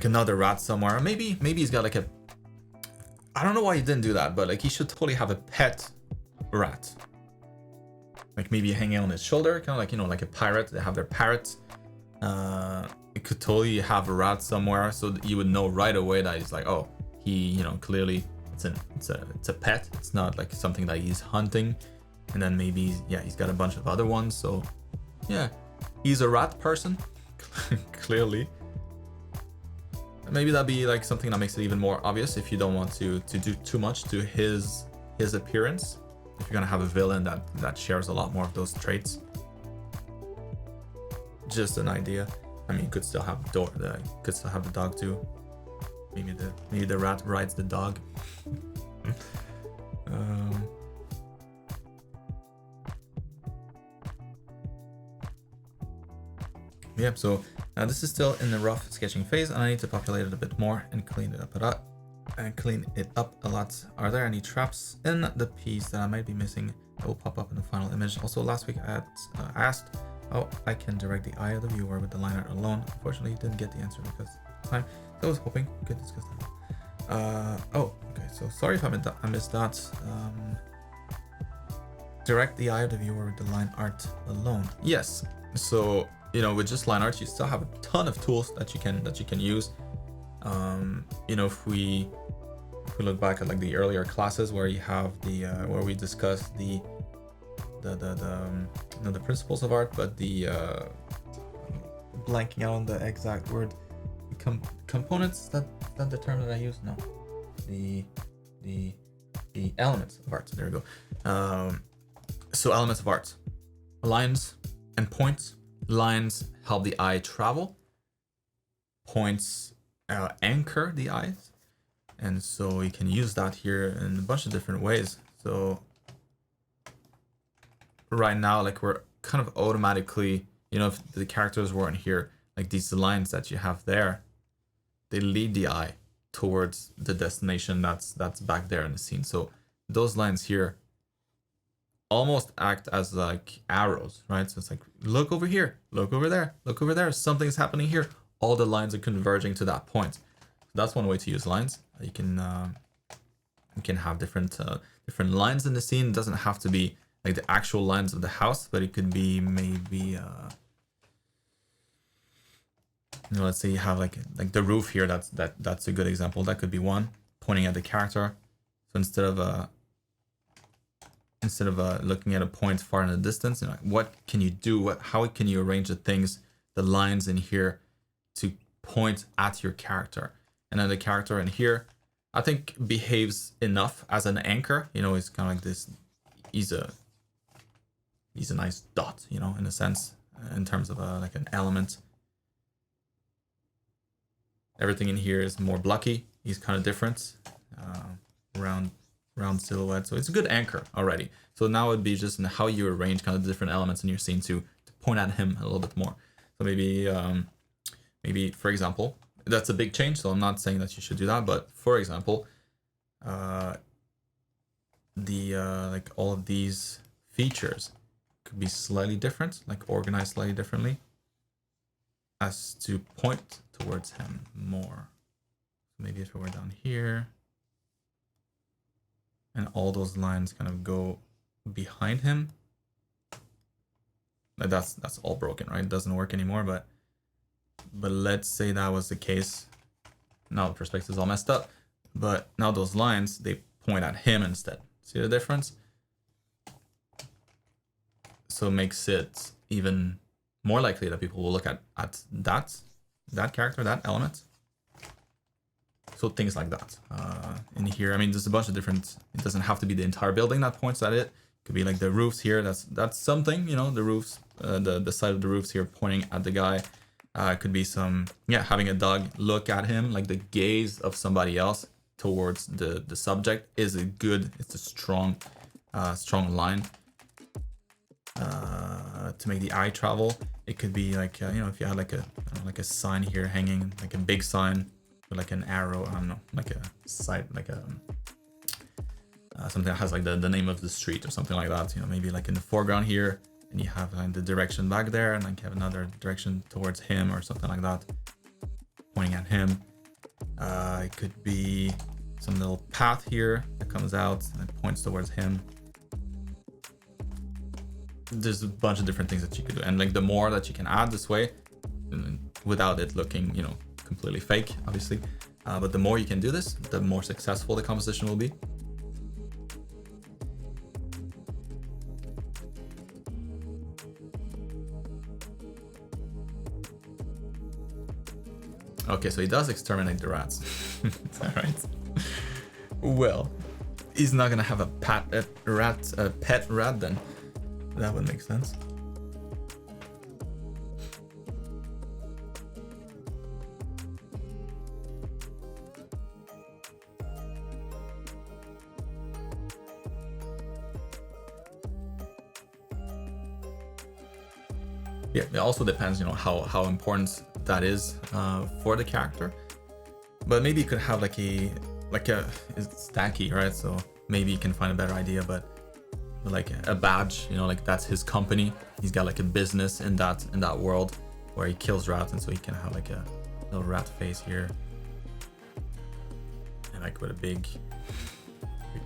another rat somewhere. Maybe he's got like a. I don't know why he didn't do that, but like he should totally have a pet rat. Like maybe hanging on his shoulder, kind of like, you know, like a pirate. They have their parrot. It could totally have a rat somewhere, so that you would know right away that he's like, oh, he, you know, clearly it's a pet. It's not like something that he's hunting. And then maybe, yeah, he's got a bunch of other ones. So yeah, He's a rat person, clearly. Maybe that'd be like something that makes it even more obvious if you don't want to do too much to his appearance. If you're gonna have a villain that shares a lot more of those traits. Just an idea. I mean, you could still have the dog too. Maybe the rat rides the dog. Yeah, so this is still in the rough sketching phase, and I need to populate it a bit more and clean it up a lot. Are there any traps in the piece that I might be missing that will pop up in the final image? Also, last week I had asked how I can direct the eye of the viewer with the line art alone. Unfortunately, didn't get the answer because of time. So I was hoping we could discuss that. Okay, so sorry if I missed that. Direct the eye of the viewer with the line art alone. Yes, so with just line art, you still have a ton of tools that you can use. If we look back at like the earlier classes where you have the where we discuss the principles of art, but the blanking out on the exact word, components, that the term that I use. No, the elements of art. There we go. So elements of art, lines and points. Lines help the eye travel. Points anchor the eyes, and so you can use that here in a bunch of different ways. So right now, like, we're kind of automatically, if the characters weren't here, like these lines that you have there, they lead the eye towards the destination that's back there in the scene. So those lines here almost act as like arrows, right? So it's like, look over here, look over there, look over there, something's happening here. All the lines are converging to that point. So that's one way to use lines. You can have different lines in the scene. It doesn't have to be like the actual lines of the house, but it could be maybe let's say you have like the roof here. That's a good example. That could be one, pointing at the character. So instead of looking at a point far in the distance, what can you do? How can you arrange the lines in here to point at your character? And then the character in here, I think, behaves enough as an anchor. He's kind of like this. He's a nice dot, in a sense, in terms of like an element. Everything in here is more blocky. He's kind of different, round silhouette. So it's a good anchor already. So now it'd be just in how you arrange kind of the different elements in your scene to point at him a little bit more. So maybe for example, that's a big change. So I'm not saying that you should do that, but for example, like all of these features could be slightly different, like organized slightly differently, as to point towards him more. Maybe if we were down here, and all those lines kind of go behind him. Like that's all broken, right? It doesn't work anymore, but let's say that was the case. Now the perspective is all messed up, but now those lines, they point at him instead. See the difference? So it makes it even more likely that people will look at that character, that element. So things like that. In here, I mean, there's a bunch of different. It doesn't have to be the entire building that points at it. It could be like the roofs here. That's something. The roofs, the side of the roofs here pointing at the guy. It could be having a dog look at him, like the gaze of somebody else towards the subject is it's a strong line to make the eye travel. It could be like if you had like a sign here hanging, like a big sign with like an arrow, I don't know, like a site, like a something that has like the name of the street or something like that. Maybe like in the foreground here, and you have the direction back there, and like you have another direction towards him or something like that, pointing at him. It could be some little path here that comes out and points towards him. There's a bunch of different things that you could do, and like the more that you can add this way, without it looking completely fake, obviously, but the more you can do this, the more successful the composition will be. Okay, so he does exterminate the rats. Alright. Well, he's not gonna have a pet rat then. That would make sense. Yeah, it also depends, you know, how important that is for the character. But maybe you could have like it's stacky, right? So maybe you can find a better idea, but like a badge, you know, like that's his company. He's got like a business in that world where he kills rats, and so he can have like a little rat face here, and like with a big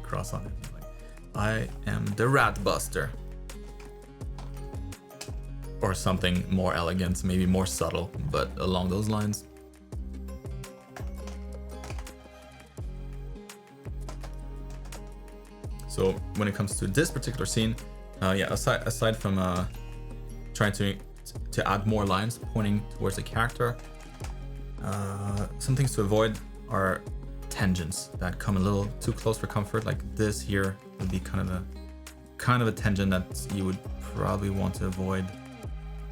cross on it. Like, I am the rat buster. Or something more elegant, maybe more subtle, but along those lines. So when it comes to this particular scene, yeah, aside from trying to add more lines pointing towards the character, some things to avoid are tangents that come a little too close for comfort. Like this here would be kind of a tangent that you would probably want to avoid.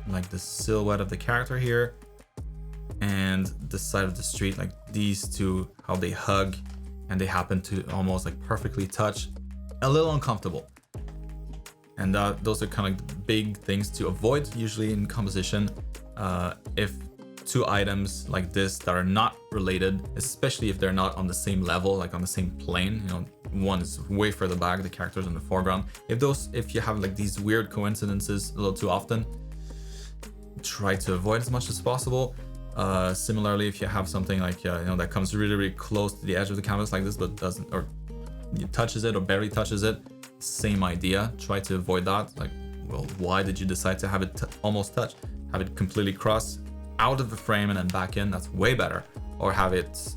Like the silhouette of the character here and the side of the street, like these two, how they hug and they happen to almost like perfectly touch, a little uncomfortable. And those are kind of like big things to avoid usually in composition. If two items like this that are not related, especially if they're not on the same level, like on the same plane, you know, one is way further back, the character's in the foreground. If you have like these weird coincidences a little too often, try to avoid as much as possible. Similarly, if you have something like you know, that comes really, really close to the edge of the canvas like this, but doesn't, or touches it or barely touches it, same idea. Try to avoid that. Like, well, why did you decide to have it almost touch? Have it completely cross out of the frame and then back in. That's way better. Or have it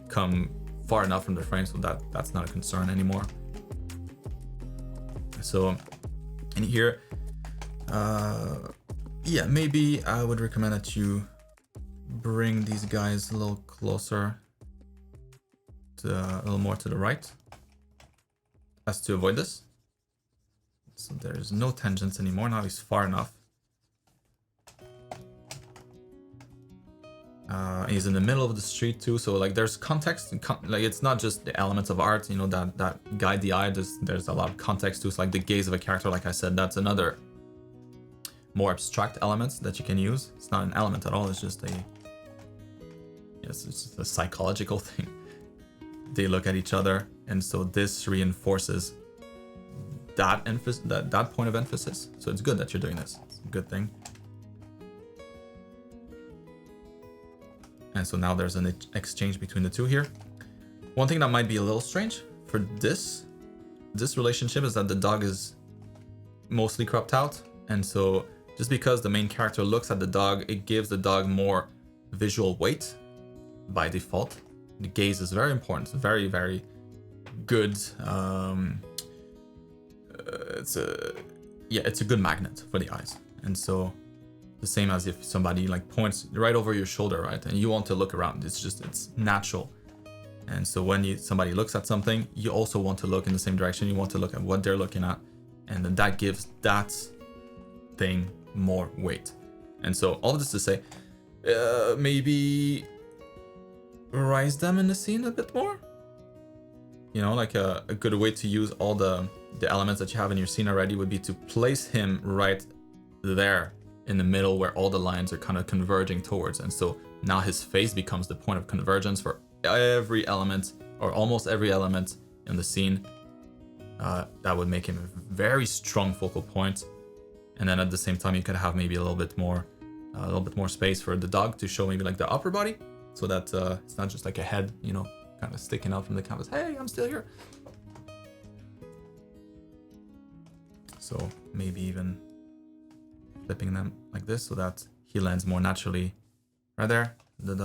come far enough from the frame so that's not a concern anymore. So in here, yeah, maybe I would recommend that you bring these guys a little closer, a little more to the right, as to avoid this. So there's no tangents anymore. Now he's far enough. He's in the middle of the street too, so like there's context, like it's not just the elements of art, you know, that guide the eye. There's a lot of context too. It's like the gaze of a character, like I said, that's another more abstract elements that you can use. It's not an element at all. It's just it's just a psychological thing. They look at each other, and so this reinforces that point of emphasis. So it's good that you're doing this. It's a good thing. And so now there's an exchange between the two here. One thing that might be a little strange for this relationship is that the dog is mostly cropped out, and so just because the main character looks at the dog, it gives the dog more visual weight by default. The gaze is very important. It's very, very good. It's a good magnet for the eyes. And so the same as if somebody like points right over your shoulder, right? And you want to look around. It's natural. And so when somebody looks at something, you also want to look in the same direction. You want to look at what they're looking at. And then that gives that thing more weight. And so all of this to say, maybe rise them in the scene a bit more. You know, like a good way to use all the elements that you have in your scene already would be to place him right there in the middle where all the lines are kind of converging towards. And so now his face becomes the point of convergence for every element, or almost every element in the scene. That would make him a very strong focal point. And then at the same time, you could have maybe a little bit more space for the dog to show maybe like the upper body, so that it's not just like a head, you know, kind of sticking out from the canvas. Hey, I'm still here. So maybe even flipping them like this so that he lands more naturally right there. The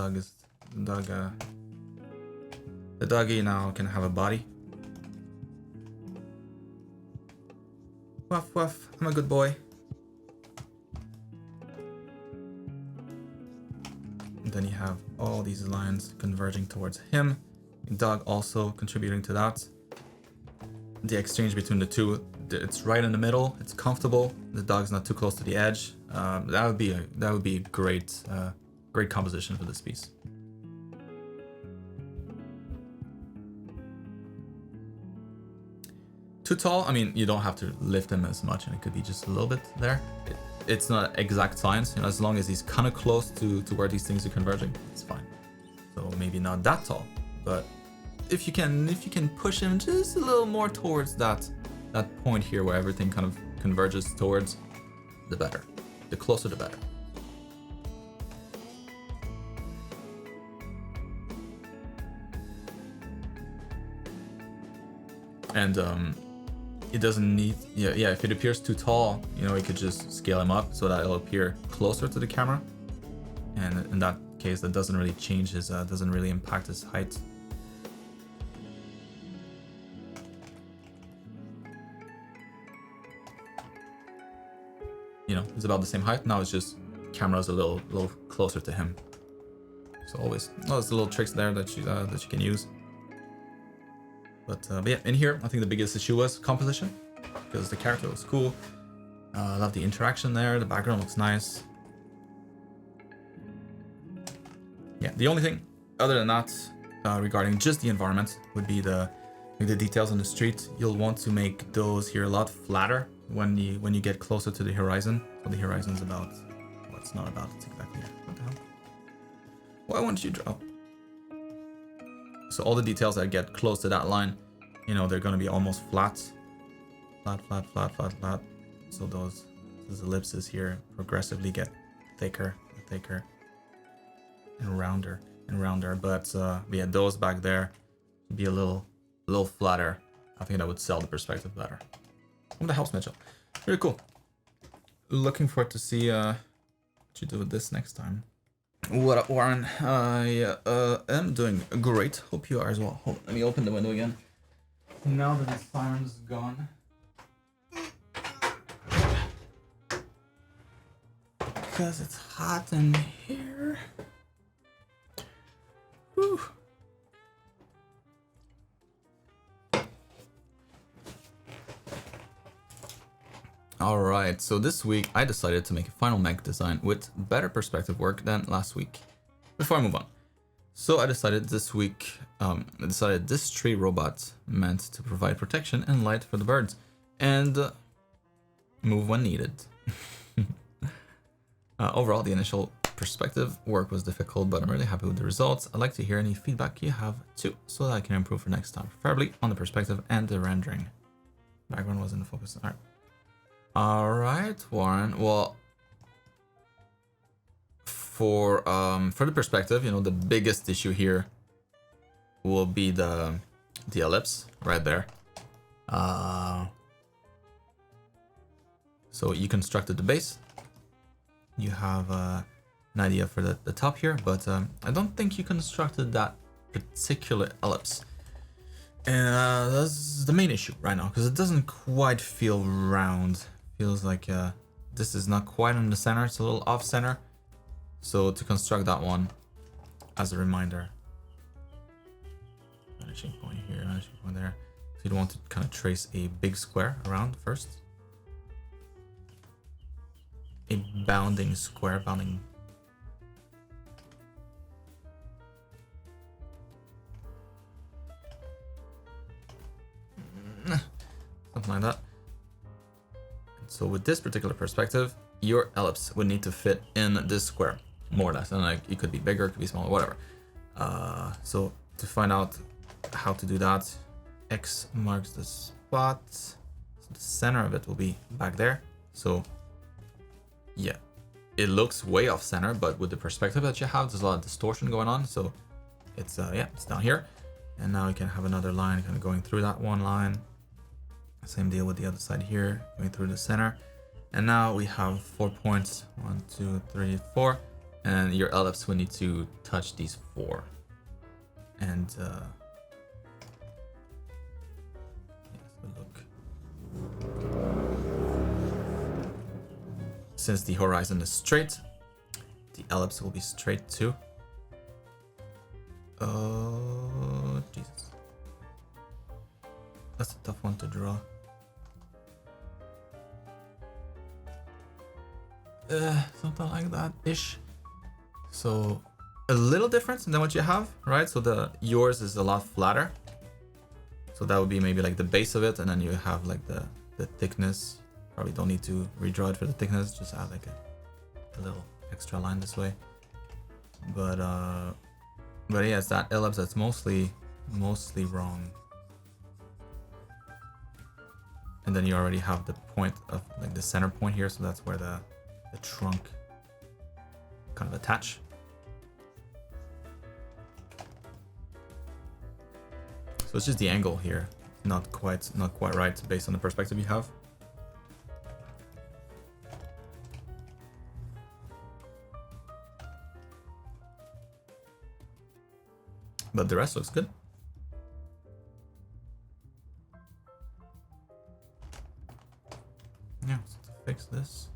doggy now can have a body. Woof woof, I'm a good boy. And then you have all these lines converging towards him. Dog also contributing to that. The exchange between the two, it's right in the middle. It's comfortable. The dog's not too close to the edge. That would be a great composition for this piece. Too tall, I mean, you don't have to lift him as much, and it could be just a little bit there. It's not exact science, you know, as long as he's kind of close to where these things are converging, it's fine. So maybe not that tall, but if you can push him just a little more towards that point here where everything kind of converges towards, the better. The closer, the better. And it doesn't need, yeah, if it appears too tall, you know, you could just scale him up so that it'll appear closer to the camera. And in that case, that doesn't really change his, doesn't really impact his height. You know, it's about the same height. Now it's just camera's a little closer to him. So always, there's the little tricks there that you can use. But yeah, in here, I think the biggest issue was composition, because the character was cool. I love the interaction there. The background looks nice. Yeah, the only thing other than that, regarding just the environment, would be the details on the street. You'll want to make those here a lot flatter when you get closer to the horizon. So the horizon's about, well, it's not about, it's exactly, what the hell? Why won't you draw? So all the details that get close to that line, you know, they're going to be almost flat. So those ellipses here progressively get thicker and thicker and rounder and rounder. But yeah, those back there be a little flatter. I think that would sell the perspective better. What the hell's Mitchell? Very cool. Looking forward to see what you do with this next time. What up, Warren? I am doing great. Hope you are as well. Hold on, let me open the window again. Now that the siren's gone. Because it's hot in here. Whew. Alright, so this week I decided to make a final mech design with better perspective work than last week. Before I move on. So I decided this week, this tree robot meant to provide protection and light for the birds. And move when needed. Overall, the initial perspective work was difficult, but I'm really happy with the results. I'd like to hear any feedback you have too, so that I can improve for next time, preferably on the perspective and the rendering. Background wasn't focused. Alright, Warren. Well, for the perspective, you know, the biggest issue here will be the ellipse right there. So you constructed the base. You have an idea for the top here, but I don't think you constructed that particular ellipse. And that's the main issue right now, because it doesn't quite feel round. Feels like this is not quite in the center, it's a little off center. So to construct that one, as a reminder, vanishing point here, vanishing point there. So you'd want to kind of trace a big square around first. A bounding square, bounding. Something like that. So with this particular perspective, your ellipse would need to fit in this square, more or less. And like, it could be bigger, it could be smaller, whatever. So to find out how to do that, X marks the spot. So the center of it will be back there. So yeah, it looks way off center, but with the perspective that you have, there's a lot of distortion going on. So it's it's down here. And now you can have another line kind of going through that one line. Same deal with the other side here, going through the center. And now we have 4 points, 1, 2, 3, 4. And your ellipse will need to touch these 4. And look. Since the horizon is straight, the ellipse will be straight too. Oh, Jesus. That's a tough one to draw. Something like that-ish. So, a little difference than what you have, right? So yours is a lot flatter. So that would be maybe like the base of it, and then you have like the thickness. Probably don't need to redraw it for the thickness, just add like a little extra line this way. But yeah, it's that ellipse that's mostly wrong. And then you already have the point of like the center point here, so that's where the trunk kind of attach. So it's just the angle here, not quite right based on the perspective you have. But the rest looks good. Yeah, so to fix this.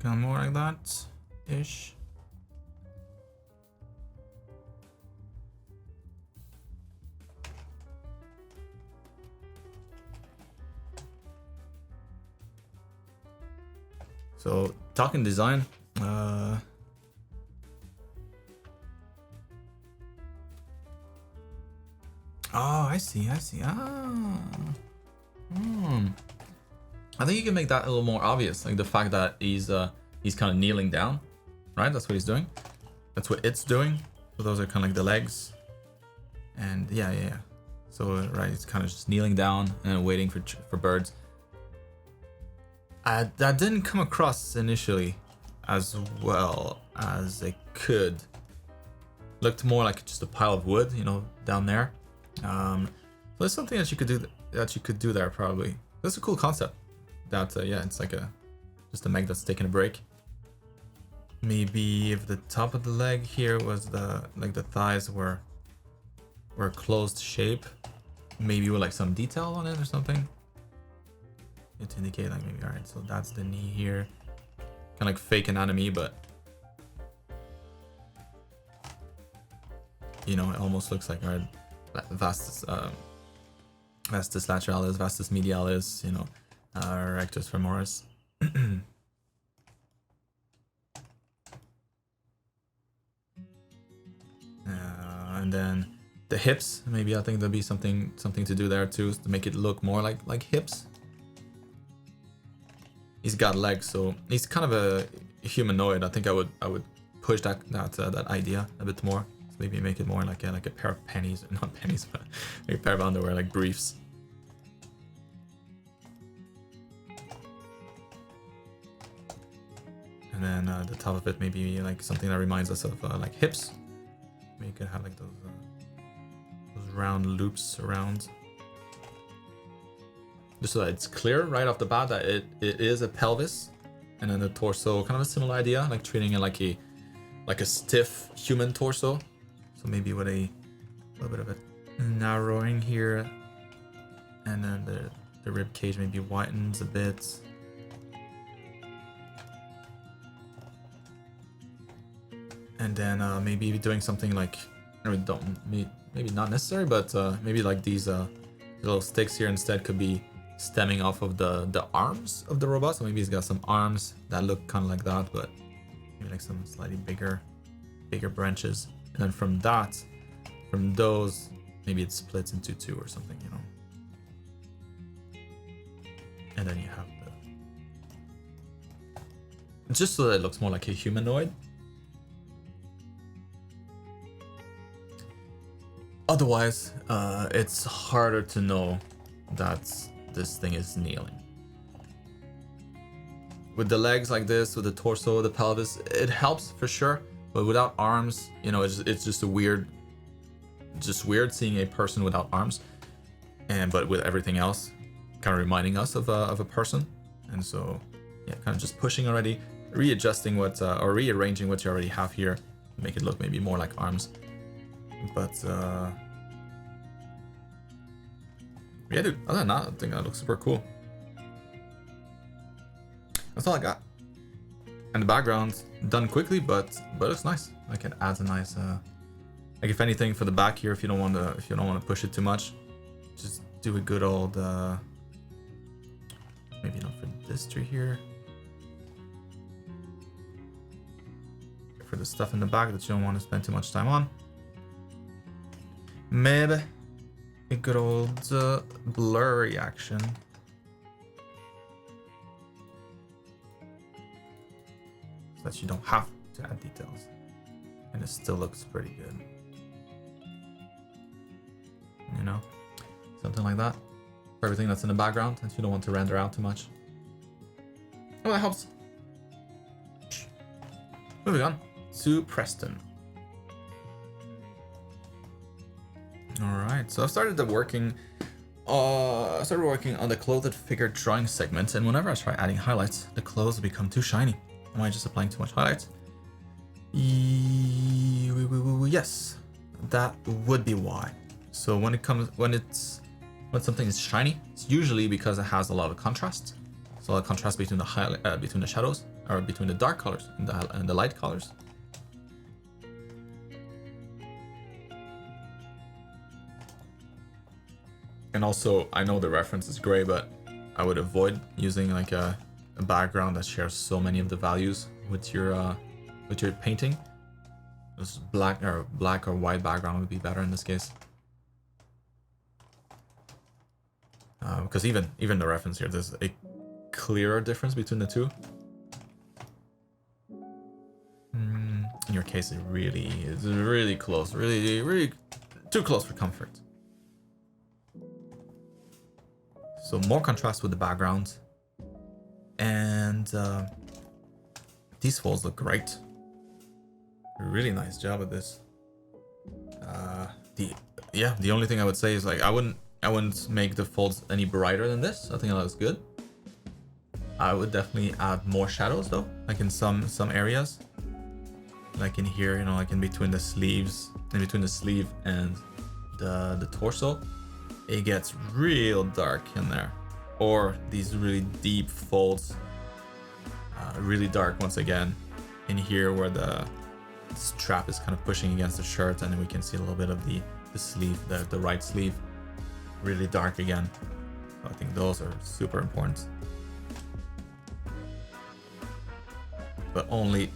Kind of more like that-ish. So, talking design, oh, I see. Ah. I think you can make that a little more obvious, like the fact that he's kind of kneeling down, right? That's what he's doing. That's what it's doing. So those are kind of like the legs, and yeah. So right, it's kind of just kneeling down and waiting for birds. That didn't come across initially as well as it could. Looked more like just a pile of wood, you know, down there. So there's something that you could do there probably. That's a cool concept. That yeah, it's like just a mech that's taking a break. Maybe if the top of the leg here was the thighs were a closed shape, maybe with like some detail on it or something. To indicate like maybe, all right, so that's the knee here, kind of like fake anatomy, but you know, it almost looks like our vastus lateralis, vastus medialis, you know, rectus femoris. And then the hips, maybe I think there'll be something to do there too, to make it look more like hips. He's got legs, so he's kind of a humanoid. I think I would push that idea a bit more. So maybe make it more like a pair of pennies, not pennies, but like a pair of underwear, like briefs. And then the top of it maybe like something that reminds us of like hips. Maybe you could have like those round loops around. Just so that it's clear right off the bat that it is a pelvis, and then the torso, kind of a similar idea, like treating it like a stiff human torso. So maybe with a little bit of a narrowing here, and then the rib cage maybe widens a bit. And then maybe doing something like, maybe not necessary, but maybe like these little sticks here instead could be stemming off of the arms of the robot. So maybe he's got some arms that look kind of like that, but maybe like some slightly bigger branches. And then from those, maybe it splits into two or something, you know. And then you have just so that it looks more like a humanoid. Otherwise, it's harder to know that this thing is kneeling. With the legs like this, with the torso, the pelvis, it helps for sure. But without arms, you know, it's just weird seeing a person without arms. But with everything else, kind of reminding us of a person. And so, yeah, kind of just pushing already, readjusting or rearranging what you already have here, make it look maybe more like arms. But Yeah, dude, other than that, I think that looks super cool. That's all I got. And the background's done quickly, but it looks nice. Like it adds a nice like if anything for the back here, if you don't want to push it too much, just do a good old maybe not for this tree here. For the stuff in the back that you don't want to spend too much time on. Maybe a good old blurry action. So that you don't have to add details. And it still looks pretty good. You know? Something like that. For everything that's in the background that you don't want to render out too much. Oh, that helps. Moving on to Preston. Alright, so I started working on the clothed figure drawing segment, and whenever I try adding highlights, the clothes become too shiny. Am I just applying too much highlights? Yes, that would be why. So when something is shiny, it's usually because it has a lot of contrast. So a lot of contrast between the shadows, or between the dark colors and the light colors. And also, I know the reference is gray, but I would avoid using like a background that shares so many of the values with your painting. This black or white background would be better in this case. Because even the reference here, there's a clearer difference between the two. In your case, it's really close, really too close for comfort. So more contrast with the background, and these folds look great. Really nice job with this. The only thing I would say is like I wouldn't make the folds any brighter than this. I think that looks good. I would definitely add more shadows though, like in some areas, like in here, you know, like in between the sleeves, in between the sleeve and the torso. It gets real dark in there, or these really deep folds, really dark once again in here where the strap is kind of pushing against the shirt, and then we can see a little bit of the sleeve, the right sleeve, really dark again. So I think those are super important, but only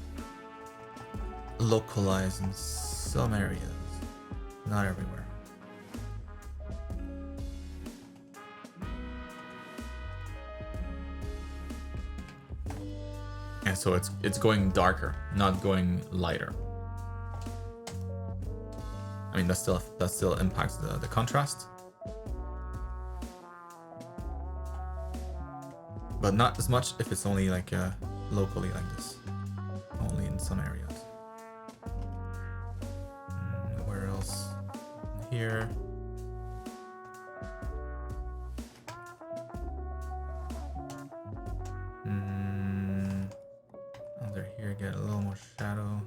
localized in some areas, not everywhere. And so it's going darker, not going lighter. I mean, that still impacts the contrast, but not as much if it's only like locally like this, only in some areas. Where else? Here. Under here, get a little more shadow.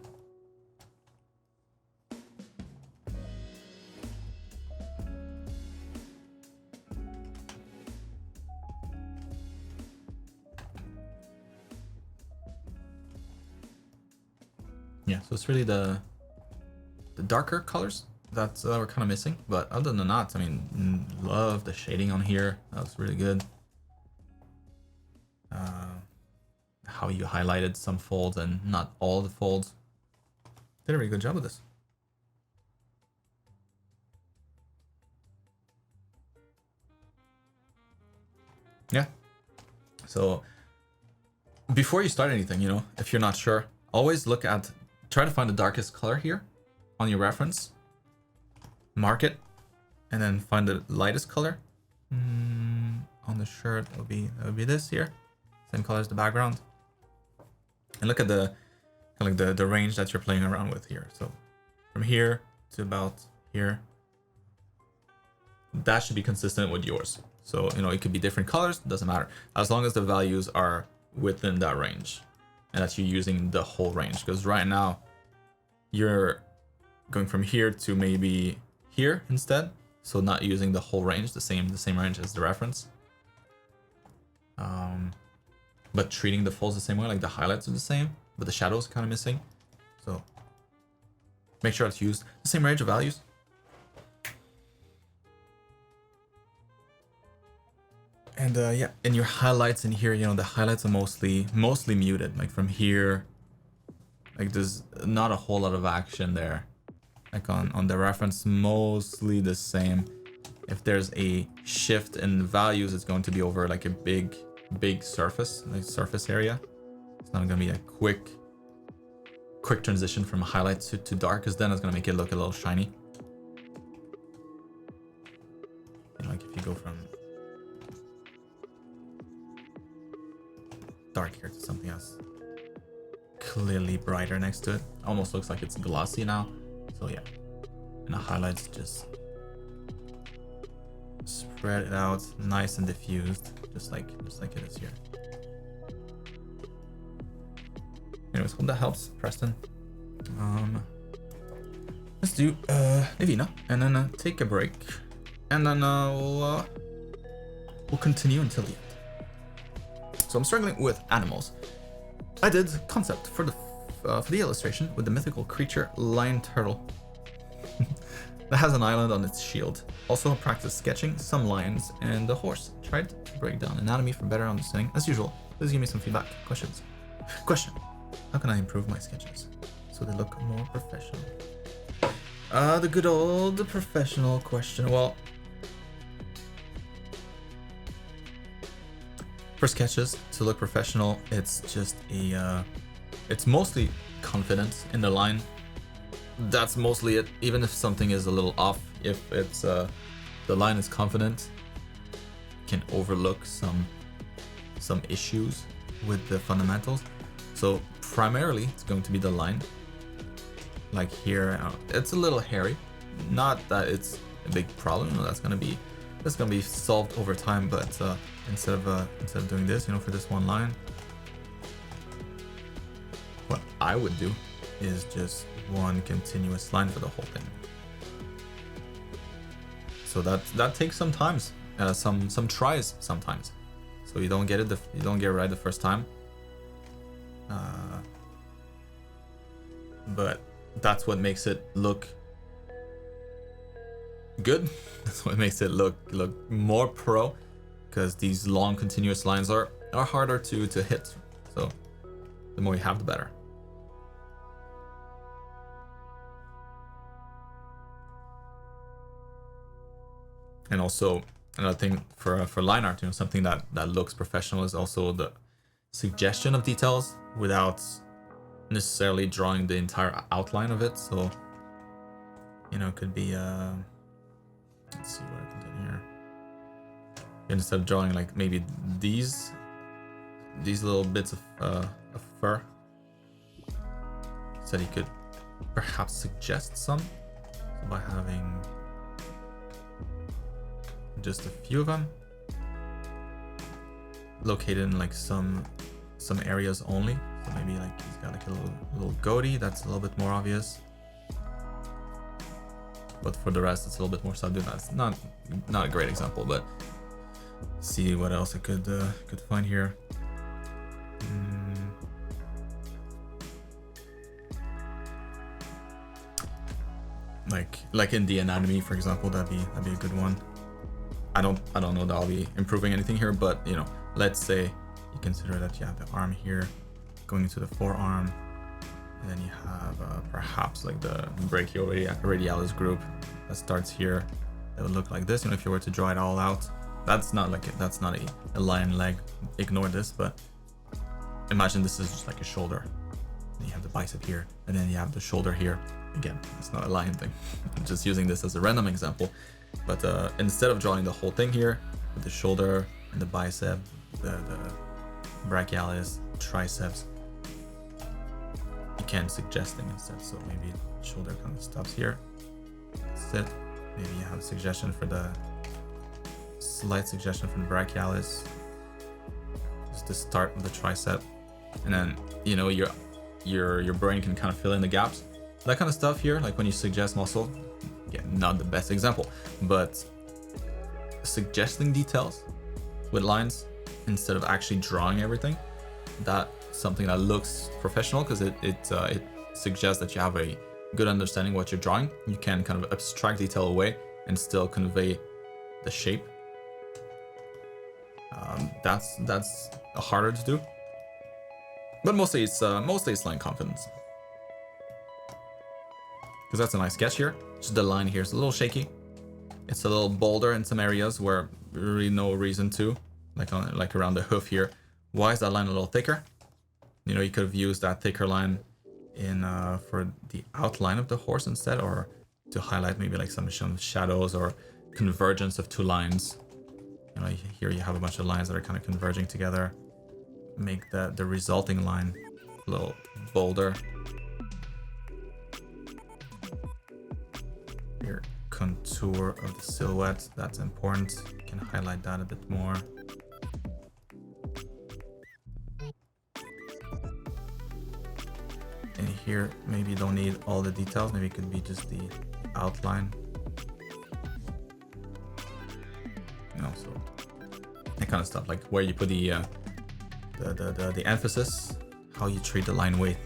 Yeah, so it's really the darker colors that we're kind of missing, but other than that, I mean, love the shading on here. That was really good. How you highlighted some folds and not all the folds. Did a really good job with this. Yeah. So before you start anything, you know, if you're not sure, always try to find the darkest color here on your reference, mark it, and then find the lightest color on the shirt. That would be this here, same color as the background, and look at the kind of like the range that you're playing around with here. So from here to about here, that should be consistent with yours. So, you know, it could be different colors, doesn't matter, as long as the values are within that range and that you're using the whole range. Because right now you're going from here to maybe here instead. So not using the whole range, the same range as the reference. But treating the folds the same way, like the highlights are the same, but the shadows are kind of missing. So make sure to use the same range of values. And yeah, in your highlights in here, you know, the highlights are mostly muted. Like from here, like there's not a whole lot of action there. Like on the reference, mostly the same. If there's a shift in values, it's going to be over like a big surface, like surface area. It's not gonna be a quick transition from highlight to dark, because then it's gonna make it look a little shiny. You know, like if you go from dark here to something else clearly brighter next to it, almost looks like it's glossy now. So yeah, and the highlights just spread it out, nice and diffused, just like it is here. Anyways, hope that helps, Preston. Let's do Divina, and then take a break, and then we'll continue until the end. So I'm struggling with animals. I did concept for the illustration with the mythical creature lion turtle that has an island on its shield. Also practiced sketching some lions and a horse. Tried to break down anatomy for better understanding. As usual, please give me some feedback. Questions. Question: how can I improve my sketches so they look more professional? The good old professional question. Well, for sketches to look professional, it's just it's mostly confidence in the line. That's mostly it. Even if something is a little off, if it's the line is confident, can overlook some issues with the fundamentals. So primarily it's going to be the line. Like here, it's a little hairy. Not that it's a big problem. No, that's gonna be solved over time. But instead of doing this, you know, for this one line, what I would do is just one continuous line for the whole thing. So that takes some times, some tries sometimes. So you don't get it right the first time. But that's what makes it look good. That's what makes it look more pro, because these long continuous lines are harder to hit. So the more you have, the better. And also another thing for line art, you know, something that looks professional is also the suggestion of details without necessarily drawing the entire outline of it. So, you know, it could be let's see what I can do here. Instead of drawing like maybe these little bits of fur, said he could perhaps suggest some, so by having just a few of them located in like some areas only. So maybe like he's got like a little goatee that's a little bit more obvious, but for the rest it's a little bit more subdued. That's not a great example, but see what else I could find here. Like in the anatomy, for example, that'd be a good one. I don't know that I'll be improving anything here, but you know, let's say you consider that you have the arm here going into the forearm, and then you have perhaps like the brachioradialis group that starts here. It would look like this. You know, if you were to draw it all out, that's not a lion leg. Ignore this, but imagine this is just like a shoulder. Then you have the bicep here, and then you have the shoulder here. Again, it's not a lion thing. I'm just using this as a random example. But instead of drawing the whole thing here with the shoulder and the bicep, the brachialis, triceps, you can suggest them instead. So maybe shoulder kind of stops here. That's it. Maybe you have a suggestion for the slight suggestion from the brachialis, just the start of the tricep, and then you know your brain can kind of fill in the gaps. That kind of stuff here, like when you suggest muscle, again, not the best example, but suggesting details with lines instead of actually drawing everything, that's something that looks professional because it suggests that you have a good understanding of what you're drawing. You can kind of abstract detail away and still convey the shape. That's harder to do, but mostly it's line confidence, because that's a nice sketch here. Just the line here is a little shaky. It's a little bolder in some areas where really no reason to, like around the hoof here. Why is that line a little thicker? You know, you could have used that thicker line in for the outline of the horse instead, or to highlight maybe like some shadows or convergence of two lines. You know, here you have a bunch of lines that are kind of converging together. Make the resulting line a little bolder. Here, contour of the silhouette, that's important. You can highlight that a bit more. And here, maybe you don't need all the details. Maybe it could be just the outline. You know, so that kind of stuff, like where you put the emphasis, how you treat the line weight.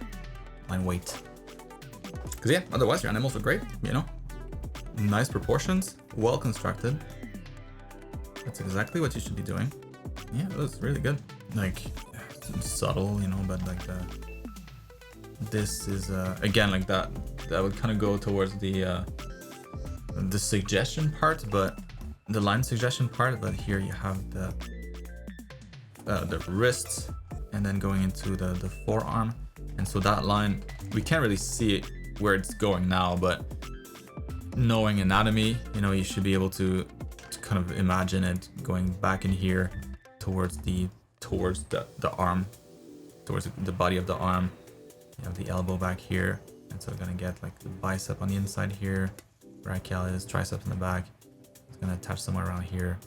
Because yeah, otherwise your animals are great, you know, nice proportions, well constructed. That's exactly what you should be doing. Yeah, it was really good. Like subtle, you know, but like this is again like that would kind of go towards the suggestion part, but the line suggestion part. But here you have the wrists and then going into the forearm, and so that line we can't really see it where it's going now, but knowing anatomy, you know, you should be able to kind of imagine it going back in here towards the arm, towards the body of the arm. You have the elbow back here, and so we're gonna get like the bicep on the inside here, brachialis, triceps in the back. It's gonna attach somewhere around here,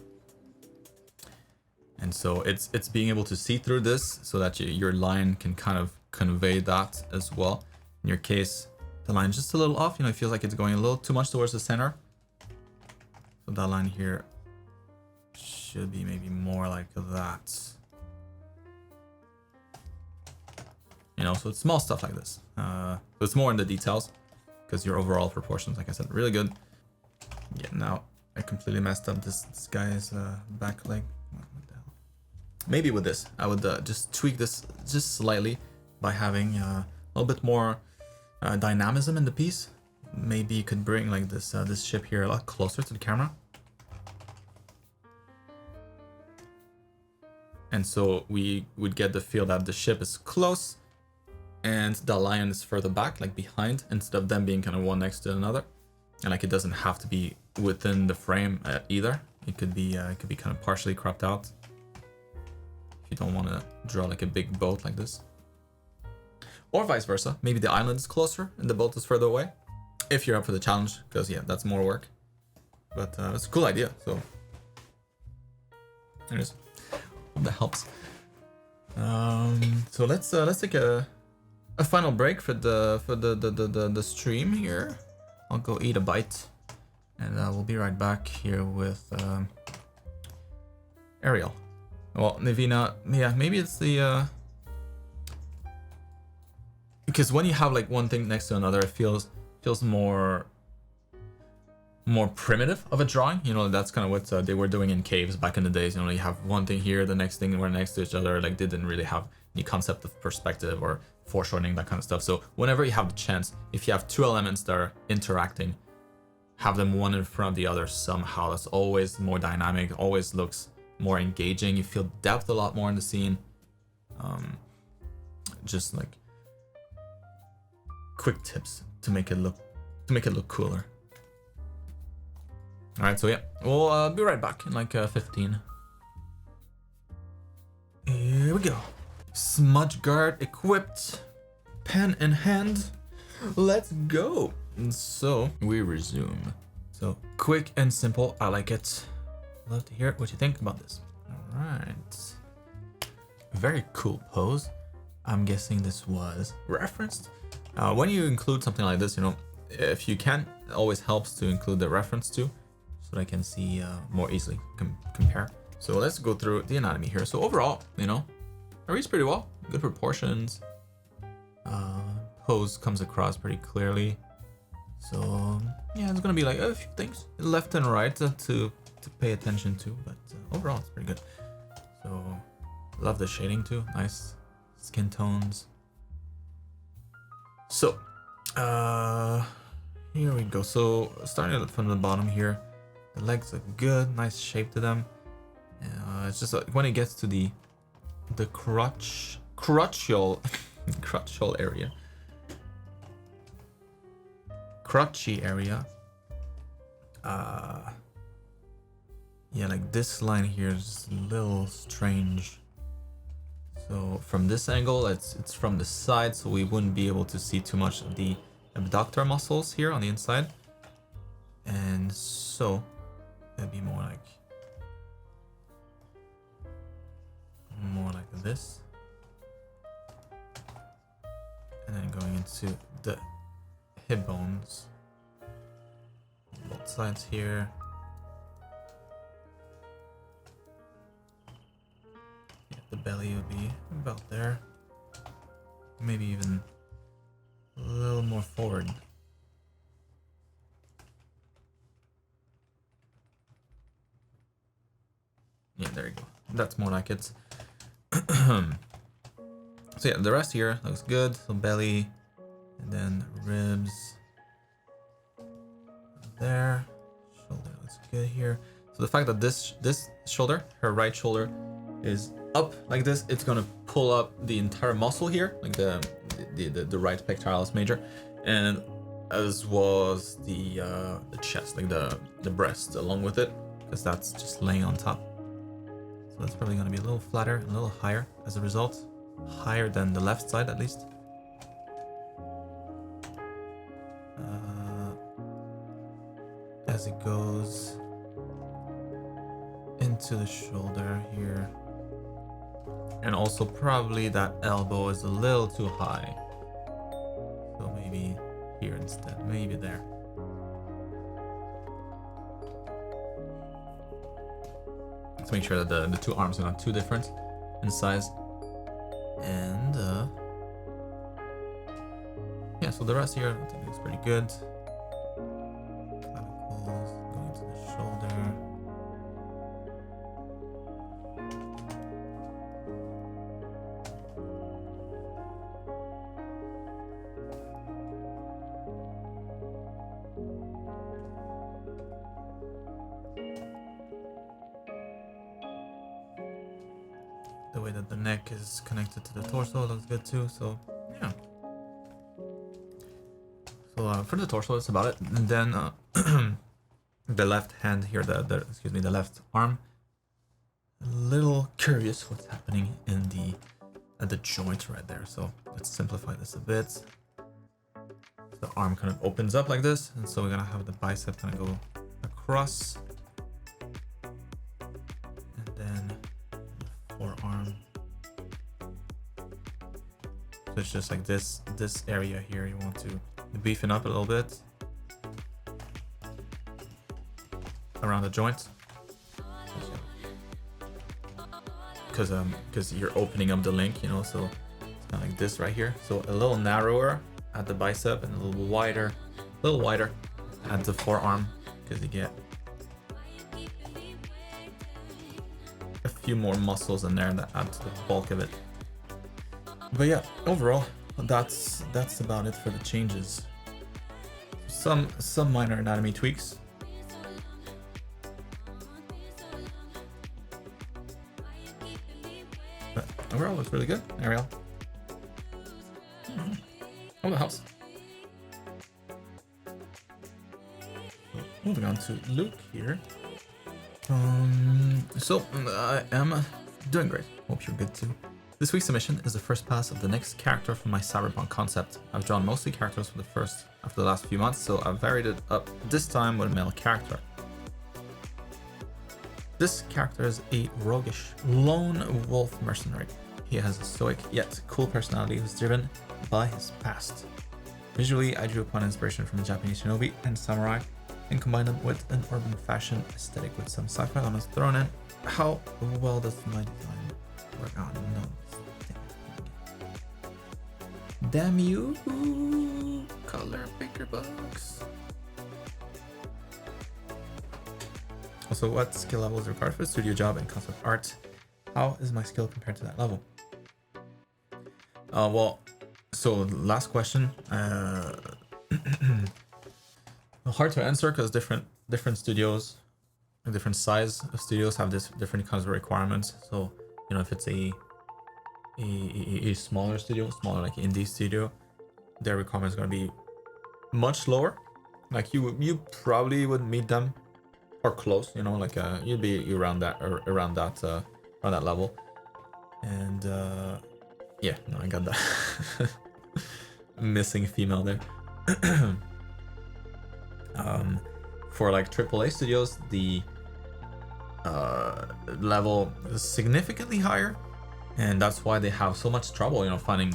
and so it's being able to see through this so that your line can kind of convey that as well. In your case, the line's just a little off. You know, it feels like it's going a little too much towards the center. So that line here should be maybe more like that. You know, so it's small stuff like this. So it's more in the details, because your overall proportions, like I said, really good. Yeah, now I completely messed up this guy's back leg. What the hell? Maybe with this, I would just tweak this just slightly by having a little bit more dynamism in the piece. Maybe you could bring like this ship here a lot closer to the camera. And so we would get the feel that the ship is close and the lion is further back, like behind, instead of them being kind of one next to another. And like it doesn't have to be within the frame either. It could be kind of partially cropped out if you don't want to draw like a big boat like this. Or vice versa. Maybe the island is closer and the boat is further away. If you're up for the challenge, because yeah, that's more work. But it's a cool idea. So there it is. Hope that helps. So let's take a final break for the stream here. I'll go eat a bite, and we'll be right back here with Ariel. Well, Navina, yeah, maybe it's the because when you have like one thing next to another, it feels more primitive of a drawing. You know, that's kind of what they were doing in caves back in the days. You know, you have one thing here, the next thing were next to each other. Like they didn't really have any concept of perspective or foreshortening, that kind of stuff. So whenever you have the chance, if you have two elements that are interacting, have them one in front of the other somehow. That's always more dynamic, always looks more engaging. You feel depth a lot more in the scene. Just like quick tips to make it look cooler. All right, so yeah, we'll be right back in like 15. Here we go. Smudge guard equipped, pen in hand. Let's go. And so we resume. So quick and simple. I like it. Love to hear what you think about this. All right. Very cool pose. I'm guessing this was referenced. When you include something like this, you know, if you can, it always helps to include the reference to, so that I can see more easily compare. So let's go through the anatomy here. So overall, you know, it reads pretty well, good proportions. Pose comes across pretty clearly. So yeah, it's gonna be like a few things left and right to pay attention to, but overall it's pretty good. So love the shading too, nice skin tones. So here we go. So starting from the bottom here, the legs look good, nice shape to them. It's just like when it gets to the crotchal area, crotchy area. Yeah, like this line here is a little strange. So from this angle, it's from the side, so we wouldn't be able to see too much of the abductor muscles here on the inside. And so it'd be more like this. And then going into the hip bones, both sides here. Yeah, the belly would be about there, maybe even a little more forward. Yeah, there you go. That's more like it. So yeah, the rest here looks good. So belly, and then ribs there. Shoulder looks good here. So the fact that this shoulder, her right shoulder, is up like this, it's gonna pull up the entire muscle here, like the right pectoralis major, and as well as the chest, like the breast along with it, because that's just laying on top. So that's probably gonna be a little flatter, a little higher as a result, higher than the left side at least. As it goes into the shoulder here. And also probably that elbow is a little too high. So maybe here instead, maybe there. Let's make sure that the two arms are not too different in size. And yeah, so the rest here I think looks pretty good. Clavicles going to the shoulder. The way that the neck is connected to the torso looks good too, so yeah. So for the torso, that's about it. And then the left hand here, the left arm. A little curious what's happening in the joint right there. So let's simplify this a bit. The arm kind of opens up like this, and so we're gonna have the bicep kind of go across, and then the forearm. So it's just like this area here. You want to beefing up a little bit around the joint, because you're opening up the link, you know. So it's kind of like this right here. So a little narrower at the bicep and a little wider at the forearm, because you get a few more muscles in there that add to the bulk of it. But yeah, overall, that's about it for the changes. Some minor anatomy tweaks. But overall, looks really good. Ariel. Oh, the house. Moving on to Luke here. So I am doing great. Hope you're good too. This week's submission is the first pass of the next character from my cyberpunk concept. I've drawn mostly characters after the last few months, so I've varied it up this time with a male character. This character is a roguish lone wolf mercenary. He has a stoic yet cool personality who's driven by his past. Visually, I drew upon inspiration from the Japanese shinobi and samurai and combined them with an urban fashion aesthetic with some sci-fi elements thrown in. How well does my design work out? No. Damn you, color picker books. Also, what skill level is required for a studio job and concept art? How is my skill compared to that level? Well, so last question. Hard to answer because different studios, different size of studios have this different kinds of requirements. So you know, if it's a smaller studio, smaller like indie studio, their requirements are gonna be much lower. Like you probably would meet them or close. You know, like you'd be around that level. And yeah, no, I got that. Missing female there. For like AAA studios, the level is significantly higher, and that's why they have so much trouble, you know, filling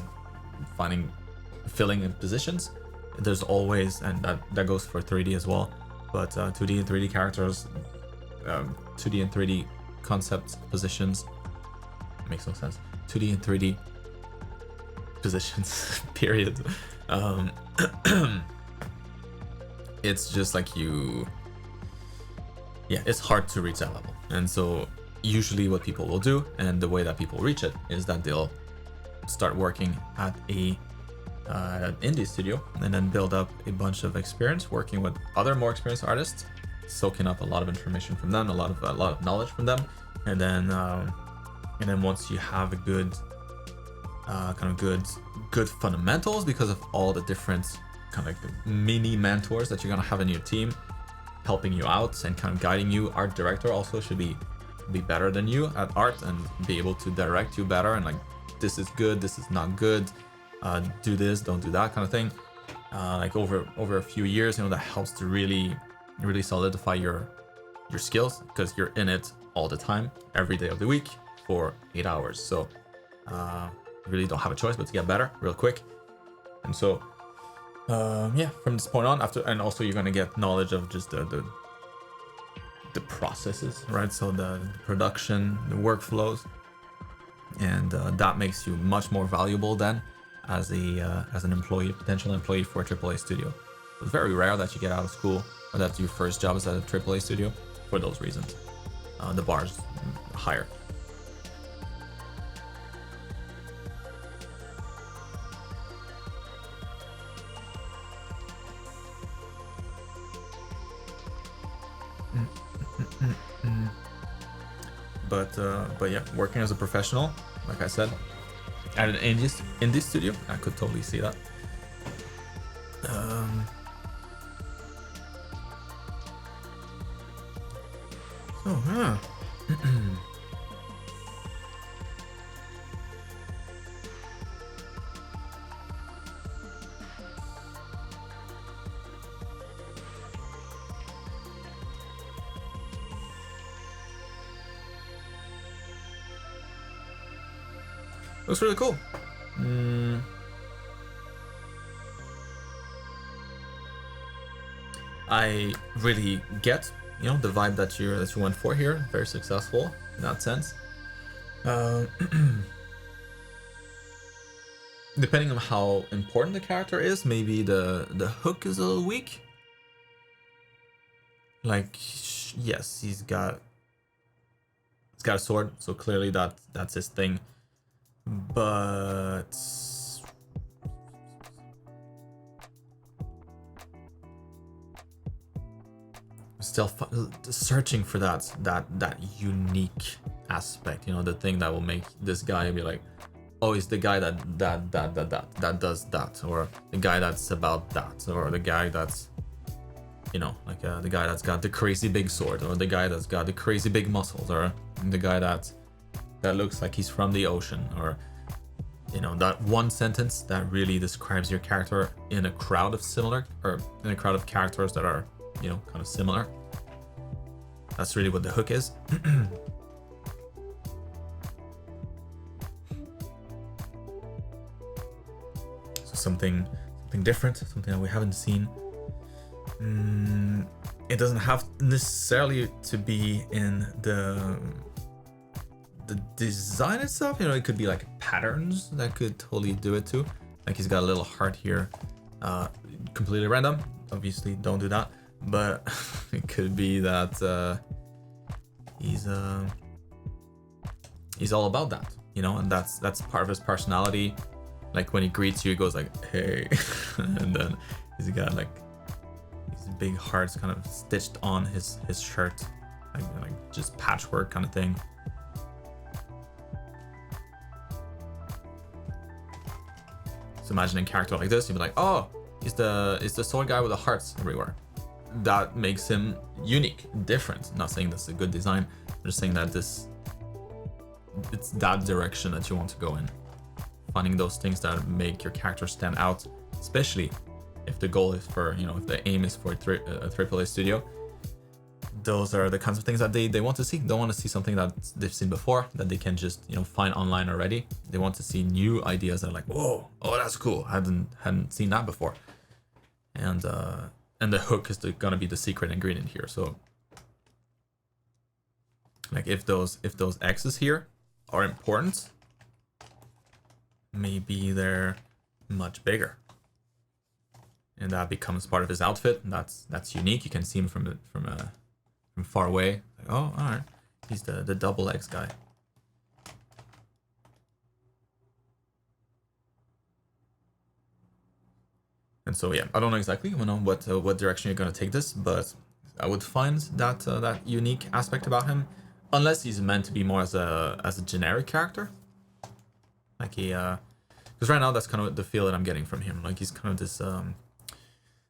in positions. There's always, and that goes for 3D as well, but 2D and 3D characters, 2D and 3D concept positions, makes no sense. 2D and 3D positions, period. It's just like it's hard to reach that level. And so usually what people will do, and the way that people reach it, is that they'll start working at an indie studio and then build up a bunch of experience working with other more experienced artists, soaking up a lot of information from them, a lot of knowledge from them, and then once you have a good good fundamentals, because of all the different kind of like mini mentors that you're gonna have in your team helping you out and kind of guiding you. Art director also should be better than you at art and be able to direct you better, and like, this is good, this is not good, do this, don't do that kind of thing. Like over a few years, you know, that helps to really solidify your skills, because you're in it all the time, every day of the week for 8 hours. So you really don't have a choice but to get better real quick. And so yeah, from this point on, and also you're gonna get knowledge of just the processes, right? So the production, the workflows, and that makes you much more valuable then as an employee, potential employee for a AAA studio. It's very rare that you get out of school or that your first job is at a AAA studio for those reasons. The bar's higher. But yeah, working as a professional, like I said, at an indie studio, I could totally see that. So yeah. Looks really cool. I really get, you know, the vibe that you went for here. Very successful in that sense. Depending on how important the character is, maybe the hook is a little weak. Like, yes, he's got a sword, so clearly that's his thing. But still searching for that unique aspect, you know, the thing that will make this guy be like, oh, he's the guy that does that, or the guy that's about that, or the guy that's, you know, like the guy that's got the crazy big sword, or the guy that's got the crazy big muscles, or the guy that looks like he's from the ocean, or, you know, that one sentence that really describes your character in a crowd of characters that are, you know, kind of similar. That's really what the hook is. So something something different, something that we haven't seen. It doesn't have necessarily to be in the design itself. You know, it could be like patterns that could totally do it too. Like he's got a little heart here, completely random. Obviously, don't do that. But it could be that he's all about that, you know, and that's part of his personality. Like when he greets you, he goes like, "Hey," and then he's got like these big hearts kind of stitched on his shirt, like just patchwork kind of thing. So imagine a character like this, you'd be like, "Oh, it's the sword guy with the hearts everywhere." That makes him unique, different. I'm not saying this is a good design. I'm just saying that it's that direction that you want to go in. Finding those things that make your character stand out, especially if the goal is for, you know, if the aim is for a AAA studio. Those are the kinds of things that they want to see. They don't want to see something that they've seen before, that they can just, you know, find online already. They want to see new ideas that are like, whoa, oh, that's cool. I hadn't seen that before. And the hook is gonna be the secret ingredient here. So, like, if those X's here are important, maybe they're much bigger, and that becomes part of his outfit. And that's unique. You can see him from far away. Like, oh, all right, he's the double X guy. And so yeah, I don't know exactly, you know, what direction you're gonna take this, but I would find that unique aspect about him, unless he's meant to be more as a generic character. Like he, because right now that's kind of the feel that I'm getting from him. Like he's kind of this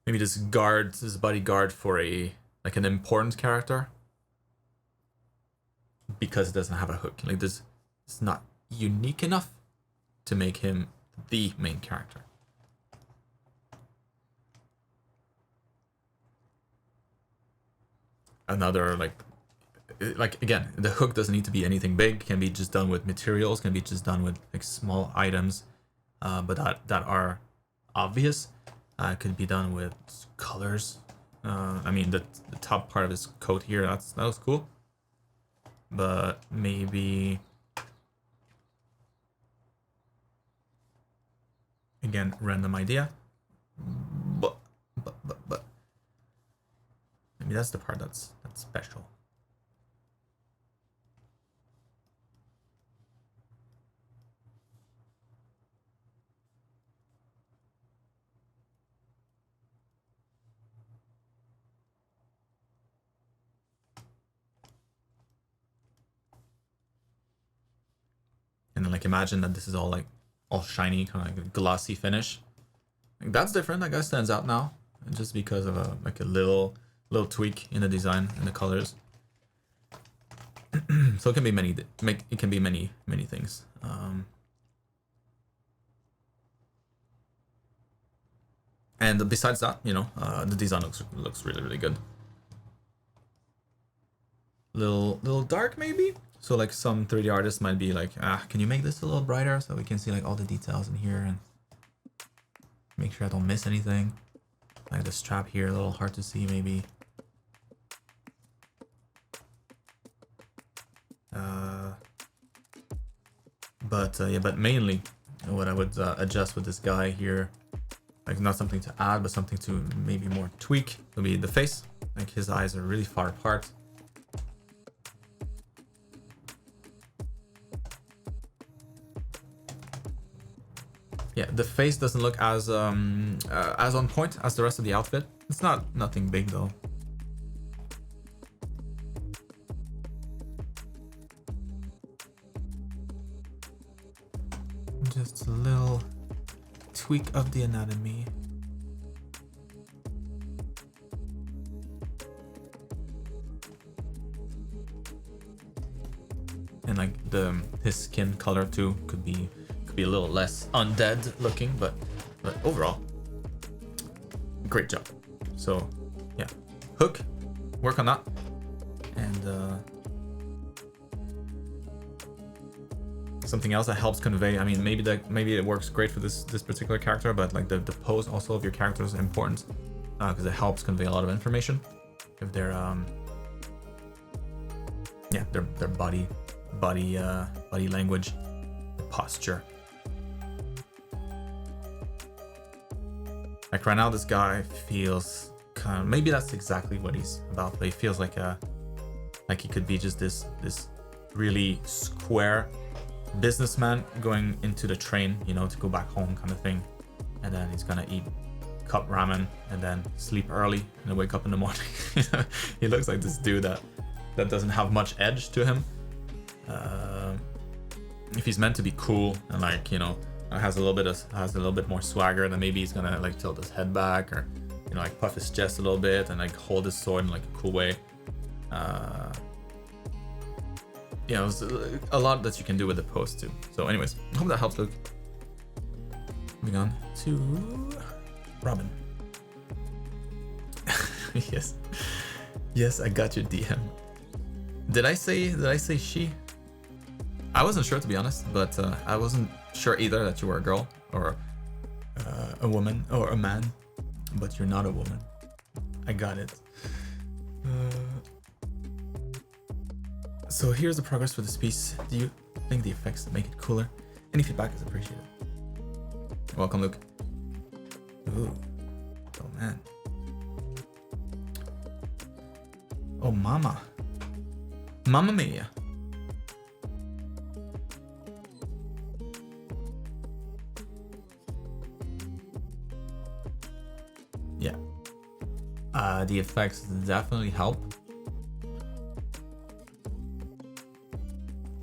maybe this bodyguard for like an important character, because it doesn't have a hook. Like this, it's not unique enough to make him the main character. Another like again, the hook doesn't need to be anything big. Can be just done with materials. Can be just done with like small items, but that are obvious. Could be done with colors. I mean, the top part of his coat here, that was cool. But maybe again, random idea. But maybe that's the part that's special. And then like imagine that this is all shiny, kind of like a glossy finish. Like, that's different. That guy stands out now, just because of a little tweak in the design and the colors. So it can be many things. And besides that, you know, the design looks really good. Little dark maybe. So like some 3D artists might be like, can you make this a little brighter so we can see like all the details in here and make sure I don't miss anything. Like the strap here, a little hard to see maybe. But mainly what I would adjust with this guy here, like not something to add, but something to maybe more tweak, would be the face. Like his eyes are really far apart. Yeah, the face doesn't look as on point as the rest of the outfit. It's nothing big though. Just a little tweak of the anatomy. And like his skin color too could be a little less undead looking, but overall, great job. So yeah, hook, work on that, and something else that helps convey. I mean, maybe it works great for this particular character, but like the pose also of your character is important because it helps convey a lot of information. If they're yeah, their body language, posture. Like right now, this guy feels kind of, maybe that's exactly what he's about, but he feels like he could be just this really square businessman going into the train, you know, to go back home kind of thing, and then he's gonna eat cup ramen and then sleep early and then wake up in the morning. He looks like this dude that doesn't have much edge to him. If he's meant to be cool and like, you know, has a little bit more swagger, then maybe he's gonna like tilt his head back or, you know, like puff his chest a little bit and like hold his sword in like a cool way. You know, there's a lot that you can do with the pose too. So anyways, I hope that helps, Luke. Moving on to Robin. Yes, I got your DM. Did I say she? I wasn't sure, to be honest, but I wasn't sure either that you were a girl or a woman or a man, but you're not a woman. I got it. So here's the progress for this piece. Do you think the effects make it cooler? Any feedback is appreciated. Welcome, Luke. Ooh. Oh, man. Oh, mama. Mamma mia. Yeah. The effects definitely help.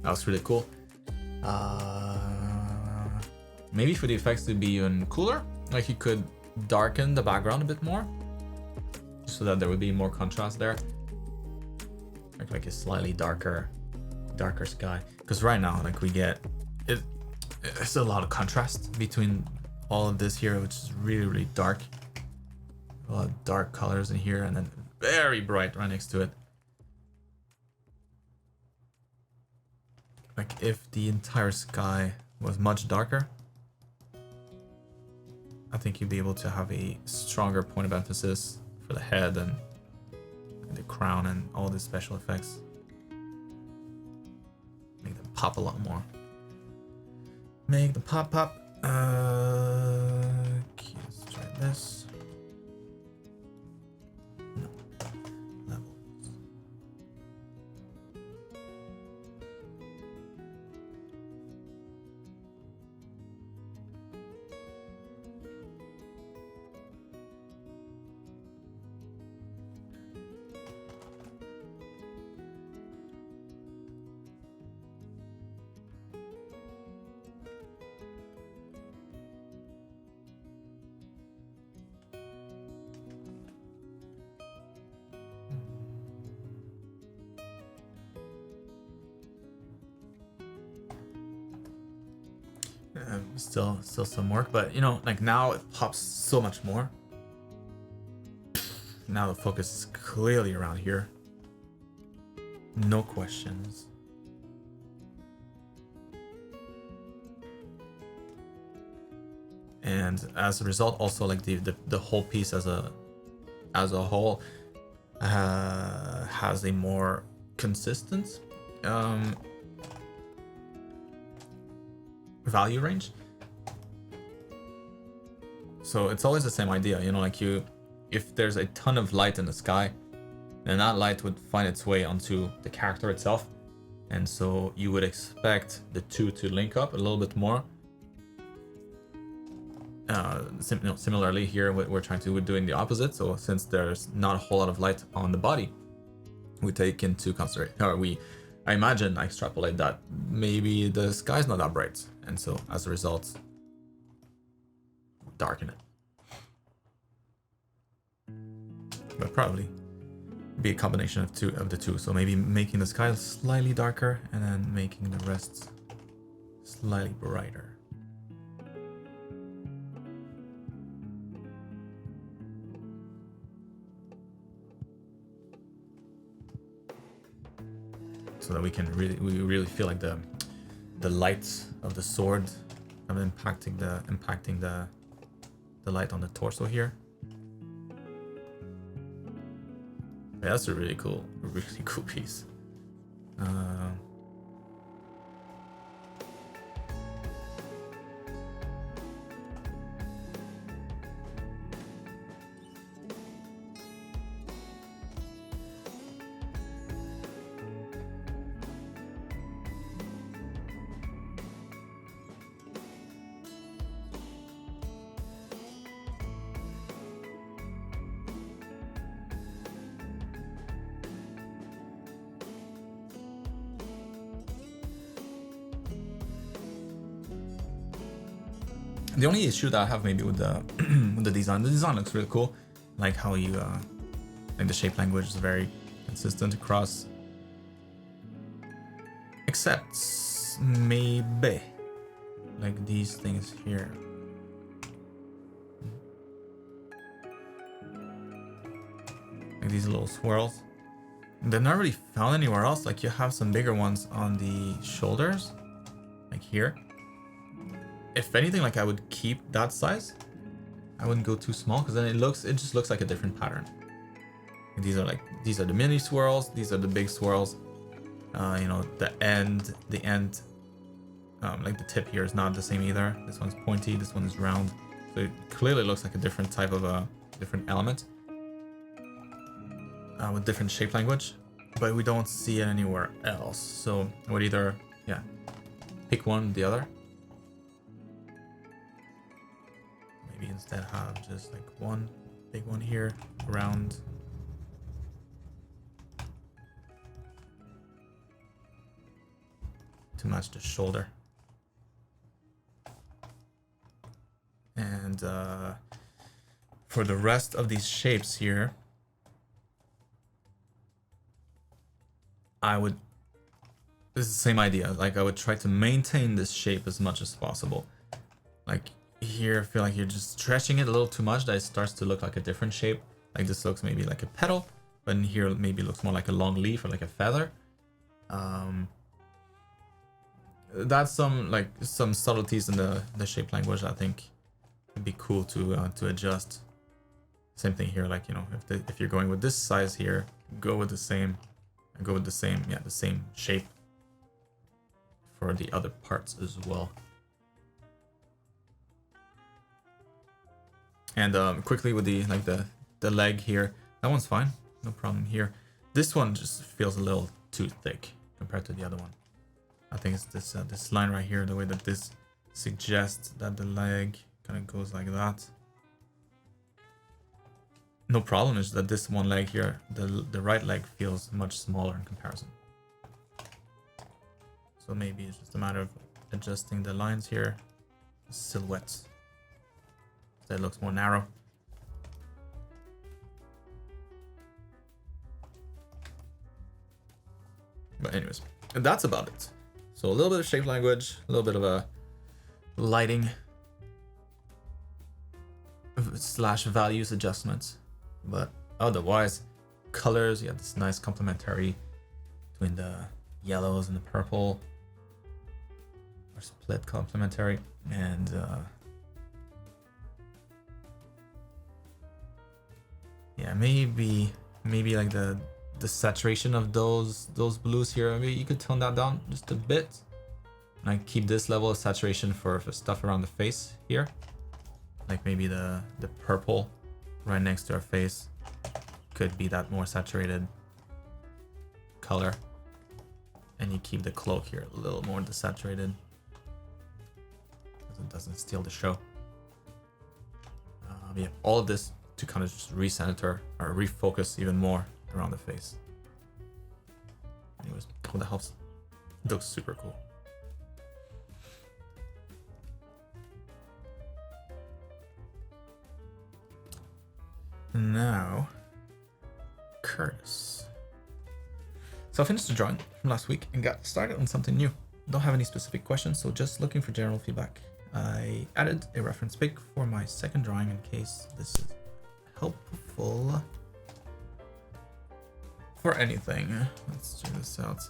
That was really cool. Maybe for the effects to be even cooler, like you could darken the background a bit more, so that there would be more contrast there. Like a slightly darker sky. Because right now, like we get it, it's a lot of contrast between all of this here, which is really, really dark. A lot of dark colors in here, and then very bright right next to it. Like if the entire sky was much darker, I think you'd be able to have a stronger point of emphasis for the head and the crown and all the special effects. Make them pop a lot more. Make them pop. Okay, let's try this. No. Levels. Still some work, but you know, like now it pops so much more. Now the focus is clearly around here. No questions. And as a result, also like the whole piece as a whole has a more consistent value range. So it's always the same idea, you know, like if there's a ton of light in the sky, then that light would find its way onto the character itself, and so you would expect the two to link up a little bit more. Similarly here, we're doing the opposite. So since there's not a whole lot of light on the body, we take into consideration, or I imagine, I extrapolate that maybe the sky's not that bright, and so as a result, darken it. But probably be a combination of the two. So maybe making the sky slightly darker and then making the rest slightly brighter. So that we really feel like the the light of the sword kind of impacting the light on the torso here. Yeah, that's a really cool piece. The only issue that I have maybe with the with the design looks really cool, like how you like the shape language is very consistent across, except maybe like these things here. Like these little swirls. They're not really found anywhere else. Like you have some bigger ones on the shoulders, like here. If anything, like I would keep that size. I wouldn't go too small because then it just looks like a different pattern. And these are the mini swirls. These are the big swirls. You know, the end, like the tip here is not the same either. This one's pointy. This one is round. So it clearly looks like a different type of a different element with different shape language. But we don't see it anywhere else. So I would either, yeah, pick one or the other. Maybe instead have just like one big one here, round. To match the shoulder. And for the rest of these shapes here, this is the same idea. Like I would try to maintain this shape as much as possible. Like here, I feel like you're just stretching it a little too much that it starts to look like a different shape. Like this looks maybe like a petal, but in here maybe looks more like a long leaf or like a feather. That's some subtleties in the shape language that I think would be cool to adjust. Same thing here, like, you know, if you're going with this size here, go with the same shape for the other parts as well. And quickly with the leg here, that one's fine, no problem here. This one just feels a little too thick compared to the other one. I think it's this line right here, the way that this suggests that the leg kind of goes like that. No problem is that this one leg here, the right leg feels much smaller in comparison. So maybe it's just a matter of adjusting the lines here, silhouettes. That looks more narrow. But anyways, and that's about it. So a little bit of shape language, a little bit of a lighting / values adjustments. But otherwise, colors, you have this nice complementary between the yellows and the purple, or split complementary, and yeah, maybe like the saturation of those blues here, maybe you could tone that down just a bit. And I keep this level of saturation for stuff around the face here, like maybe the purple right next to our face could be that more saturated color, and you keep the cloak here a little more desaturated because it doesn't steal the show. Yeah, all of this to kind of just recenter or refocus even more around the face. Anyways, hope that helps. It looks super cool. Now, Curtis. So I finished the drawing from last week and got started on something new. Don't have any specific questions, so just looking for general feedback. I added a reference pic for my second drawing in case this is helpful for anything. Let's check this out.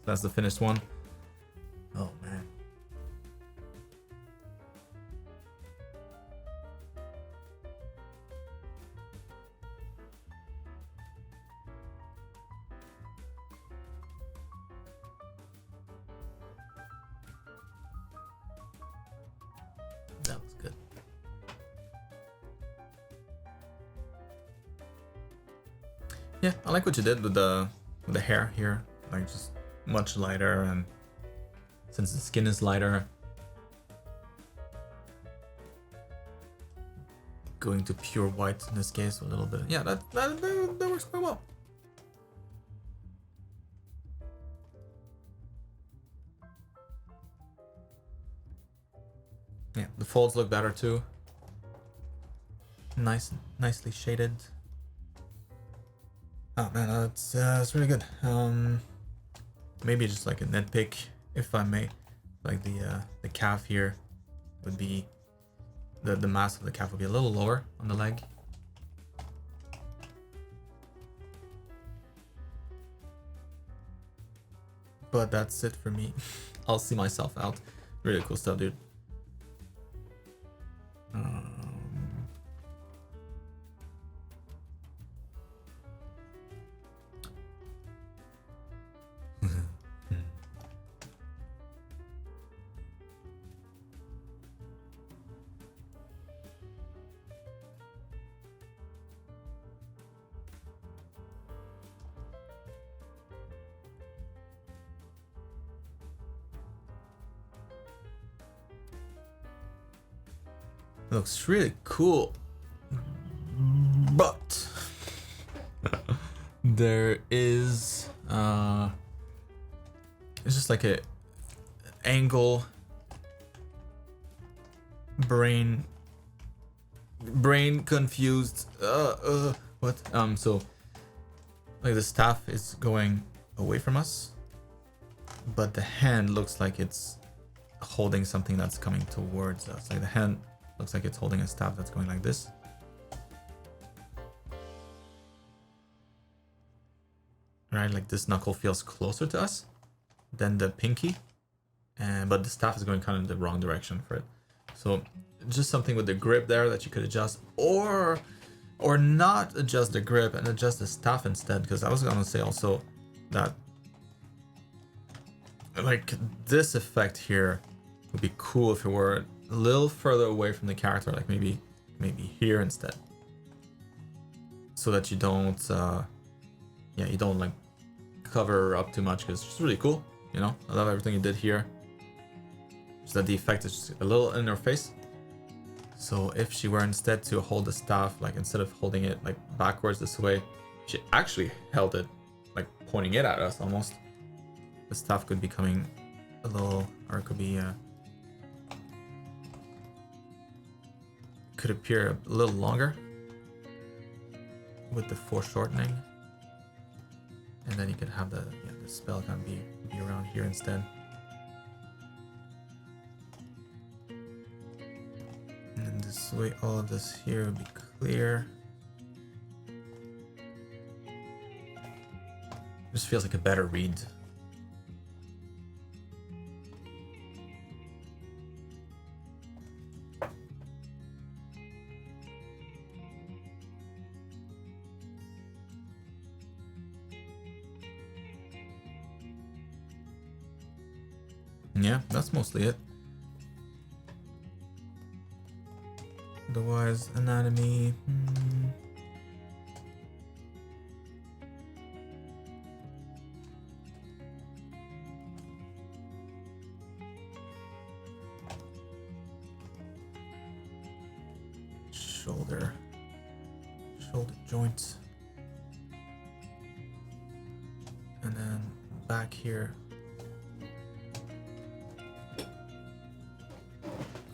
That's the finished one. Oh man. That was good. Yeah, I like what you did with the hair here. Like just much lighter, and since the skin is lighter, going to pure white in this case a little bit. Yeah, that works quite well. Yeah, the folds look better too. Nicely shaded. Oh man, that's really good. Maybe just like a nitpick, if I may. Like the calf here would be the mass of the calf would be a little lower on the leg. But that's it for me. I'll see myself out. Really cool stuff, dude. Looks really cool, but there is it's just like a angle brain confused. What? So like the staff is going away from us, but the hand looks like it's holding something that's coming towards us. Like the hand looks like it's holding a staff that's going like this. Right, like this knuckle feels closer to us than the pinky, but the staff is going kind of in the wrong direction for it. So just something with the grip there that you could adjust, or not adjust the grip and adjust the staff instead, because I was gonna say also that like this effect here would be cool if it were a little further away from the character, like maybe here instead, so that you don't you don't like cover her up too much, because it's really cool, you know. I love everything you did here, just that the effect is just a little in her face. So if she were instead to hold the staff, like instead of holding it like backwards this way, she actually held it like pointing it at us almost, the staff could be coming a little, or it could be could appear a little longer with the foreshortening, and then you could have the spell kind of be around here instead. And then this way, all of this here would be clear. Just feels like a better read. Yeah, that's mostly it. Otherwise, anatomy. Shoulder joints. And then back here.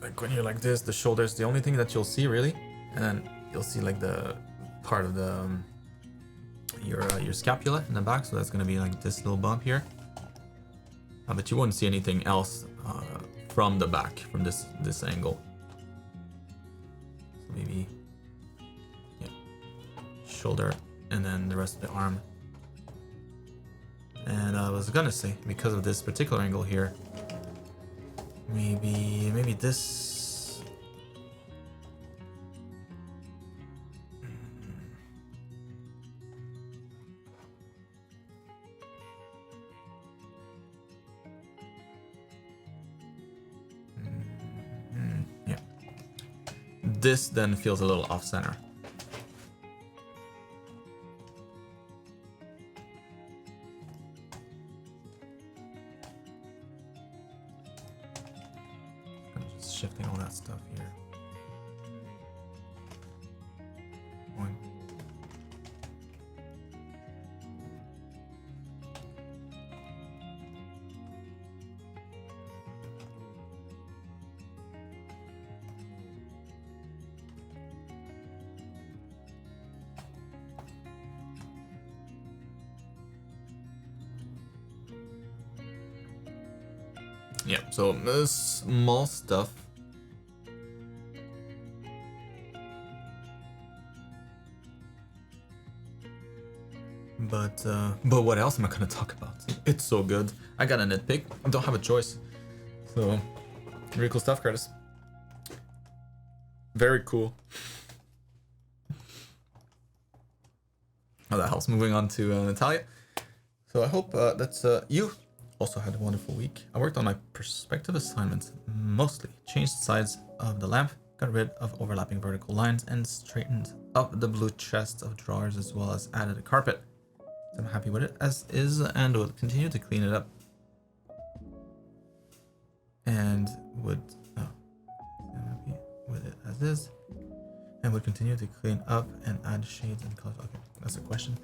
Like when you're like this, the shoulder's the only thing that you'll see really, and then you'll see like the part of the your scapula in the back, so that's gonna be like this little bump here. But you won't see anything else from the back, from this angle. So maybe shoulder, and then the rest of the arm. And I was was gonna say, because of this particular angle here, maybe this. Yeah. This then feels a little off center. Shifting all that stuff here. One. Yeah, so small stuff. But what else am I gonna talk about? It's so good. I got a nitpick. I don't have a choice. So, really cool stuff, Curtis. Very cool. Oh, that helps. Moving on to Natalia. So I hope that you also had a wonderful week. I worked on my perspective assignments mostly. Changed the sides of the lamp, got rid of overlapping vertical lines, and straightened up the blue chest of drawers, as well as added a carpet. I'm happy with it as is and will continue to clean it up. And I'm happy with it as is and would continue to clean up and add shades and colors. Okay, that's a question.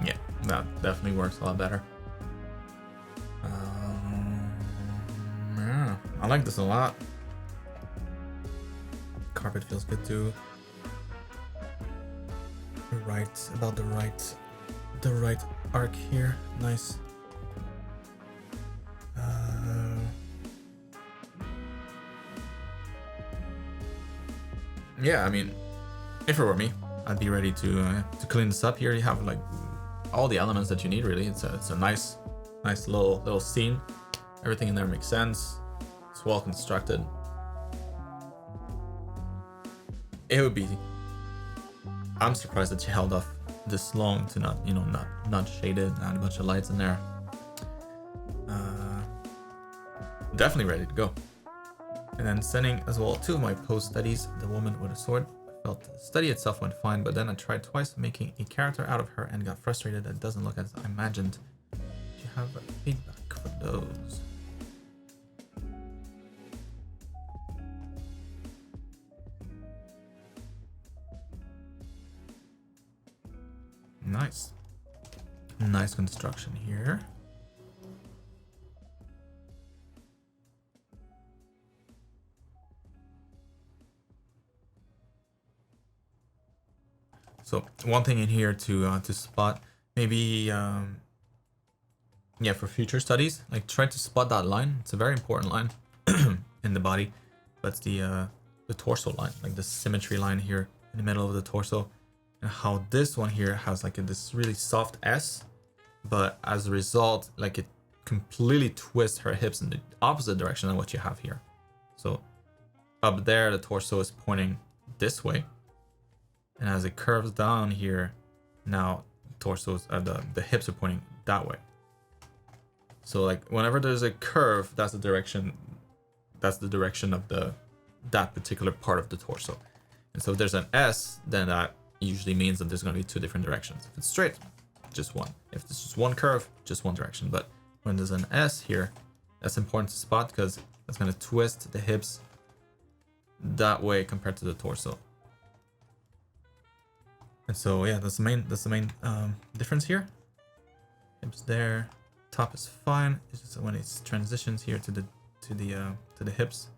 Yeah, that definitely works a lot better. Yeah, I like this a lot. Carpet feels good too. About the right arc here. Nice. Yeah, I mean, if it were me, I'd be ready to clean this up. Here you have like all the elements that you need. Really, it's a nice little scene. Everything in there makes sense. It's well constructed. It would be. I'm surprised that you held off this long to not shade it and add a bunch of lights in there. Definitely ready to go. And then sending as well two of my post studies, The Woman with a Sword. I felt the study itself went fine, but then I tried twice making a character out of her and got frustrated that it doesn't look as I imagined. Do you have feedback for those? Nice construction here. So one thing in here to spot, maybe for future studies, like try to spot that line. It's a very important line in the body, but it's the torso line, like the symmetry line here in the middle of the torso, and how this one here has like this really soft S, but as a result, like it completely twists her hips in the opposite direction than what you have here. So up there, the torso is pointing this way. And as it curves down here, now torsos, the hips are pointing that way. So like whenever there's a curve, that's the direction of that particular part of the torso. And so if there's an S, then that usually means that there's going to be two different directions. If it's straight, just one. If it's just one curve, just one direction. But when there's an S here, that's important to spot because it's going to twist the hips that way compared to the torso. And so yeah, that's the main difference here. Hips there, top is fine. It's just when it transitions here to the hips.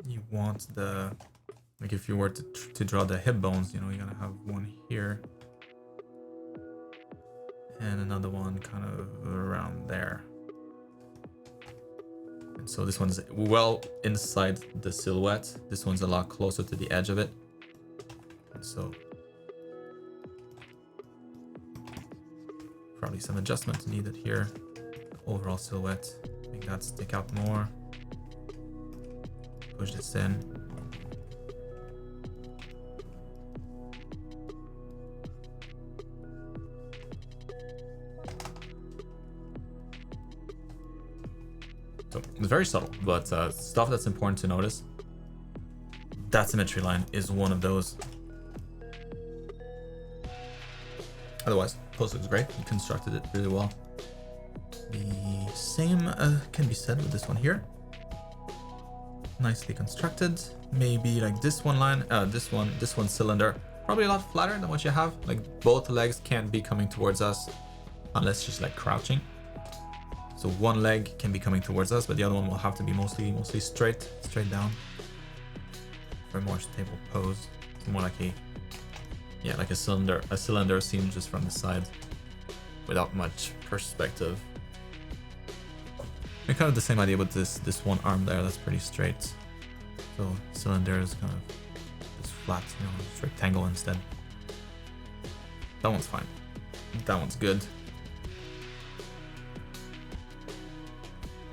you want the, like if you were to draw the hip bones, you know, you're gonna have one here and another one kind of around there. And so this one's well inside the silhouette. This one's a lot closer to the edge of it. And so probably some adjustment needed here. Overall silhouette, make that stick out more. Push this in. So it's very subtle, but stuff that's important to notice. That symmetry line is one of those. Otherwise, pose looks great. You constructed it really well. The same can be said with this one here. Nicely constructed. Maybe like this one line, this one cylinder. Probably a lot flatter than what you have. Like both legs can't be coming towards us unless she's like crouching. So one leg can be coming towards us, but the other one will have to be mostly straight down. For a more stable pose. It's more like a, yeah, like a cylinder seen just from the side without much perspective. And kind of the same idea with this one arm there, that's pretty straight. So cylinder is kind of just flat, you know, it's rectangle instead. That one's fine. That one's good.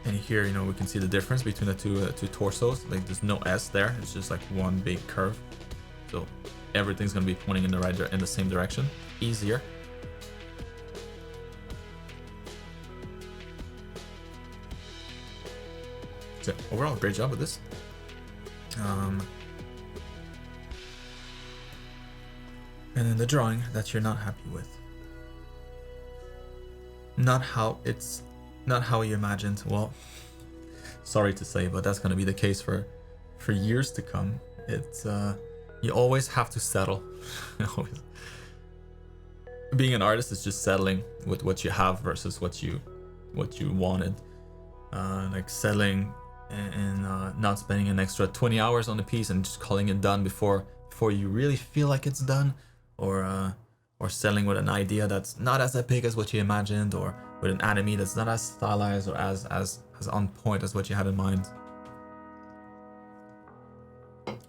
And here, you know, we can see the difference between the two torsos. Like there's no S there, it's just like one big curve. So everything's gonna be pointing in the same direction. Easier. So overall, great job with this. And then the drawing that you're not happy with. Not how you imagined. Well, sorry to say, but that's gonna be the case for years to come. It's you always have to settle. Being an artist is just settling with what you have versus what you wanted. Like settling and not spending an extra 20 hours on a piece and just calling it done before you really feel like it's done, or settling with an idea that's not as epic as what you imagined, or with an anime that's not as stylized or as on point as what you had in mind.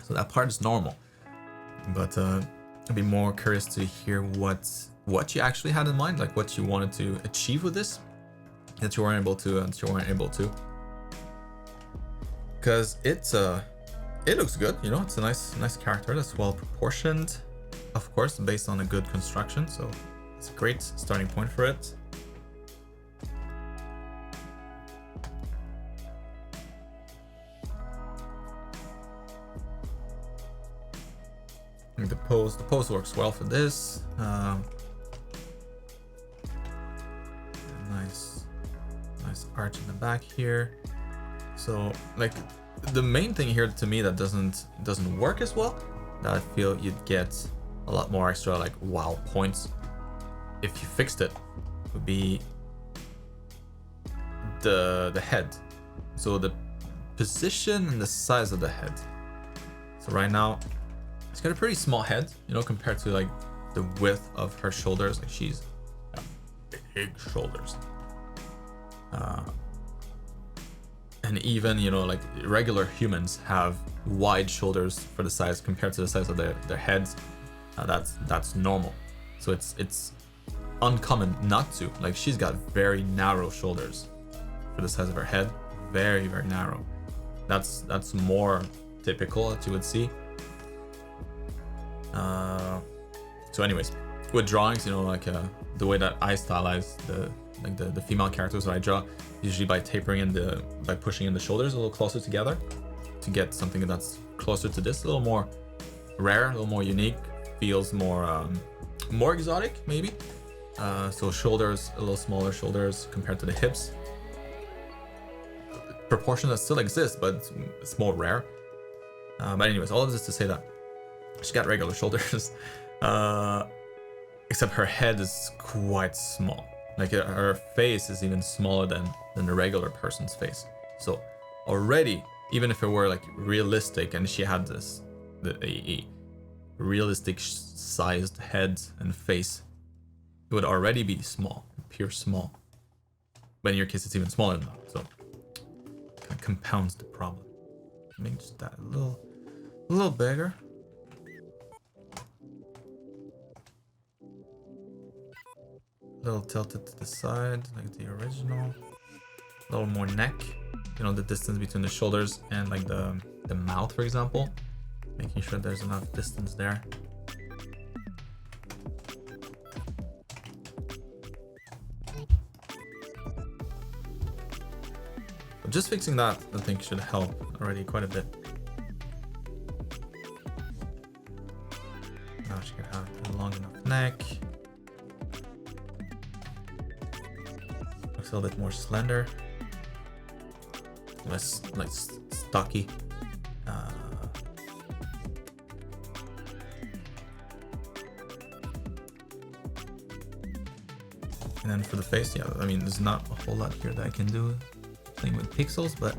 So that part is normal, but I'd be more curious to hear what you actually had in mind, like what you wanted to achieve with this that you weren't able to. Because it looks good, you know, it's a nice character that's well proportioned, of course, based on a good construction, so it's a great starting point for it. The pose works well for this. Nice arch in the back here. So like the main thing here to me that doesn't work as well, that I feel you'd get a lot more extra like wow points if you fixed it, would be the head. So the position and the size of the head. So right now she's got a pretty small head, you know, compared to like the width of her shoulders. Like she's got big shoulders. And even, you know, like regular humans have wide shoulders for the size compared to the size of their heads. That's normal. So it's uncommon not to. Like she's got very narrow shoulders for the size of her head. Very, very narrow. That's more typical that you would see. So anyways, with drawings, you know, like the way that I stylize the female characters that I draw, usually by pushing in the shoulders a little closer together to get something that's closer to this, a little more rare, a little more unique, feels more exotic maybe. So shoulders, a little smaller shoulders compared to the hips. Proportion that still exists, but it's more rare. But anyways, all of this to say that she's got regular shoulders, except her head is quite small. Like her face is even smaller than the regular person's face. So already even if it were like realistic and she had a realistic sized head and face, it would already be small, pure small. But in your case, it's even smaller than that, so it kind of compounds the problem. Make just that a little bigger. A little tilted to the side, like the original. A little more neck. You know, the distance between the shoulders and like the mouth, for example. Making sure there's enough distance there. But just fixing that, I think, should help already quite a bit. Now she can have a long enough neck. Looks a little bit more slender. Less like stocky. And then for the face, yeah, I mean, there's not a whole lot here that I can do playing with pixels, but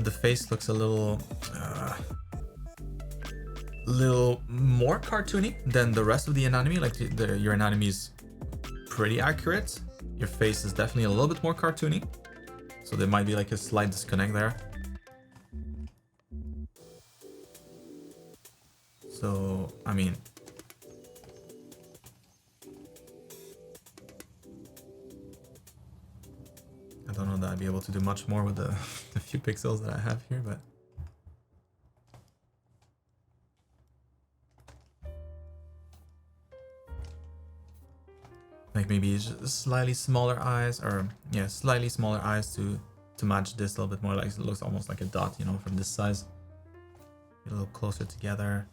the face looks a little more cartoony than the rest of the anatomy. Like your anatomy is pretty accurate. Your face is definitely a little bit more cartoony, so there might be like a slight disconnect there. So I mean, I don't know that I'd be able to do much more with the few pixels that I have here, but like maybe just slightly smaller eyes, or yeah, slightly smaller eyes to match this a little bit more. Like it looks almost like a dot, you know, from this size. Get a little closer together.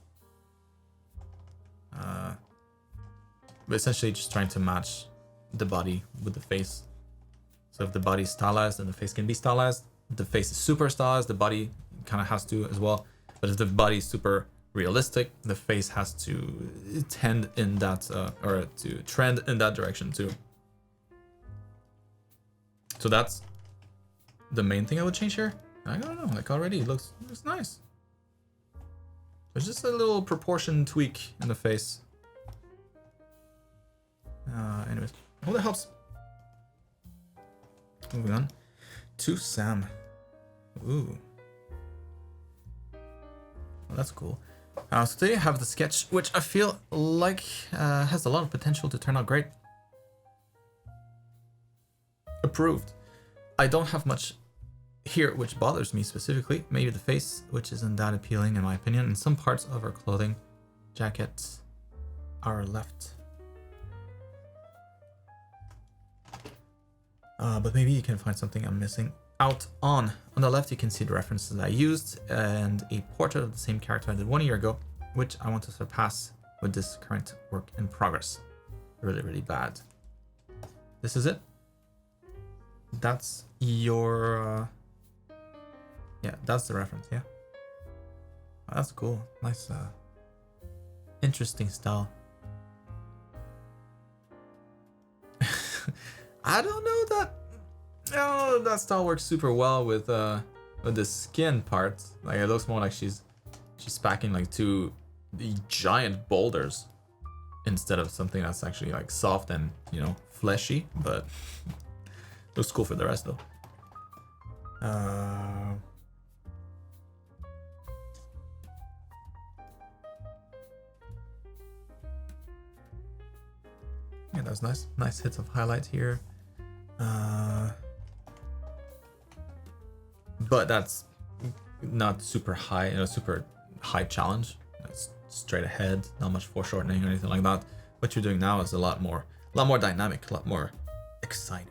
But essentially just trying to match the body with the face. So if the body is stylized, then the face can be stylized. If the face is super stylized, the body kind of has to as well. But if the body is super realistic, the face has to tend in that, or to trend in that direction too. So that's the main thing I would change here. I don't know, like already it looks nice. There's just a little proportion tweak in the face. Anyways, I hope that helps. Moving on to Sam. Ooh. Well, that's cool. So today I have the sketch, which I feel like has a lot of potential to turn out great. Approved. I don't have much here which bothers me specifically. Maybe the face, which isn't that appealing in my opinion, and some parts of her clothing. Jackets are left. But maybe you can find something I'm missing out on. On the left, you can see the references I used and a portrait of the same character I did 1 year ago, which I want to surpass with this current work in progress. Really, really bad. This is it. That's your... yeah, that's the reference, yeah. Oh, that's cool. Nice, interesting style. I don't know that... oh, that style works super well with the skin part. Like it looks more like she's packing like two giant boulders instead of something that's actually like soft and, you know, fleshy. But looks cool for the rest though. Yeah, that's nice. Nice hits of highlight here. But that's not super high, you know, super high challenge. It's straight ahead, not much foreshortening or anything like that. What you're doing now is a lot more dynamic, a lot more exciting.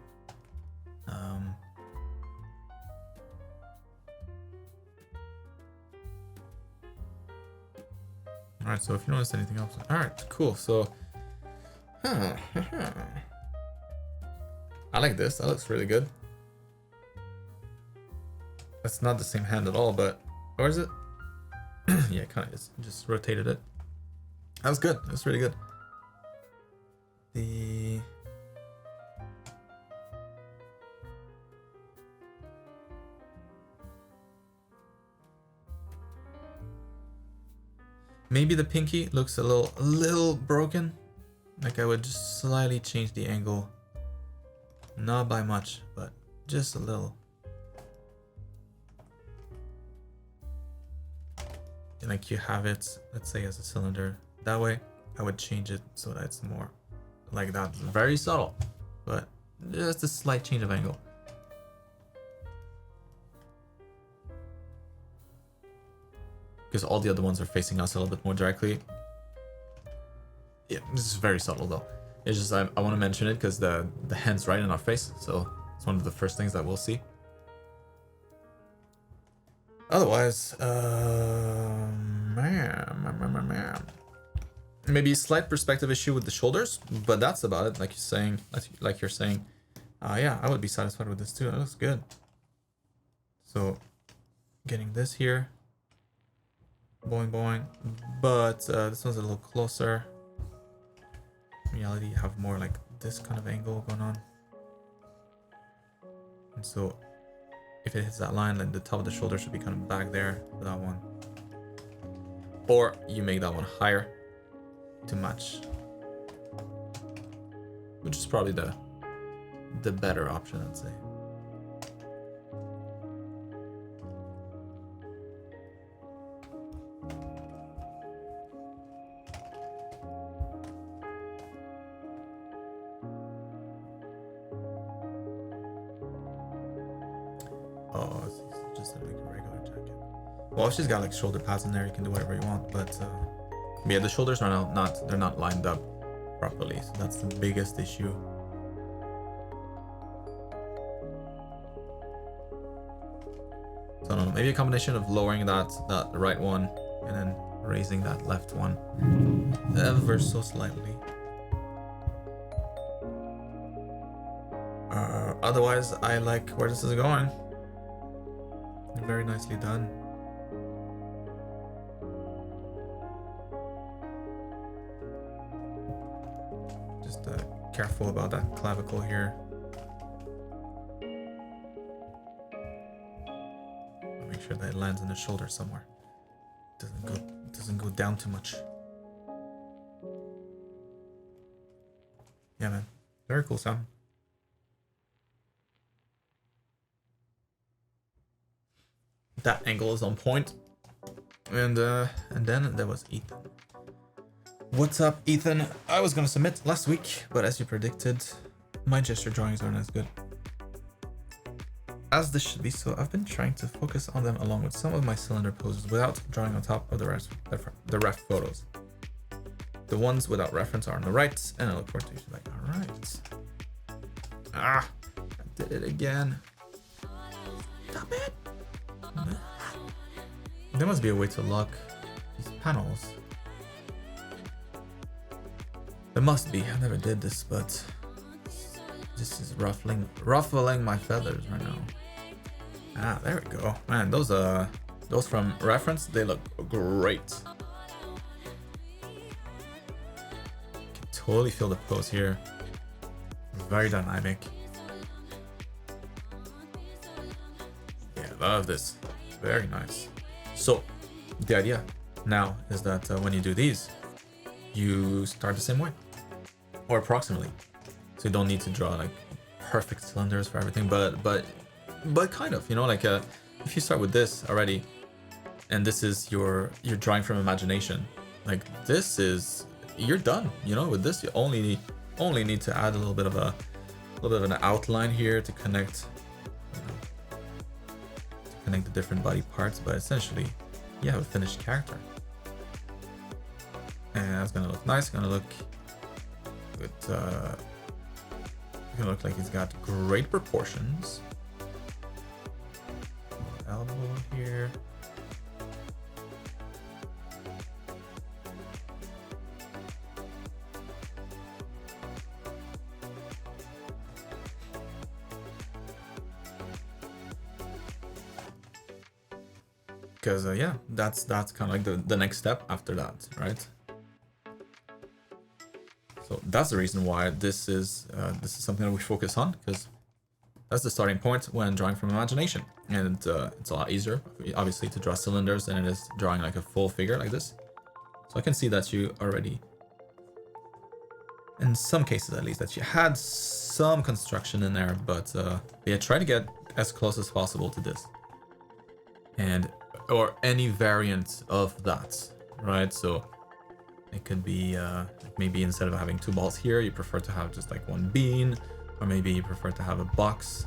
All right, so if you notice anything else, all right, cool. So, I like this. That looks really good. That's not the same hand at all, but or is it? Yeah, kind of is. Just rotated it. That was good. That's really good. the... Maybe the pinky looks a little broken. Like I would just slightly change the angle. Not by much, but just a little. And like you have it, let's say as a cylinder. That way, I would change it so that it's more like that. Very subtle, but just a slight change of angle. Because all the other ones are facing us a little bit more directly. Yeah, this is very subtle though. It's just I want to mention it because the hand's right in our face, so it's one of the first things that we'll see. Otherwise, maybe a slight perspective issue with the shoulders, but that's about it. Like you're saying, yeah, I would be satisfied with this too. That looks good. So, getting this here, boing boing, but this one's a little closer. In reality, you have more like this kind of angle going on, and so if it hits that line, then the top of the shoulder should be kind of back there for that one. Or you make that one higher to match, which is probably the better option, I'd say. Oh, it's just like a regular jacket. Well, if she's got like shoulder pads in there, you can do whatever you want. But yeah, the shoulders are not lined up properly, so that's the biggest issue. So I don't know, maybe a combination of lowering that right one and then raising that left one ever so slightly. Otherwise, I like where this is going. Very nicely done. Just careful about that clavicle here. Make sure that it lands in the shoulder somewhere. Doesn't go down too much. Yeah, man. Very cool sound. That angle is on point. And then there was Ethan. What's up, Ethan? I was gonna submit last week, but as you predicted, my gesture drawings aren't as good as this should be, so I've been trying to focus on them along with some of my cylinder poses without drawing on top of the ref photos. The ones without reference are on the right, and I look forward to you. Like, alright. I did it again. Stop it! There must be a way to lock these panels. There must be. I never did this, but this is ruffling my feathers right now. There we go. Man, those from reference, they look great. Can totally feel the pose here. Very dynamic. Yeah, love this. Very nice. So, the idea now is that when you do these, you start the same way, or approximately. So you don't need to draw like perfect cylinders for everything, but kind of, you know, like if you start with this already, and this is your drawing from imagination, like this is, you're done. You know, with this you only need to add a little bit of an outline here to connect. Connect the different body parts, but essentially you have a finished character, and that's gonna look nice. Gonna look like he's got great proportions. Elbow here. Because yeah, that's kind of like the next step after that, right? So that's the reason why this is something that we focus on, because that's the starting point when drawing from imagination. And it's a lot easier, obviously, to draw cylinders than it is drawing like a full figure like this. So I can see that you already, in some cases at least, that you had some construction in there, but yeah, try to get as close as possible to this. And, or any variant of that, right? So it could be, maybe instead of having 2 balls here, you prefer to have just like 1 bean, or maybe you prefer to have a box,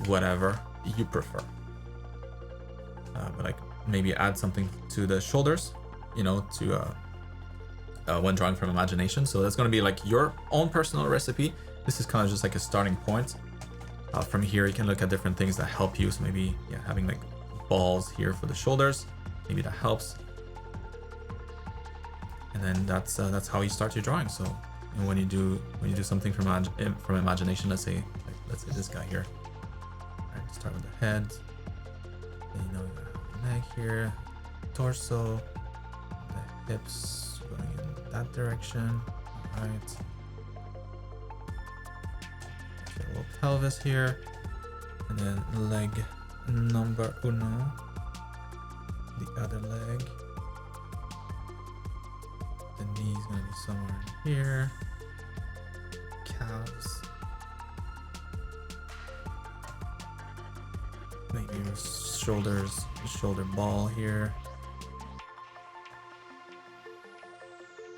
whatever you prefer. But like maybe add something to the shoulders, you know, to when drawing from imagination. So that's going to be like your own personal recipe. This is kind of just like a starting point. From here, you can look at different things that help you. So maybe, yeah, having like balls here for the shoulders, maybe that helps. And then that's how you start your drawing. So, and when you do something from imagination, let's say this guy here. All right, start with the head. Then, you know, you have the neck here, torso, the hips going in that direction. All right. A little pelvis here, and then leg number uno, the other leg. The knee's gonna be somewhere in here. Calves. Maybe your shoulders, shoulder ball here.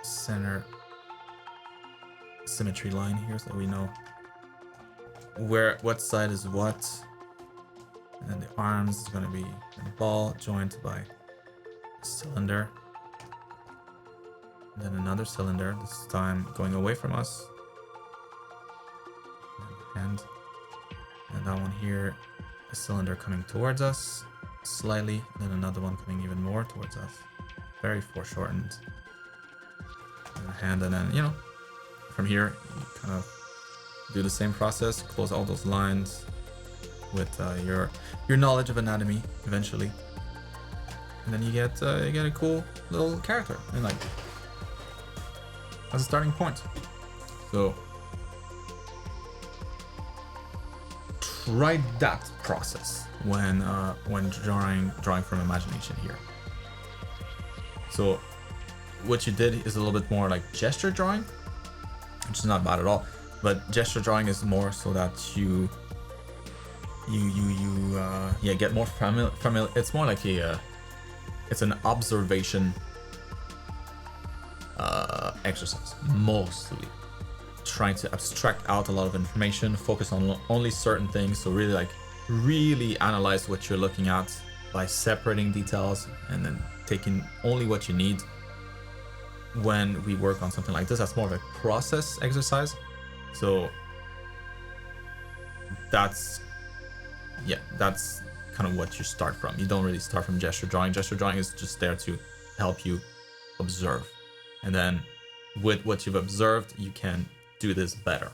Center symmetry line here, so we know what side is what. And then the arms is going to be a ball joined by a cylinder. And then another cylinder, this time going away from us. And that one here, a cylinder coming towards us slightly, and then another one coming even more towards us. Very foreshortened. And a hand, and then, you know, from here, you kind of do the same process, close all those lines with your knowledge of anatomy eventually, and then you get a cool little character, and like as a starting point. So try that process when drawing from imagination here. So what you did is a little bit more like gesture drawing, which is not bad at all. But gesture drawing is more so that you get more familiar. It's more like it's an observation exercise, mostly trying to abstract out a lot of information, focus on only certain things. So really analyze what you're looking at by separating details and then taking only what you need. When we work on something like this, that's more of a process exercise. So that's kind of what you start from. You don't really start from gesture drawing. Gesture drawing is just there to help you observe. And then with what you've observed, you can do this better.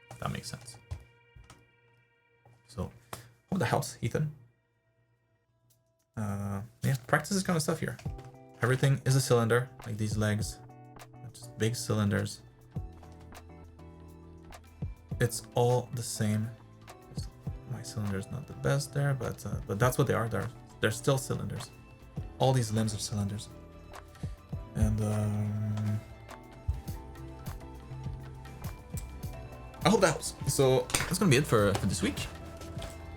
If that makes sense. So hope that helps, Ethan. Yeah, practice this kind of stuff here. Everything is a cylinder, like these legs, just big cylinders. It's all the same. My cylinder is not the best there, but that's what they are. They're still cylinders. All these limbs are cylinders. And I hope that helps. So that's gonna be it for this week.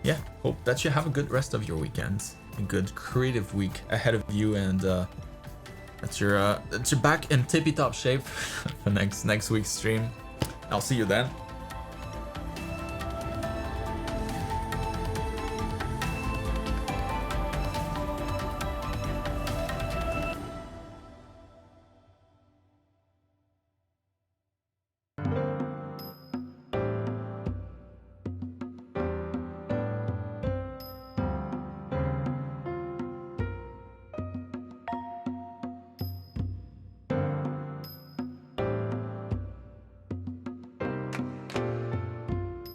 Yeah, hope that you have a good rest of your weekend, a good creative week ahead of you, and that you're back in tippy top shape for next week's stream. I'll see you then.